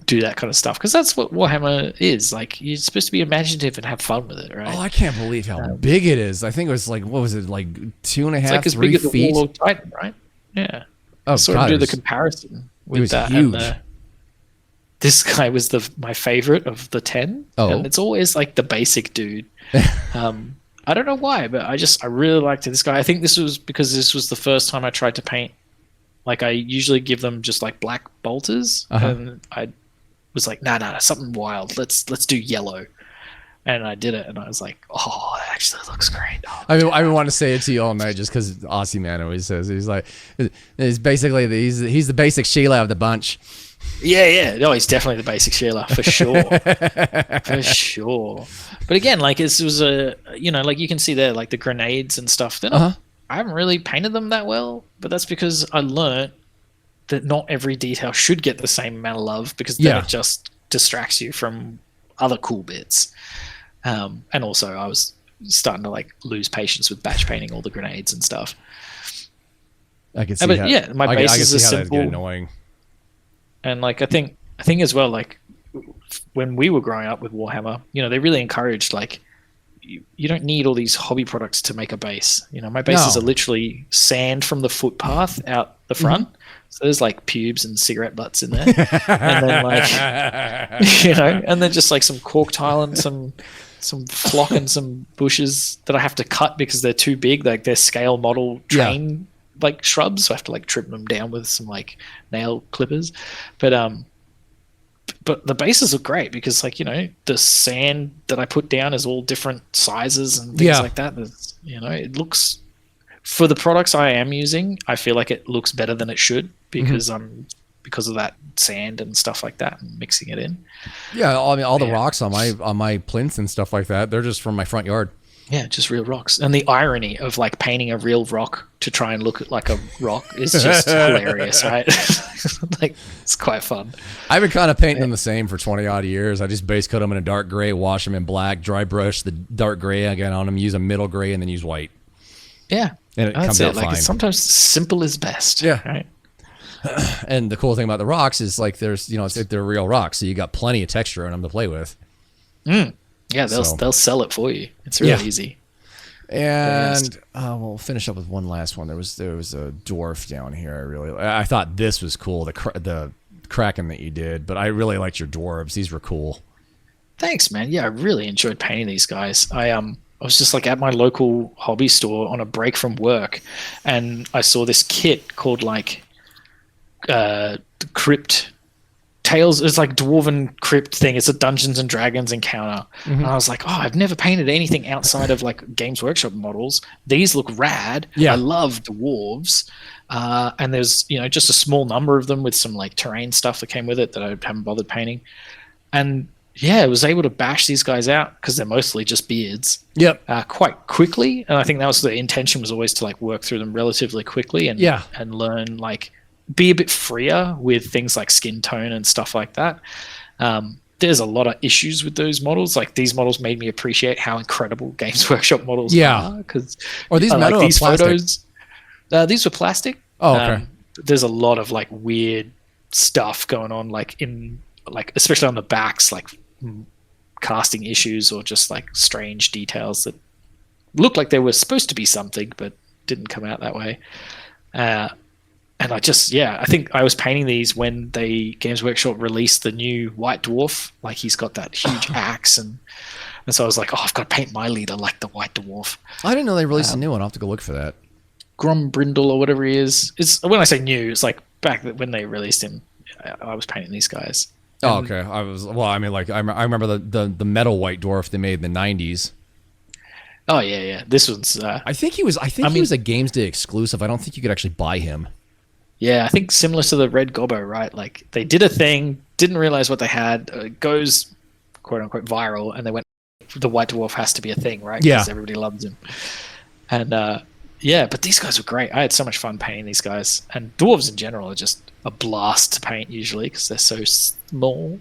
do that kind of stuff, because that's what Warhammer is. Like, you're supposed to be imaginative and have fun with it, right? Oh, I can't believe how big it is. I think it was like, what was it, like 2.5, like 3 feet? It's big as the Warlord Titan, right? Yeah. Oh, sort of do the comparison with that. Huge. And this guy was my favorite of the 10. And it's always like the basic dude. I don't know why, but I really liked this guy. I think this was because this was the first time I tried to paint. Like, I usually give them just like black bolters, and I was like, nah, something wild. Let's do yellow. And I did it, and I was like, oh, that actually looks great. Oh, I've been wanting to say it to you all night, just because Aussie Man always says he's like, he's basically he's the basic Sheila of the bunch. Yeah. No, he's definitely the basic Sheila for sure, for sure. But again, like it was like you can see there, like the grenades and stuff. They're not. I haven't really painted them that well, but that's because I learned that not every detail should get the same amount of love, because then it just distracts you from other cool bits. And also I was starting to like lose patience with batch painting all the grenades and stuff. I can see that. My bases are simple. Annoying. And like I think as well, like when we were growing up with Warhammer, they really encouraged like you don't need all these hobby products to make a base. My bases are literally sand from the footpath out the front. So there's like pubes and cigarette butts in there. And then like, and then just like some cork tile and some flock and some bushes that I have to cut because they're too big. Like they're scale model train like shrubs. So I have to like trim them down with some like nail clippers. But but the bases are great because, like, you know, the sand that I put down is all different sizes and things like that. There's, you know, it looks, for the products I am using, I feel like it looks better than it should because because of that sand and stuff like that and mixing it in. Yeah, I mean, all the rocks on my plinths and stuff like that, they're just from my front yard. Yeah, just real rocks. And the irony of like painting a real rock to try and look like a rock is just hilarious, right? Like, it's quite fun. I've been kind of painting them the same for 20 odd years. I just base coat them in a dark gray, wash them in black, dry brush the dark gray again on them, use a middle gray, and then use white. Yeah. And it comes out like, fine. Sometimes simple is best. Yeah. Right. And the cool thing about the rocks is like there's, you know, they're real rocks, so you got plenty of texture in them to play with. Yeah, they'll sell it for you. It's really easy. And we'll finish up with one last one. There was a dwarf down here. I thought this was cool, the Kraken that you did, but I really liked your dwarves. These were cool. Thanks, man. Yeah, I really enjoyed painting these guys. I was just like at my local hobby store on a break from work, and I saw this kit called like Crypt Tales. It's like Dwarven Crypt thing. It's a Dungeons and Dragons encounter. And I was like, oh, I've never painted anything outside of like Games Workshop models. These look rad. I love dwarves. And there's, you know, just a small number of them with some like terrain stuff that came with it that I haven't bothered painting. And yeah, I was able to bash these guys out because they're mostly just beards. Quite quickly. And I think that was the intention, was always to like work through them relatively quickly and learn, like, be a bit freer with things like skin tone and stuff like that. There's a lot of issues with those models. Like, these models made me appreciate how incredible Games Workshop models are. Because these metal like these or plastic? photos, these were plastic. Oh, okay. There's a lot of like weird stuff going on, like in like especially on the backs, like casting issues or just like strange details that looked like they were supposed to be something but didn't come out that way. And I just, I think I was painting these when Games Workshop released the new White Dwarf. Like, he's got that huge axe, and so I was like, oh, I've got to paint my leader like the White Dwarf. I didn't know they released a new one. I'll have to go look for that. Grombrindle or whatever he is. It's, when I say new, it's like back when they released him, I was painting these guys. Oh, okay. I remember the metal White Dwarf they made in the 90s. Oh yeah. This one's. I think he was a Games Day exclusive. I don't think you could actually buy him. Yeah, I think similar to the Red Gobbo, right? Like, they did a thing, didn't realize what they had. It goes, quote unquote, viral, and they went, the White Dwarf has to be a thing, right? Because everybody loves him. And but these guys were great. I had so much fun painting these guys. And dwarves in general are just a blast to paint usually because they're so small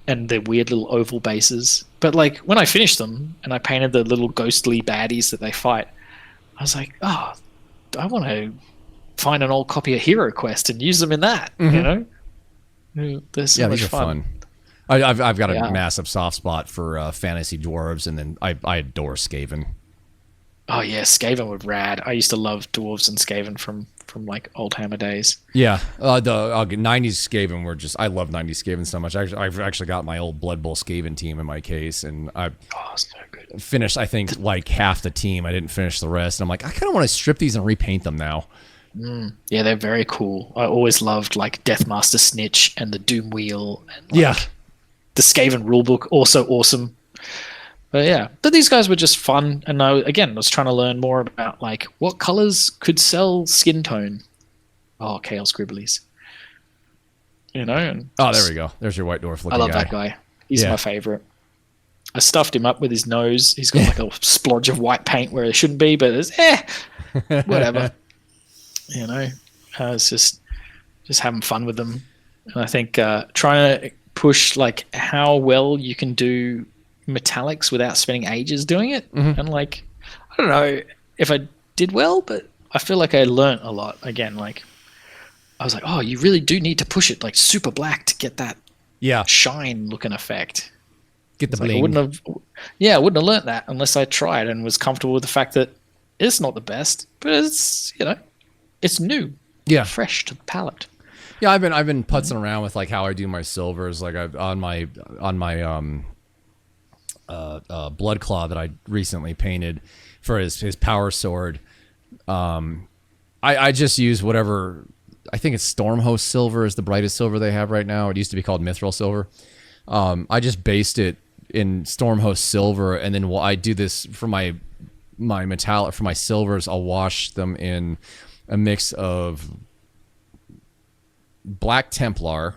and they're weird little oval bases. But like, when I finished them and I painted the little ghostly baddies that they fight, I was like, oh, I want to find an old copy of Hero Quest and use them in that. You know, they're so much these are fun. I've got a massive soft spot for fantasy dwarves, and then I adore Skaven. Oh yeah, Skaven were rad. I used to love dwarves and Skaven from like Oldhammer days. Yeah, the 90s Skaven were just, I love 90s Skaven so much. I've actually got my old Blood Bowl Skaven team in my case, and I so good. Finished, I think, like half the team. I didn't finish the rest, and I'm like, I kind of want to strip these and repaint them now. Yeah, they're very cool. I always loved like Deathmaster Snitch and the Doom Wheel. And, like, the Skaven rulebook, also awesome. But these guys were just fun. And I was trying to learn more about like what colors could sell skin tone. Oh, Chaos Scribblies. You know? And there we go. There's your White Dwarf looking guy. I love that guy. He's my favorite. I stuffed him up with his nose. He's got like a splodge of white paint where it shouldn't be, but it's whatever. You know, it's just having fun with them. And I think trying to push like how well you can do metallics without spending ages doing it. And like, I don't know if I did well, but I feel like I learn't a lot. Again, like, I was like, oh, you really do need to push it like super black to get that shine looking effect. Get the bling. Like, I wouldn't have learnt that unless I tried and was comfortable with the fact that it's not the best, but it's, you know, it's new, fresh to the palate. Yeah, I've been putzing around with like how I do my silvers. Like on my Blood Claw that I recently painted for his power sword. I just use whatever I think it's Stormhost silver is the brightest silver they have right now. It used to be called Mithril silver. I just based it in Stormhost silver, and then I do this for my metallic, for my silvers. I'll wash them in a mix of Black Templar.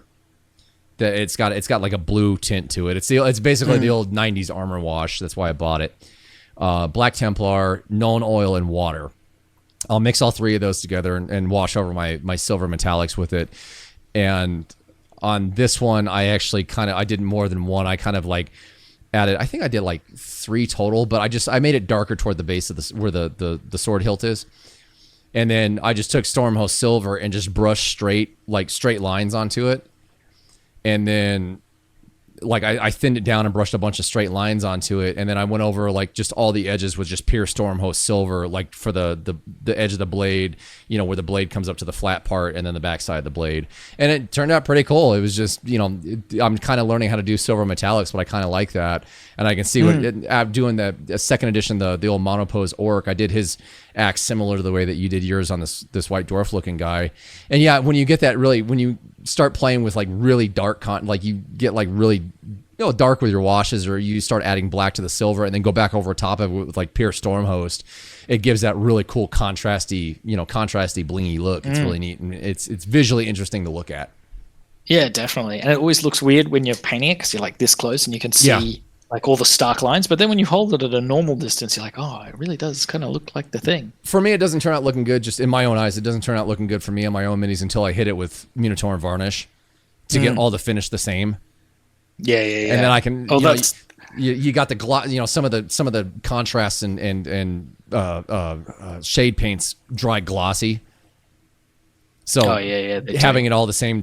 That it's got like a blue tint to it. It's basically the old 90s armor wash. That's why I bought it. Black Templar, Known Oil, and water. I'll mix all three of those together and wash over my silver metallics with it. And on this one, I did more than one. I kind of like added, I think I did like 3 total, but I made it darker toward the base of where the sword hilt is. And then I just took Stormhost silver and just brushed straight lines onto it. And then like I thinned it down and brushed a bunch of straight lines onto it, and then I went over like just all the edges with just pure Stormhost silver, like for the edge of the blade, you know, where the blade comes up to the flat part, and then the backside of the blade, and it turned out pretty cool. It was just, you know, I'm kind of learning how to do silver metallics, but I kind of like that, and I can see what doing the second edition, the old monopose orc. I did his axe similar to the way that you did yours on this white dwarf looking guy, and yeah, when you get that when you start playing with like really dark like you get like really, you know, dark with your washes, or you start adding black to the silver and then go back over top of it with like pure Stormhost, it gives that really cool contrasty blingy look. It's really neat, and it's visually interesting to look at. Yeah, definitely. And it always looks weird when you're painting it because you're like this close and you can see like all the stark lines, but then when you hold it at a normal distance, you're like, oh, it really does kind of look like the thing. For me, it doesn't turn out looking good. Just in my own eyes, it doesn't turn out looking good for me on my own minis until I hit it with Minotaur varnish to get all the finish the same. Yeah. And then I can. You got the gloss. You know, some of the contrasts and shade paints dry glossy. So having it all the same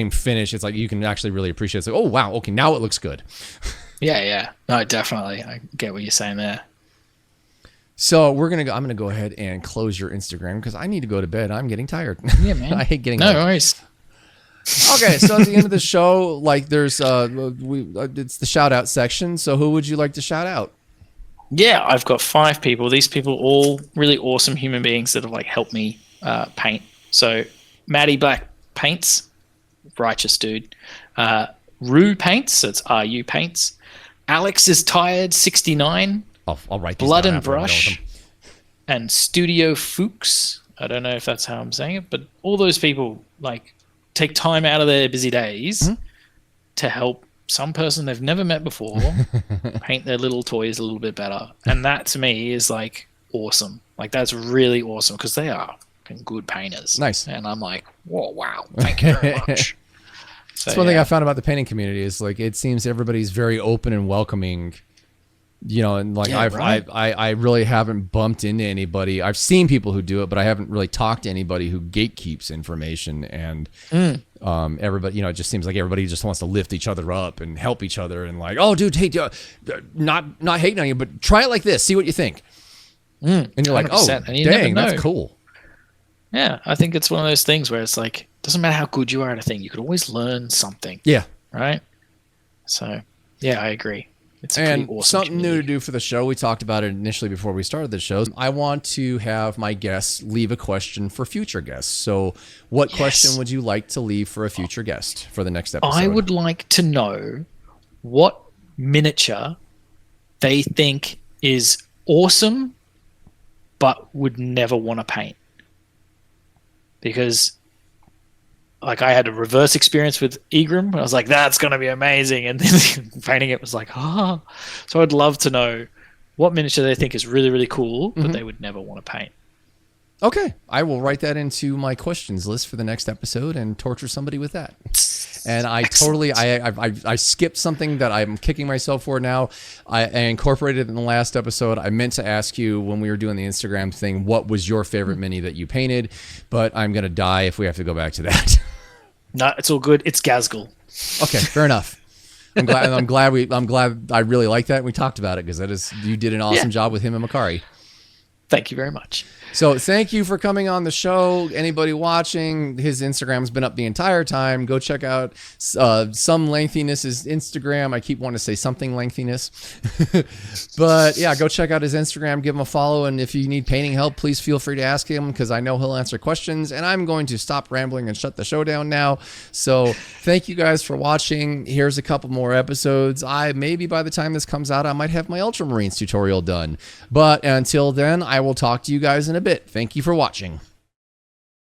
finish, it's like you can actually really appreciate it. It's like, oh wow, okay, now it looks good. Yeah. No, definitely. I get what you're saying there. So I'm gonna go ahead and close your Instagram because I need to go to bed. I'm getting tired. Yeah, man. I hate getting no worries. Okay, so at the end of the show, like there's it's the shout out section. So who would you like to shout out? Yeah, I've got 5 people. These people are all really awesome human beings that have like helped me paint. So Maddie Black paints, righteous dude. Rue paints, so it's RU paints. Alex is tired, 69. I'll write these Blood down and Brush, and Studio Fuchs. I don't know if that's how I'm saying it, but all those people like take time out of their busy days to help some person they've never met before paint their little toys a little bit better. And that to me is like awesome. Like that's really awesome because they are good painters. Nice. And I'm like, whoa, wow, thank you very much. So, that's one thing I found about the painting community is like it seems everybody's very open and welcoming, you know, and like I really haven't bumped into anybody. I've seen people who do it, but I haven't really talked to anybody who gatekeeps information. And everybody, you know, it just seems like everybody just wants to lift each other up and help each other and like, oh, dude, hey, not hating on you, but try it like this, see what you think. And you're like, oh, dang, that's cool. Yeah, I think it's one of those things where it's like, doesn't matter how good you are at a thing, you could always learn something. Yeah. Right? So, yeah, I agree. It's a pretty awesome something community. new to do for the show. We talked about it initially before we started the show. I want to have my guests leave a question for future guests. So what question would you like to leave for a future guest for the next episode? I would like to know what miniature they think is awesome but would never want to paint. Because like I had a reverse experience with Egram. I was like, that's going to be amazing. And then painting it was like, oh. So I'd love to know what miniature they think is really, really cool, but they would never want to paint. Okay. I will write that into my questions list for the next episode and torture somebody with that. And I I skipped something that I'm kicking myself for now. I incorporated it in the last episode. I meant to ask you when we were doing the Instagram thing, what was your favorite mini that you painted? But I'm going to die if we have to go back to that. No, it's all good. It's Gazgul. Okay, fair enough. I'm glad I really like that. And we talked about it because you did an awesome job with him and Makari. Thank you very much. So thank you for coming on the show. Anybody watching, his Instagram's been up the entire time. Go check out SomeLengthiness' Instagram. I keep wanting to say something lengthiness. But yeah, go check out his Instagram. Give him a follow. And if you need painting help, please feel free to ask him because I know he'll answer questions. And I'm going to stop rambling and shut the show down now. So thank you guys for watching. Here's a couple more episodes. Maybe by the time this comes out, I might have my Ultramarines tutorial done. But until then, I will talk to you guys in a bit. Thank you for watching.